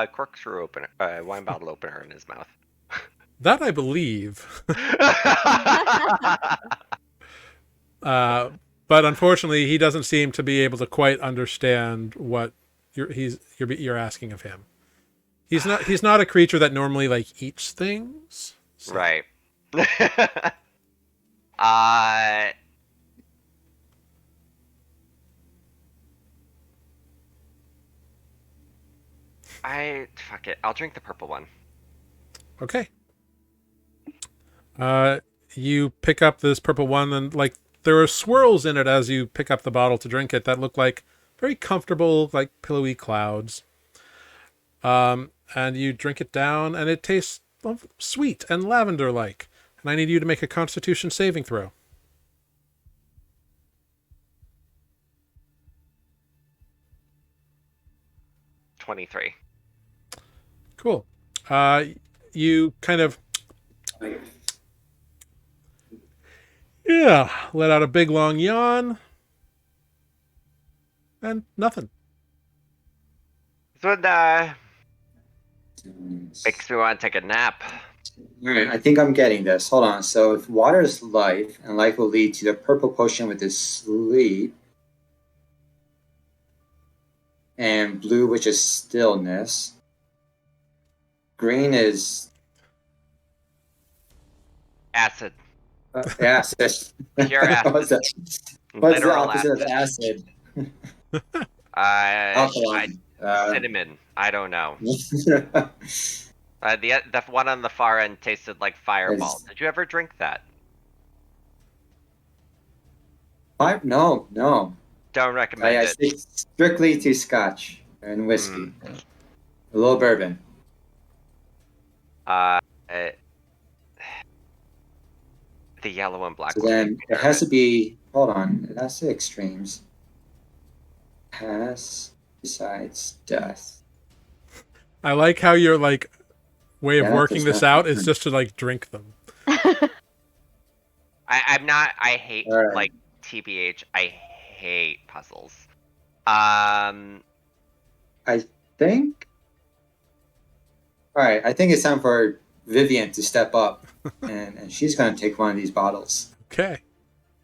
corkscrew opener, wine bottle opener in his mouth. That I believe. But unfortunately, he doesn't seem to be able to quite understand what you're asking of him. He's not a creature that normally like eats things. So. Right. Fuck it. I'll drink the purple one. Okay. You pick up this purple one, and like there are swirls in it as you pick up the bottle to drink it that look like very comfortable, like pillowy clouds. And you drink it down, and it tastes sweet and lavender-like. And I need you to make a Constitution saving throw. $23. Cool. You kind of let out a big long yawn, and nothing. This one makes me want to take a nap. All right, I think I'm getting this. Hold on. So if water is life, and life will lead to the purple potion with his sleep, and blue, which is stillness. Green is Acid. acid. Pure acid. What's that? What's the Literal opposite of acid? Alkaline. Cinnamon. I don't know. The one on the far end tasted like Fireball. Did you ever drink that? No. Don't recommend I it. stick strictly to scotch and whiskey. A little bourbon. The yellow and black So one. then it has to be. Hold on. That's the extremes. Pass besides death. I like how your like way of Death working is this not out is fun. just to like drink them. I'm not. I hate All right. like TBH. I hate puzzles. I think. All right. I think it's time for Vivian to step up, and she's going to take one of these bottles. Okay.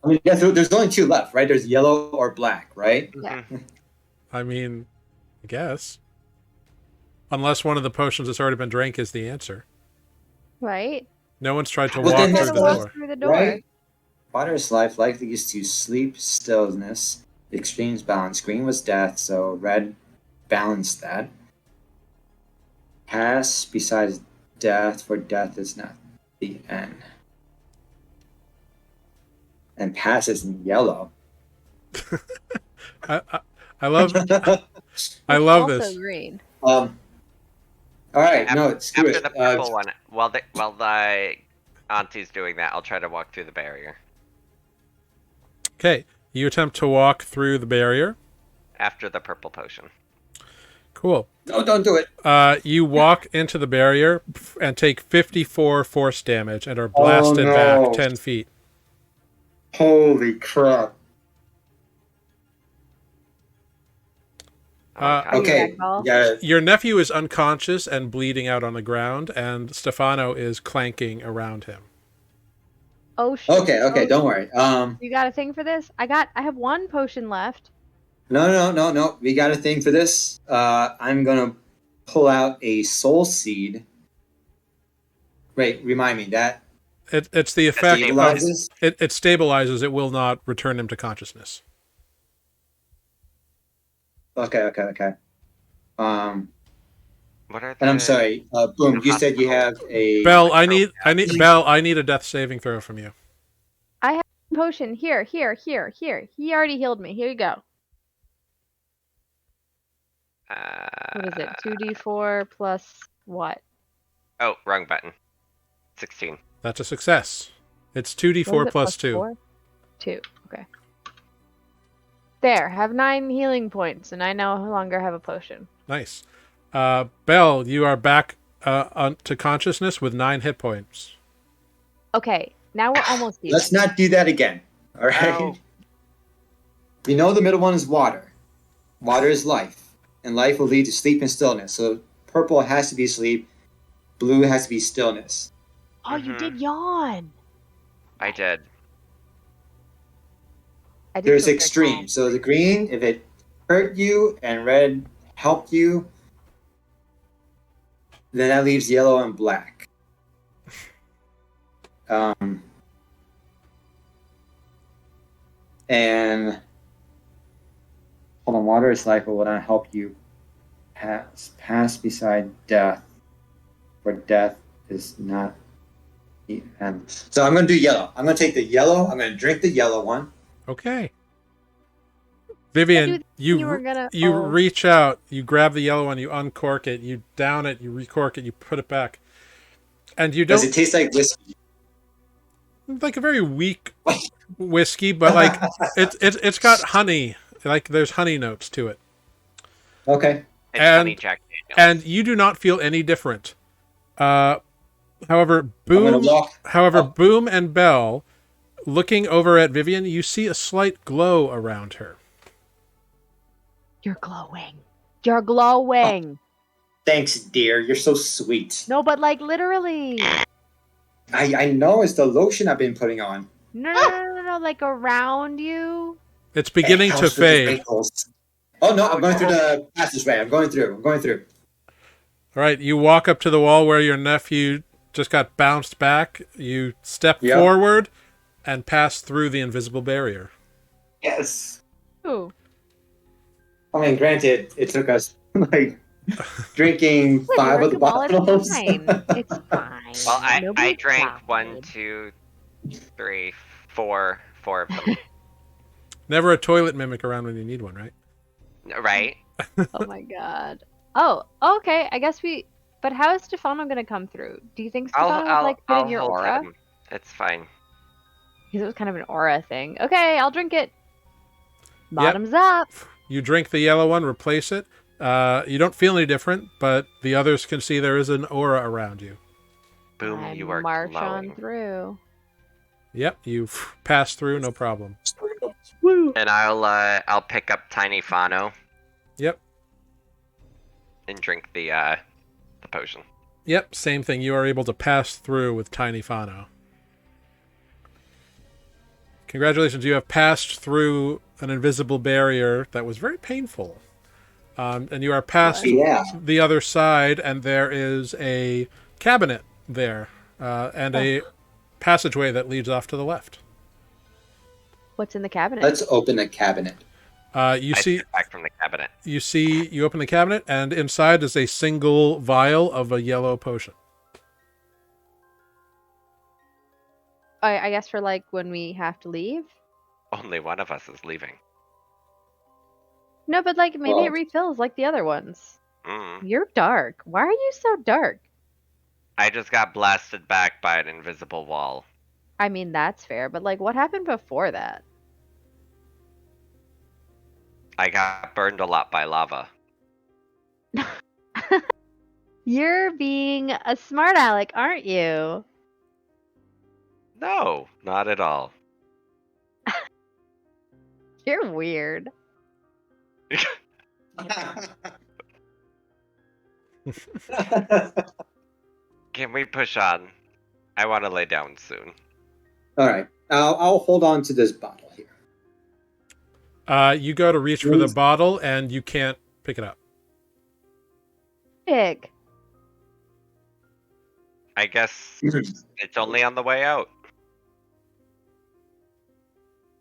I mean, yeah, there's only two left, right? There's yellow or black, right? Yeah. I mean, I guess. Unless one of the potions that's already been drank is the answer. Right? No one's tried to Well, walk then through that's the the- door. Through the door. Right? Water is life. Life leads to sleep, stillness, extremes balance. Green was death, so red balanced that. Pass besides death, for death is not the end. And pass is in yellow. I love I love also this. green. All right, no, screw After it. the purple one, while the Auntie's doing that, I'll try to walk through the barrier. Okay, you attempt to walk through the barrier. After the purple potion. Cool. No, don't do it. You walk into the barrier and take 54 force damage and are Oh, blasted no. back 10 feet. Holy crap. Oh, God. Okay, Ragdoll? yeah. Your nephew is unconscious and bleeding out on the ground, and Stefano is clanking around him. Oh shit. Okay, Oh, don't worry. you got a thing for this? I have one potion left. No. We got a thing for this. I'm gonna pull out a soul seed. Wait, remind me that It's the effect of stabilizes. it stabilizes. It will not return him to consciousness. Okay. What are the... And I'm sorry, Boom. You said you have a Belle, I need a death saving throw from you. I have a potion. Here. He already healed me. Here you go. What is it? 2d4 plus what? Oh, wrong button. 16. That's a success. It's What 2d4 is it, plus 2. 4? 2. Okay. There. Have 9 healing points, and I no longer have a potion. Nice. Belle, you are back to consciousness with 9 hit points. Okay. Now we're almost even. Let's not do that again. All right. Ow. We know the middle one is water. Water is life, and life will lead to sleep and stillness. So purple has to be sleep. Blue has to be stillness. Oh, you did yawn. I did. I did There's feel very extremes. So the green, if it hurt you, and red helped you, then that leaves yellow and black. And hold on, water is life, but will not help you pass beside death, for death is not the end. So I'm going to do yellow. I'm going to take the yellow. I'm going to drink the yellow one. Okay. Vivian, you you were gonna- reach out, you grab the yellow one, you uncork it, you down it, you recork it, you put it back. And you Does don't it taste like whiskey? like a very weak whiskey, but like it's got honey. Like there's honey notes to it. Okay. It's And- Honey Jack Daniels. And you do not feel any different. However, I'm going Boom to walk. Boom and Belle, looking over at Vivian, you see a slight glow around her. You're glowing. You're glowing. Thanks, dear. You're so sweet. No, but like literally. I know it's the lotion I've been putting on. No, like around you. It's beginning It to helps with the fade. wrinkles. Oh no, I'm going through the passageway. I'm going through. All right, you walk up to the wall where your nephew just got bounced back. You step Yep. forward and pass through the invisible barrier. Yes. Ooh. I mean, granted, it took us like drinking When 5 you of the drink 'em all, bottles. It's fine. It's fine. Well, I Nobody's drank laughing. 1, 2, 3, 4 of them. Never a toilet mimic around when you need one, right? Right? Oh my god. Oh, okay. I guess we. But how is Stefano gonna come through? Do you think Stefano would like fit in your hold aura? him. It's fine. Because it was kind of an aura thing. Okay, I'll drink it. Bottoms up. You drink the yellow one, replace it. You don't feel any different, but the others can see there is an aura around you. Boom, I you are march glowing. on through. Yep, you pass through, no problem. Woo! And I'll pick up Tiny Fano Yep, and drink the potion. yep, same thing. You are able to pass through with Tiny Fano. Congratulations, you have passed through an invisible barrier that was very painful. And you are past Yeah. the other side, and there is a cabinet there, and a passageway that leads off to the left. What's in the cabinet? Let's open the cabinet. You I see, step back from the cabinet. you open the cabinet, and inside is a single vial of a yellow potion. I guess for like when we have to leave. Only one of us is leaving. No, but like maybe Well- it refills like the other ones. You're dark. Why are you so dark? I just got blasted back by an invisible wall. I mean, that's fair, but like, what happened before that? I got burned a lot by lava. You're being a smart aleck, aren't you? No, not at all. You're weird. Can we push on? I want to lay down soon. All right. I'll hold on to this bottle here. You go to reach for the bottle and you can't pick it up. Pick. I guess it's only on the way out.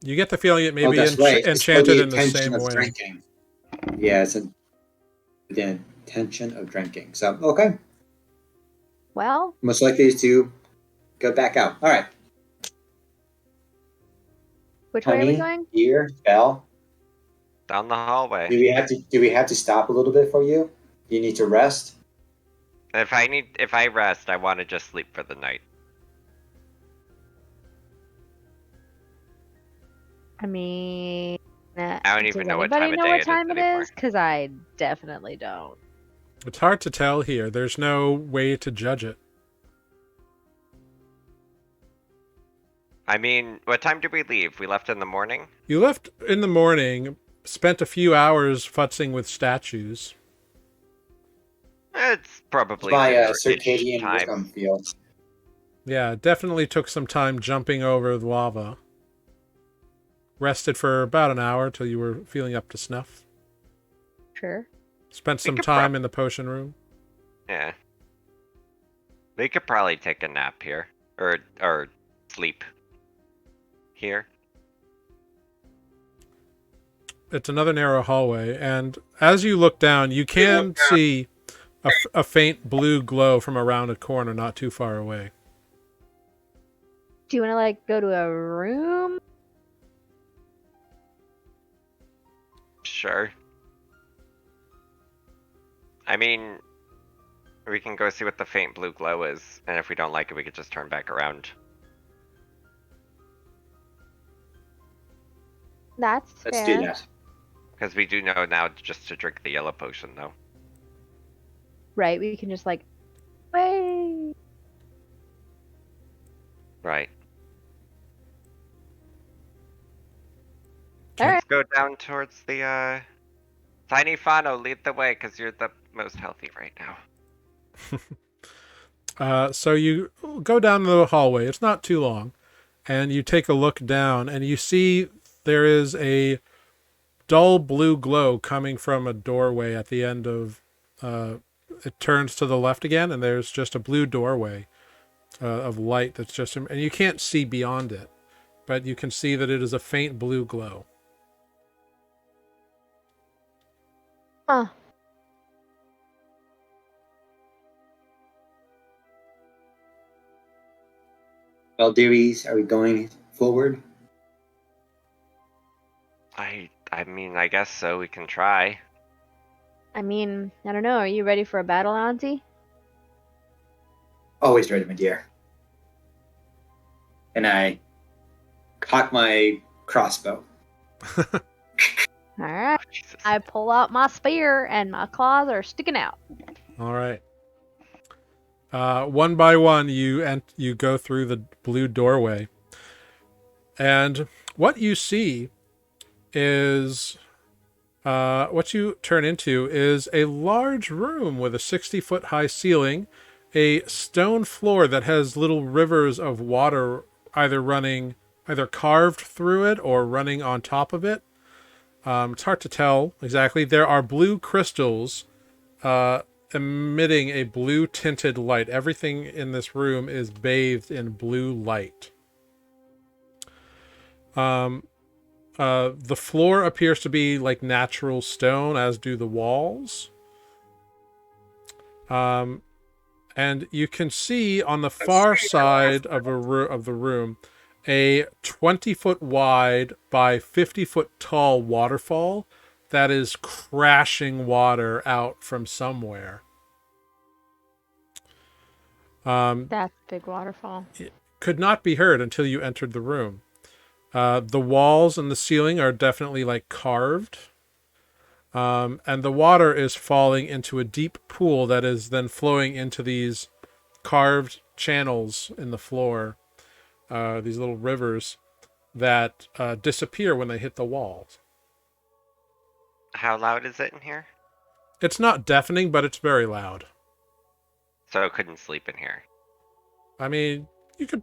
You get the feeling it may be that's right. It's for enchanted the in the intention same of way. Drinking. Yeah, it's the intention of drinking. So, okay. Well, Most likely is to go back out. All right. which way are we Honey, going? here, Belle. Down the hallway. Do we have to stop a little bit for you? You need to rest. If I rest, I want to just sleep for the night. I mean, I don't even does know what anybody time of know day what it is time it anymore. is? Because I definitely don't. It's hard to tell here. There's no way to judge it. I mean, what time did we leave? We left in the morning? You left in the morning, spent a few hours futzing with statues. It's probably By dinner-ish circadian time. rhythm field. Yeah, definitely took some time jumping over the lava. Rested for about an hour till you were feeling up to snuff. Sure. Spent some could time in the potion room. Yeah. We could probably take a nap here. Or sleep. Here. It's another narrow hallway, and as you look down, you can see a faint blue glow from around a corner not too far away. Do you want to like go to a room? Sure. I mean, we can go see what the faint blue glow is, and if we don't like it, we could just turn back around. That's Let's fair. do that. Because we do know now just to drink the yellow potion, though. Right, we can just like, wait. Right. All right. Let's go down towards the, Tiny Fano, lead the way, because you're the most healthy right now. So you go down the hallway. It's not too long. And you take a look down, and you see there is a dull blue glow coming from a doorway at the end of... it turns to the left again, and there's just a blue doorway of light that's just... And you can't see beyond it, but you can see that it is a faint blue glow. Huh. Well, dearies, are we going forward? I mean, I guess so. We can try. I mean, I don't know. Are you ready for a battle, Auntie? Always ready, my dear. And I cock my crossbow. All right. Jesus. I pull out my spear, and my claws are sticking out. All right. One by one, you go through the blue doorway, and what you see is what you turn into is a large room with a 60-foot high ceiling, a stone floor that has little rivers of water either carved through it or running on top of it. It's hard to tell exactly. There are blue crystals emitting a blue tinted light. Everything in this room is bathed in blue light. The floor appears to be like natural stone, as do the walls. And you can see on the far side of the room a 20-foot wide by 50-foot tall waterfall that is crashing water out from somewhere. That's a big waterfall. Could not be heard until you entered the room. The walls and the ceiling are definitely like carved. And the water is falling into a deep pool that is then flowing into these carved channels in the floor, these little rivers that disappear when they hit the walls. How loud is it in here? It's not deafening, but it's very loud. So I couldn't sleep in here. I mean,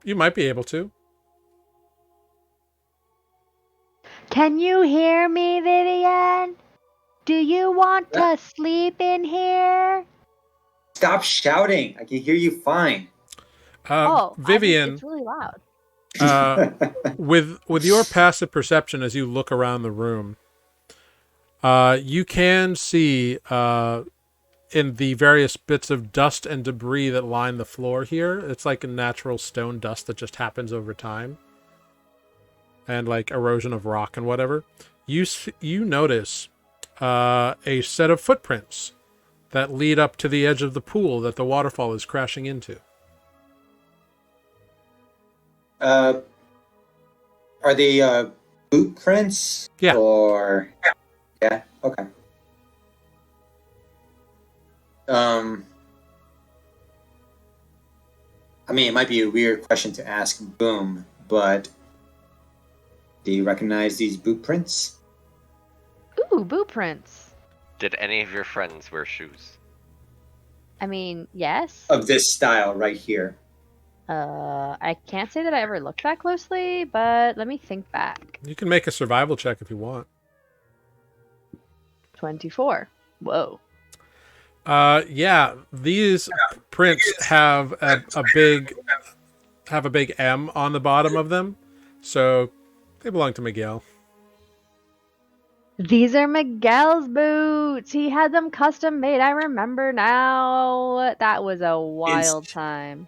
you might be able to. Can you hear me, Vivian? Do you want to sleep in here? Stop shouting. I can hear you fine. Vivian, it's really loud. with your passive perception as you look around the room, you can see in the various bits of dust and debris that line the floor here. It's like a natural stone dust that just happens over time, and like erosion of rock and whatever. You notice a set of footprints that lead up to the edge of the pool that the waterfall is crashing into. Are they boot prints? Yeah. Or yeah, okay. I mean, it might be a weird question to ask Boom, but do you recognize these boot prints? Ooh, boot prints. Did any of your friends wear shoes? I mean, yes. Of this style right here. I can't say that I ever looked that closely, but let me think back. You can make a survival check if you want. 24. Whoa. Yeah, these prints have a big M on the bottom of them, so they belong to Miguel. These are Miguel's boots. He had them custom made. I remember now. That was a wild time.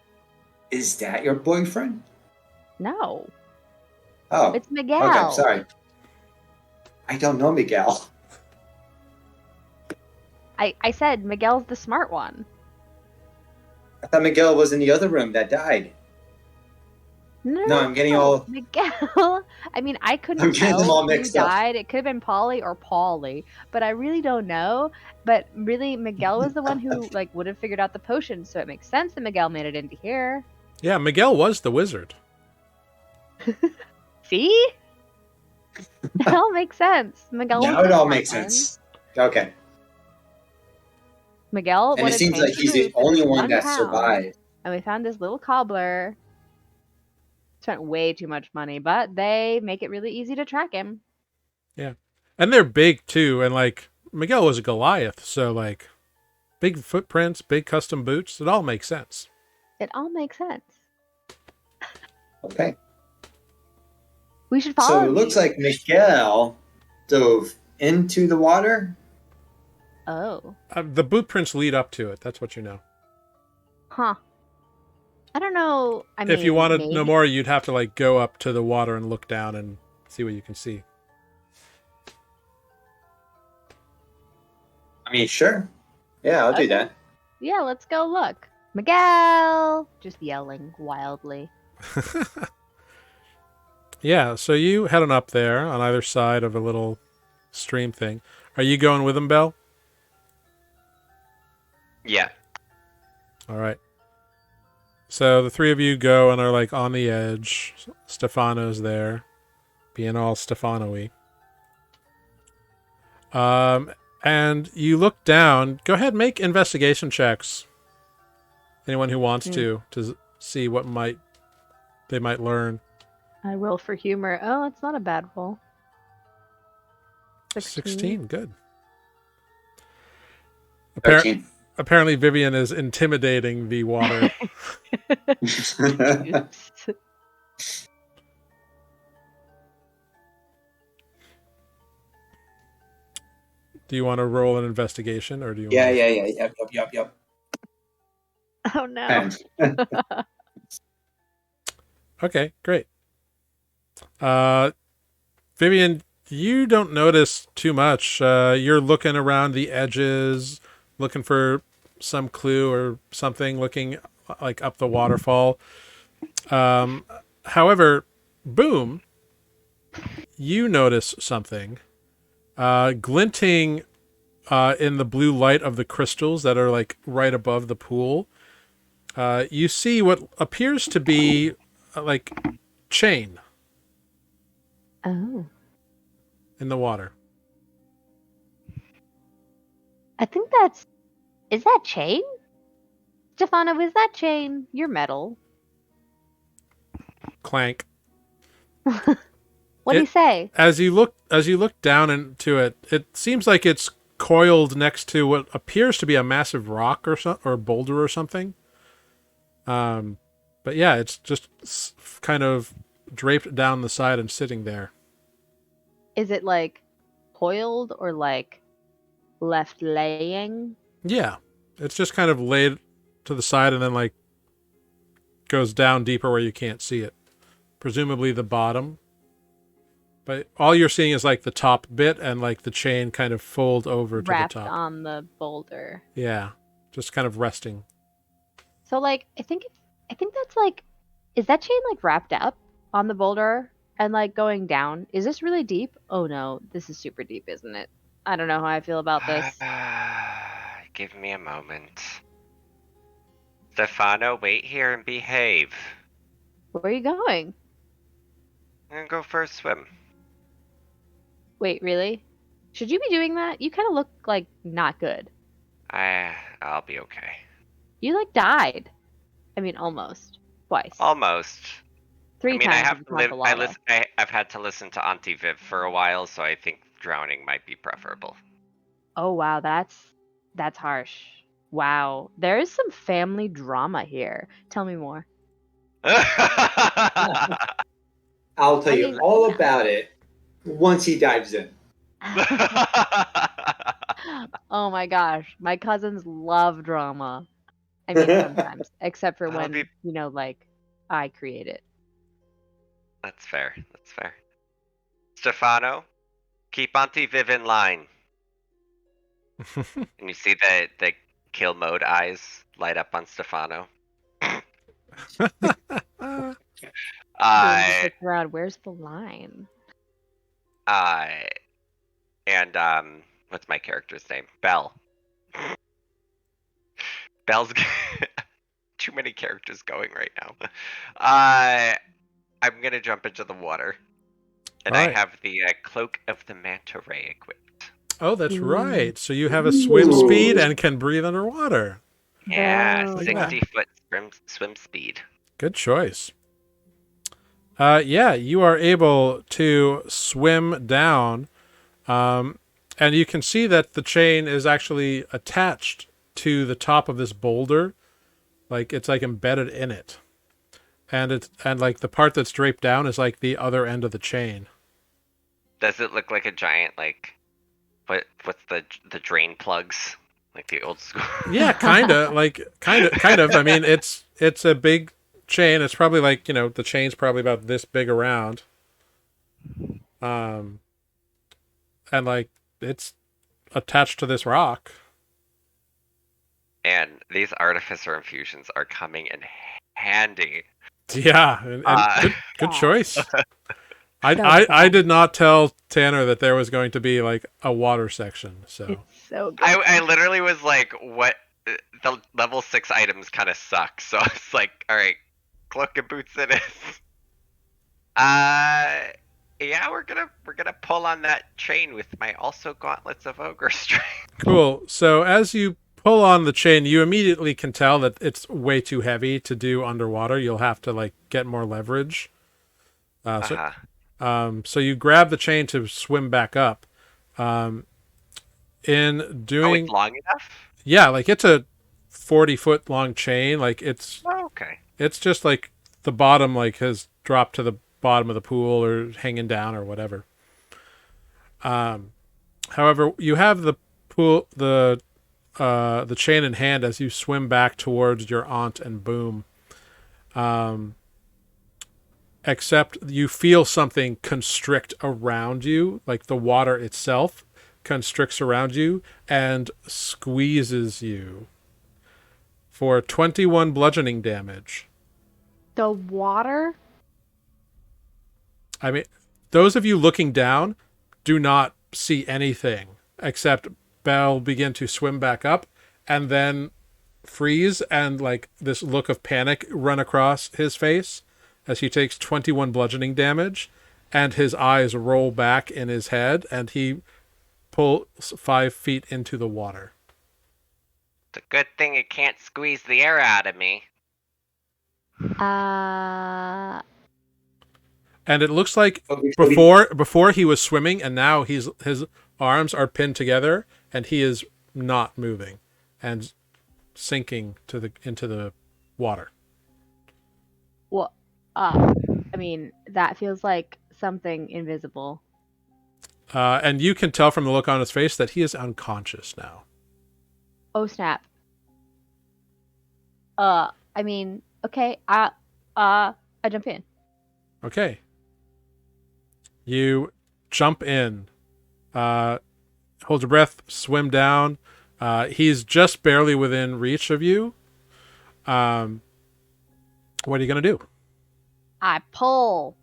Is that your boyfriend? No. Oh. It's Miguel. Okay, sorry. I don't know Miguel. I said Miguel's the smart one. I thought Miguel was in the other room that died. No, I'm getting all... Miguel. I mean, I couldn't I'm getting them tell all who mixed up. died. It could have been Polly or Paulie, but I really don't know. But really, Miguel was the one who like would have figured out the potion, so it makes sense that Miguel made it into here. Yeah, Miguel was the wizard. See? It all makes sense. Miguel. Now was it the all smart makes one. sense. Okay. Miguel. And would it have seems came like to he's the Ruth with only his one that £1, survived. And we found this little cobbler. Spent way too much money, but they make it really easy to track him. Yeah, and they're big too, and like Miguel was a Goliath, so like big footprints, big custom boots. It all makes sense. It all makes sense. Okay. We should So follow. it looks like Miguel dove into the water. Oh. The boot prints lead up to it. That's what you know. Huh. I don't know. I mean, If you want to maybe. know more, you'd have to like go up to the water and look down and see what you can see. I mean, sure. Yeah, I'll do Okay. that. Yeah, let's go look. Miguel! Just yelling wildly. Yeah, so you head on up there on either side of a little stream thing. Are you going with him, Belle? Yeah. All right. So the three of you go and are like on the edge. Stefano's there, being all Stefano-y. And you look down. Go ahead, make investigation checks. Anyone who wants to see what they might learn. I will for humor. Oh, it's not a bad roll. 16, good. 13. Apparently Vivian is intimidating the water. Do you want to roll an investigation, or do you? Yeah. Yep. Oh no. Okay, great. Vivian, You don't notice too much. You're looking around the edges, looking for some clue or something, looking like up the waterfall. However, boom, you notice something glinting in the blue light of the crystals that are like right above the pool. You see what appears to be like chain Oh. in the water. I think is that chain? Stefano, is that chain? You're metal. Clank. What'd he say? As you look down into it, it seems like it's coiled next to what appears to be a massive rock or boulder or something. But yeah, it's just kind of draped down the side and sitting there. Is it like coiled or like left laying? Yeah, it's just kind of laid to the side and then like goes down deeper where you can't see it. Presumably the bottom. But all you're seeing is like the top bit and like the chain kind of fold over to Wrapped the top. on the boulder. Yeah, just kind of resting. So like I think that's like, is that chain like wrapped up on the boulder and like going down? Is this really deep? Oh no, this is super deep, isn't it? I don't know how I feel about this. Give me a moment. Stefano, wait here and behave. Where are you going? I'm gonna go for a swim. Wait, really? Should you be doing that? You kind of look like not good. I'll be okay. You like died. I mean, almost twice, Almost. 3 I mean, times. I have if to you count live. the lava. I've had to listen to Auntie Viv for a while, so I think drowning might be preferable. Oh wow, that's harsh. Wow, there is some family drama here. Tell me more. I'll tell I you mean, all yeah. about it once he dives in. Oh my gosh, my cousins love drama. I mean, sometimes, except for I'll when, be- like, I create it. That's fair. That's fair. Stefano, keep Auntie Viv in line. And you see the kill mode eyes light up on Stefano. Boom, just Uh, looks around. Where's the line? uh, and what's my character's name? Belle. Belle's too many characters going right now. I'm gonna jump into the water, and All I right. have the cloak of the manta ray equipped. Oh, that's Ooh. right. So you have a swim Ooh. speed and can breathe underwater. Yeah, Boom. 60-foot swim speed. Good choice. Yeah, you are able to swim down, and you can see that the chain is actually attached to the top of this boulder, like it's like embedded in it, and like the part that's draped down is like the other end of the chain. Does it look like a giant what's the drain plugs? Like the old school. Yeah, kind of. I mean, it's a big chain. It's probably like, the chain's probably about this big around. And like it's attached to this rock. And these artificer infusions are coming in handy. Yeah, and good God. choice. I bad. did not tell Tanner that there was going to be like a water section. So It's so good. I literally was like, what? The level 6 items kind of suck. So it's like, all right, cloak and boots it is. Yeah, we're gonna pull on that chain with my also gauntlets of ogre strength. cool. So as you pull on the chain, you immediately can tell that it's way too heavy to do underwater. You'll have to like get more leverage. So you grab the chain to swim back up. In Oh, doing, it's long enough? yeah, like it's a 40-foot long chain. Like it's Oh, okay. just like the bottom like has dropped to the bottom of the pool or hanging down or whatever. However, you have the chain in hand as you swim back towards your aunt and Boom. And except you feel something constrict around you, like the water itself constricts around you and squeezes you for 21 bludgeoning damage. The water? I mean, those of you looking down do not see anything except Bell begin to swim back up and then freeze, and like this look of panic run across his face as he takes 21 bludgeoning damage, and his eyes roll back in his head and he pulls 5 feet into the water. It's a good thing it can't squeeze the air out of me. Uh, And it looks like Okay. before he was swimming, and now his arms are pinned together and he is not moving and sinking into the water. well, I mean, that feels like something invisible. And you can tell from the look on his face that he is unconscious now. Oh snap. I mean, okay, I jump in. Okay. You jump in. Hold your breath, swim down. He's just barely within reach of you. What are you going to do? I pull.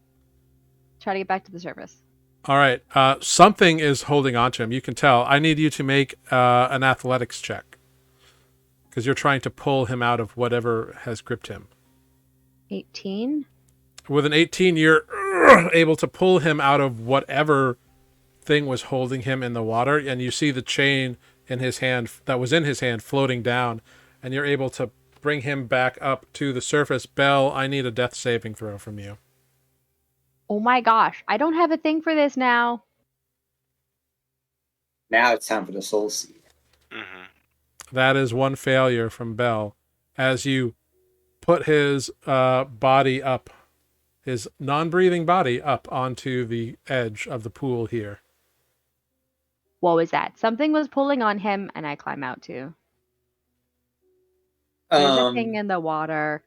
Try to get back to the surface. All right. Something is holding on to him. You can tell. I need you to make an athletics check, because you're trying to pull him out of whatever has gripped him. 18. With an 18, you're able to pull him out of whatever thing was holding him in the water, and you see the chain in his hand that was in his hand floating down, and you're able to bring him back up to the surface. Belle, I need a death saving throw from you. Oh my gosh, I don't have a thing for this now. Now it's time for the soul seed. Mm-hmm. That is one failure from Belle as you put his body up, his non-breathing body up onto the edge of the pool here. What was that? Something was pulling on him, and I climb out too. There's a thing in the water.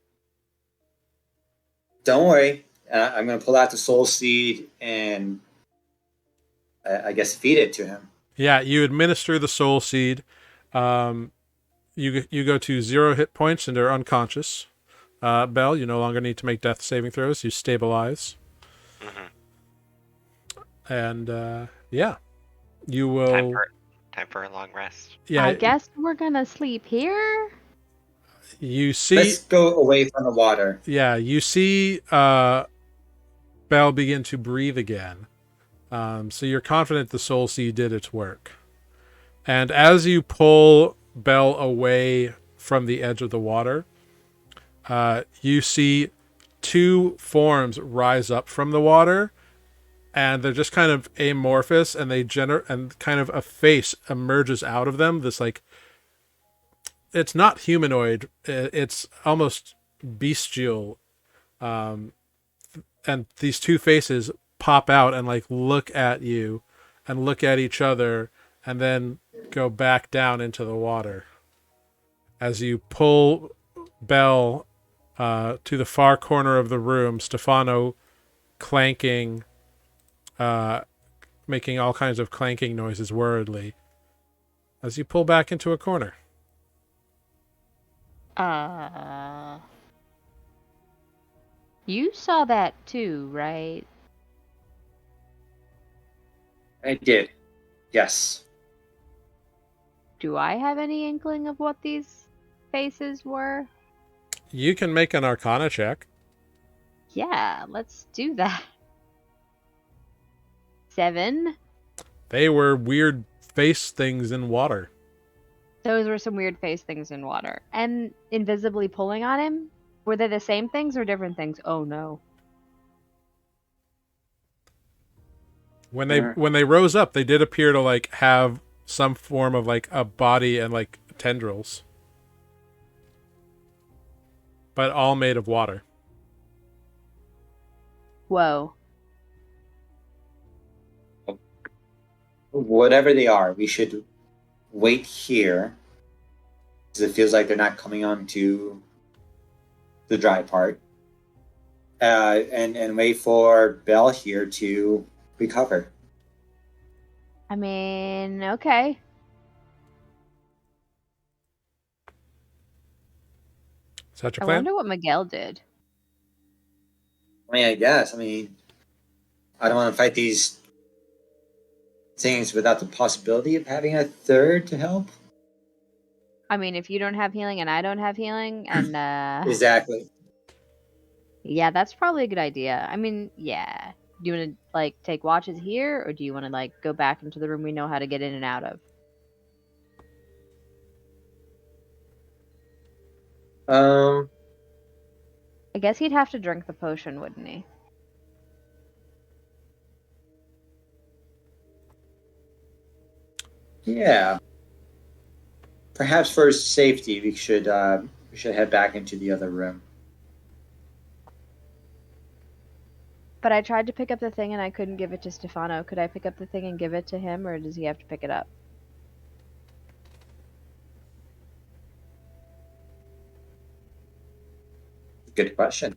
Don't worry. I'm going to pull out the soul seed and I guess feed it to him. Yeah, you administer the soul seed. You go to 0 hit points and are unconscious. Belle, you no longer need to make death saving throws. You stabilize. Mm-hmm. And yeah, you will. Time for a long rest. Yeah, I guess we're gonna sleep here. you see. Let's go away from the water. Yeah, you see. Belle begin to breathe again. So you're confident the soul seed did its work. And as you pull Belle away from the edge of the water, you see 2 forms rise up from the water, and they're just kind of amorphous, and they and kind of a face emerges out of them. This like, it's not humanoid, it's almost bestial. And these 2 faces pop out and like look at you and look at each other and then go back down into the water. As you pull Belle to the far corner of the room, Stefano clanking, making all kinds of clanking noises worriedly as you pull back into a corner. You saw that too, right? I did. Yes. Do I have any inkling of what these faces were? You can make an Arcana check. Yeah, let's do that. 7. They were weird face things in water. Those were some weird face things in water. And invisibly pulling on him? Were they the same things or different things? Oh no. When they rose up, they did appear to like have some form of like a body and like tendrils. But all made of water. Whoa. Whatever they are, we should wait here. Because it feels like they're not coming on to the dry part. and wait for Belle here to recover. I mean, okay. Is that your I plan? wonder what Miguel did. I mean, I guess. I mean, I don't want to fight these things without the possibility of having a third to help. I mean, if you don't have healing and I don't have healing, and Exactly. yeah, that's probably a good idea. I mean, yeah. Do you want to like take watches here, or do you want to like go back into the room we know how to get in and out of? Um. I guess he'd have to drink the potion, wouldn't he? Yeah. Perhaps for safety, we should head back into the other room. But I tried to pick up the thing and I couldn't give it to Stefano. Could I pick up the thing and give it to him, or does he have to pick it up? Good question.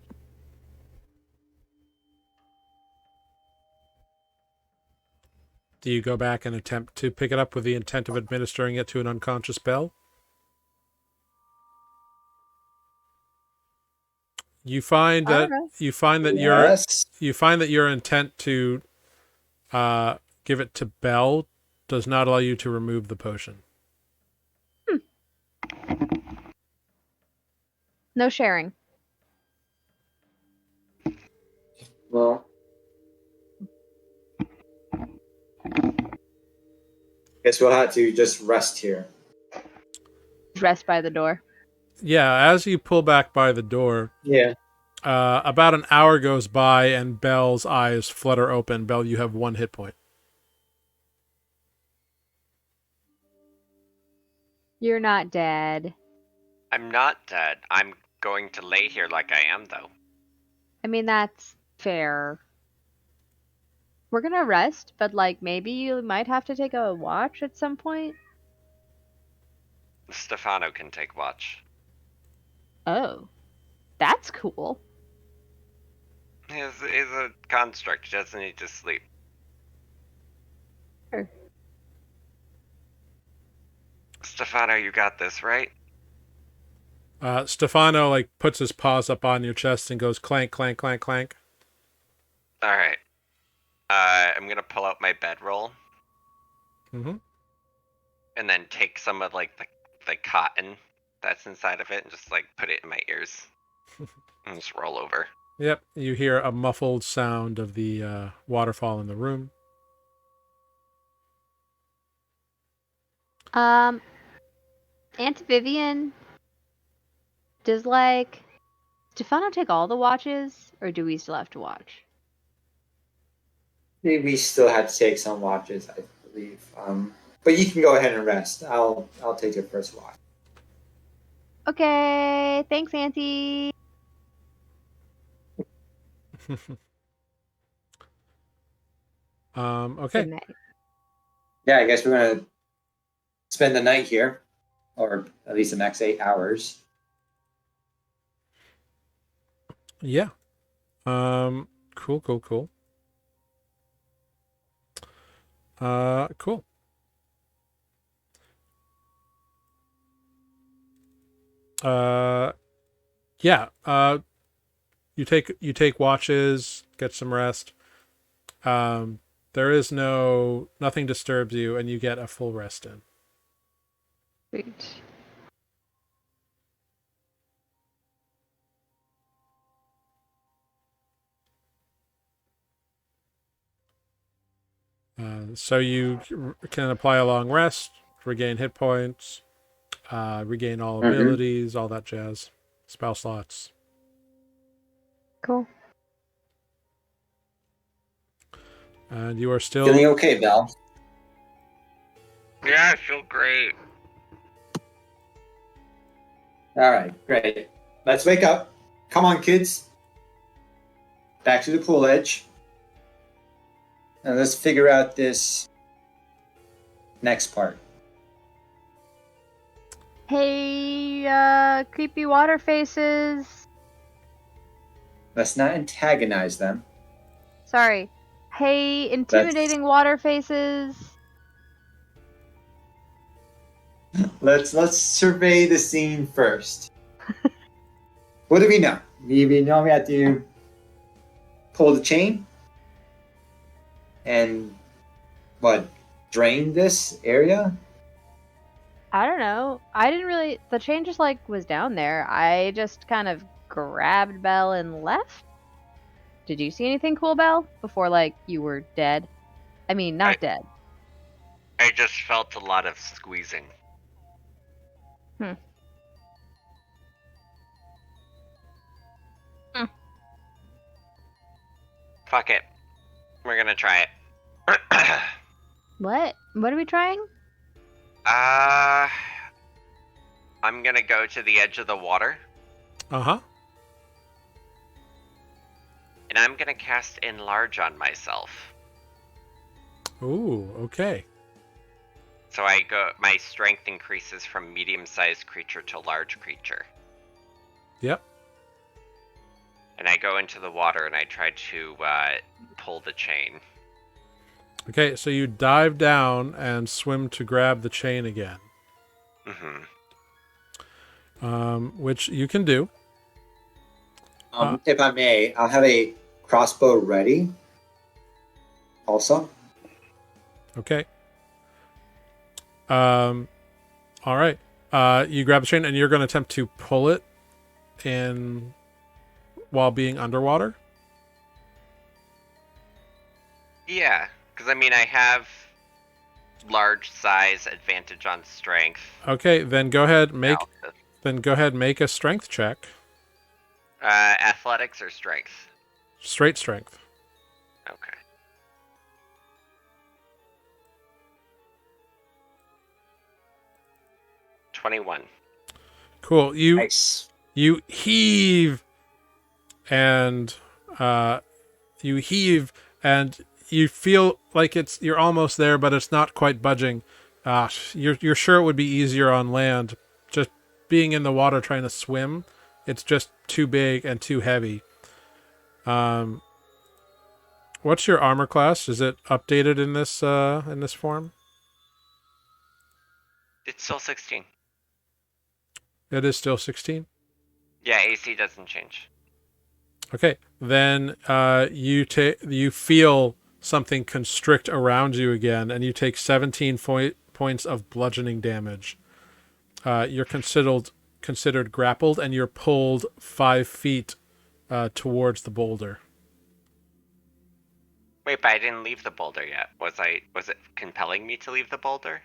Do you go back and attempt to pick it up with the intent of administering it to an unconscious Belle? You find I don't that know. Yes. your intent to give it to Belle does not allow you to remove the potion. No sharing. Well, guess we'll have to just rest here. Rest by the door. Yeah, as you pull back by the door, Yeah. about an hour goes by and Belle's eyes flutter open. Belle, you have 1 hit point. You're not dead. I'm not dead. I'm going to lay here like I am, though. I mean, that's fair. We're gonna rest, but like maybe you might have to take a watch at some point. Stefano can take watch. Oh, that's cool. He's a construct. He doesn't need to sleep. Sure. Stefano, you got this, right? Stefano puts his paws up on your chest and goes clank, clank, clank, clank. All right. I'm gonna pull out my bedroll Mm-hmm. and then take some of the cotton that's inside of it and just put it in my ears and just roll over. Yep, you hear a muffled sound of the waterfall in the room. Aunt Vivian, does Stefano take all the watches, or do we still have to watch? We still have to take some watches, I believe. But you can go ahead and rest. I'll take your first watch. Okay, thanks, Auntie. Okay. Good night. Yeah, I guess we're gonna spend the night here, or at least the next 8 hours. Yeah. Cool. Cool. Yeah. You take watches, get some rest. There is nothing disturbs you, and you get a full rest in. Sweet. So you can apply a long rest, regain hit points, regain all abilities, all that jazz, spell slots. Cool. And you are still Feeling okay, Belle? Yeah, I feel great. All right, great. Let's wake up. Come on, kids. Back to the pool edge. And let's figure out this next part. Hey, creepy water faces. Let's not antagonize them. Sorry. Hey, intimidating water faces. Let's survey the scene first. What do we know? We know we have to pull the chain and drain this area. I don't know. I didn't really. The chain just like was down there. I just kind of grabbed Belle and left. Did you see anything cool, Belle? Before like you were dead? I mean, not dead. I just felt a lot of squeezing. Fuck it. We're gonna try it. What? What are we trying? I'm gonna go to the edge of the water. Uh-huh. And I'm gonna cast Enlarge on myself. Ooh, okay. So my strength increases from medium-sized creature to large creature. Yep. And I go into the water and I try to pull the chain. Okay, so you dive down and swim to grab the chain again. Mm-hmm. Which you can do. If I may, I'll have a crossbow ready. Also. Okay. All right. You grab the chain and you're going to attempt to pull it in while being underwater. Yeah, because I mean I have large size advantage on strength. Okay, then go ahead make Now, make a strength check. athletics or strength? Straight strength. Okay. $21. Cool. Nice. You heave and you feel like you're almost there, but it's not quite budging. You're sure it would be easier on land. Just being in the water trying to swim, it's just too big and too heavy. What's your armor class? Is it updated in this form? It's still 16. It is still 16. Yeah, AC doesn't change. Okay, then you feel something constrict around you again, and you take 17 points of bludgeoning damage. You're considered grappled, and you're pulled 5 feet towards the boulder. Wait, but I didn't leave the boulder yet. Was it compelling me to leave the boulder?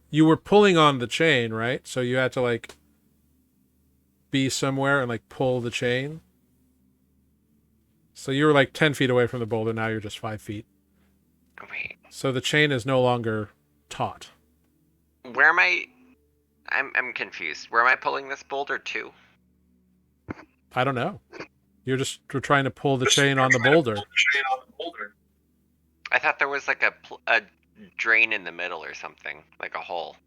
You were pulling on the chain, right? So you had to be somewhere and pull the chain. So you were 10 feet away from the boulder. Now you're just 5 feet. Wait. So the chain is no longer taut. Where am I? I'm confused. Where am I pulling this boulder to? I don't know. You're trying to pull the chain on the boulder. I thought there was a drain in the middle or something, like a hole.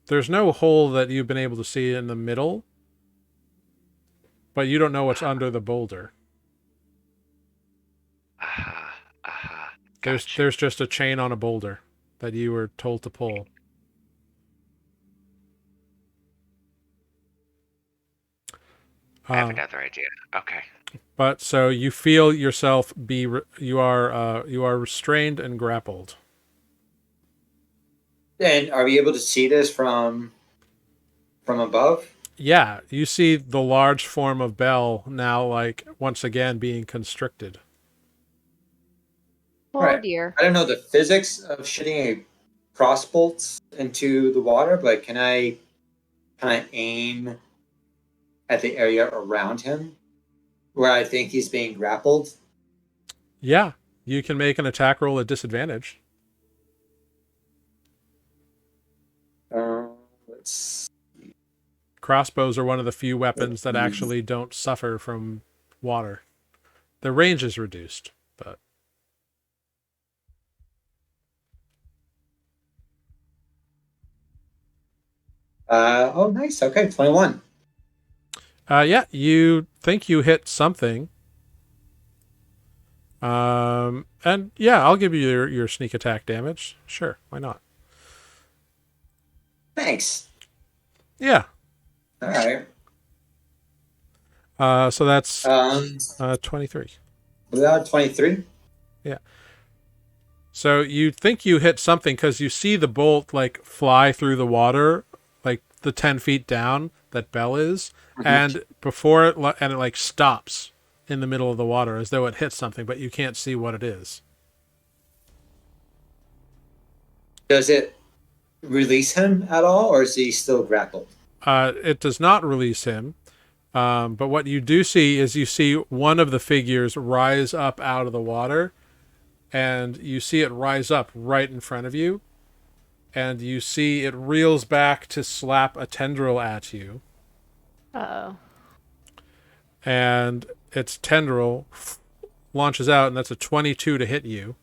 There's no hole that you've been able to see in the middle, but you don't know what's under the boulder. Gotcha. There's just a chain on a boulder that you were told to pull. I have another idea. Okay. But so you feel yourself you are restrained and grappled. And are we able to see this from above? Yeah, you see the large form of Belle now once again being constricted. Oh Right. dear. I don't know the physics of shooting a crossbolt into the water, but can I kind of aim at the area around him where I think he's being grappled? Yeah, you can make an attack roll at disadvantage. Let's. Crossbows are one of the few weapons that actually don't suffer from water. The range is reduced, but Nice. Okay, 21. yeah, you think you hit something. And yeah, I'll give you your sneak attack damage. Sure, why not? Thanks. Yeah. All right. So that's 23. We got 23. Yeah. So you think you hit something because you see the bolt like fly through the water, like the 10 feet down that Bell is, and before it and it like stops in the middle of the water as though it hit something, but you can't see what it is. Does it release him at all, or is he still grappled? It does not release him, but what you do see is you see one of the figures rise up out of the water, and you see it rise up right in front of you, and you see it reels back to slap a tendril at you, Uh-oh. and its tendril launches out, and that's a 22 to hit you.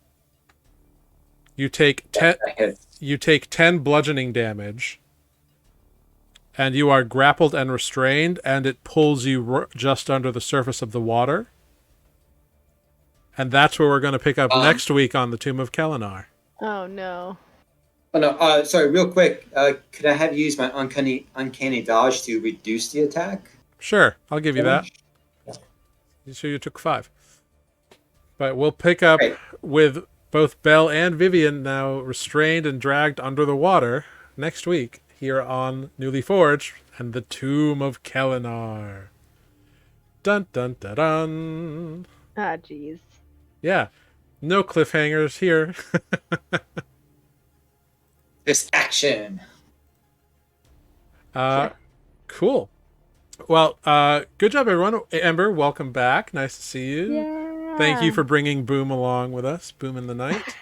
You take 10. That hits. You take 10 bludgeoning damage, and you are grappled and restrained, and it pulls you just under the surface of the water. And that's where we're going to pick up next week on the Tomb of Kelinar. Oh no. Oh no! Sorry, real quick. Could I have used my uncanny dodge to reduce the attack? Sure, I'll give you that. So you took 5. But we'll pick up with both Belle and Vivian now restrained and dragged under the water next week here on Nuuli Forged and the Tomb of Kelinar. Dun dun dun dun. Ah, jeez. Yeah, no cliffhangers here. This action. Cool. Well, good job, everyone. Ember, welcome back. Nice to see you. Yeah. Thank you for bringing Boom along with us. Boom in the night.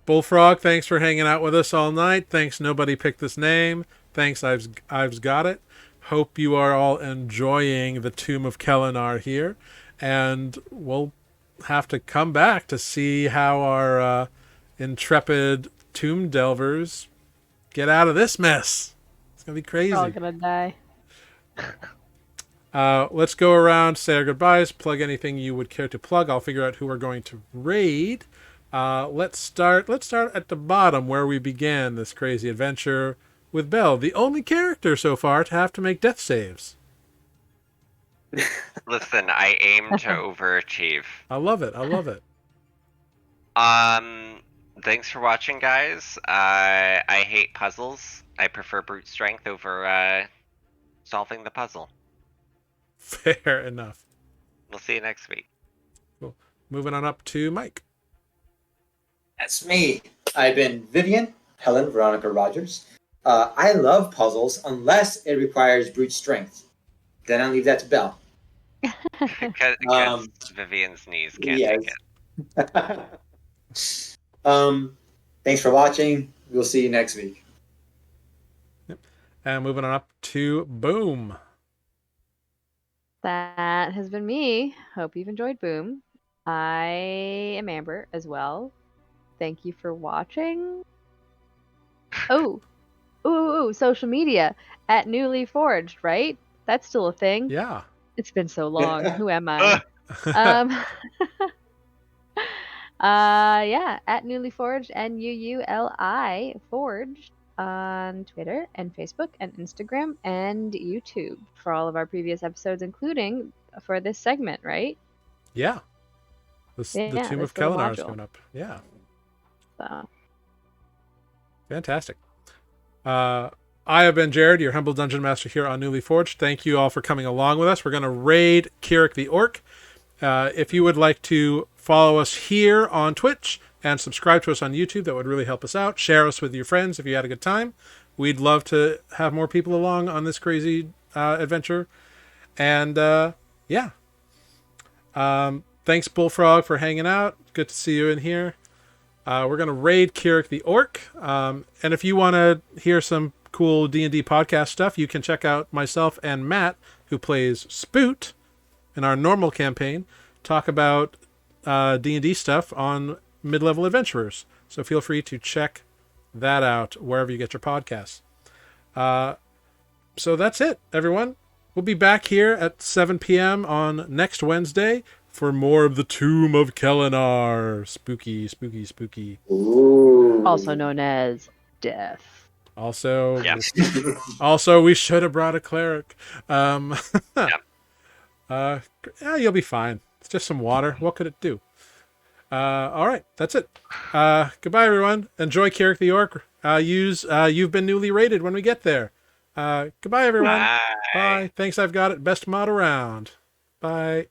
Bullfrog, thanks for hanging out with us all night. Thanks, nobody picked this name. Thanks, I've got it. Hope you are all enjoying the Tomb of Kelinar here. And we'll have to come back to see how our intrepid tomb delvers get out of this mess. It's going to be crazy. We're all gonna die. Let's go around, say our goodbyes, plug anything you would care to plug. I'll figure out who we're going to raid. Let's start at the bottom where we began this crazy adventure with Belle, the only character so far to have to make death saves. Listen, I aim to overachieve. I love it. I love it. Thanks for watching, guys. I hate puzzles. I prefer brute strength over solving the puzzle. Fair enough. We'll see you next week. Cool. Moving on up to Mike. That's me. I've been Vivian, Helen Veronica Rogers. I love puzzles unless it requires brute strength. Then I leave that to Belle. Because Vivian's knees can't take it. Thanks for watching. We'll see you next week. Yep. And moving on up to Boom. That has been me. Hope you've enjoyed Boom. I am Amber as well. Thank you for watching. Oh, ooh, social media at Nuuli Forged, right? That's still a thing. Yeah. It's been so long. Who am I? Yeah, at Nuuli Forged, NUULI Forged on Twitter and Facebook and Instagram and YouTube for all of our previous episodes, including for this segment, right? Yeah. The Tomb of Kelinar is coming up. Yeah. So. Fantastic. I have been Jared, your humble dungeon master here on Nuuli Forged. Thank you all for coming along with us. We're going to raid Kirik the Orc. If you would like to follow us here on Twitch and subscribe to us on YouTube, that would really help us out. Share us with your friends if you had a good time. We'd love to have more people along on this crazy adventure. And yeah. Thanks, Bullfrog, for hanging out. Good to see you in here. We're going to raid Kirik the Orc. And if you want to hear some cool D&D podcast stuff, you can check out myself and Matt, who plays Spoot in our normal campaign, talk about D&D stuff on Mid-Level Adventurers. So feel free to check that out wherever you get your podcasts. So that's it, everyone. We'll be back here at 7 p.m. on next Wednesday for more of the Tomb of Kelinar. Spooky, spooky, spooky. Ooh. Also known as death. Also, Yeah. also, we should have brought a cleric. Yeah. Yeah, you'll be fine. It's just some water. What could it do? All right, that's it. Goodbye, everyone. Enjoy Carrick the Orc. You've been newly rated when we get there. Goodbye, everyone. Bye. Bye. Thanks, I've got it. Best mod around. Bye.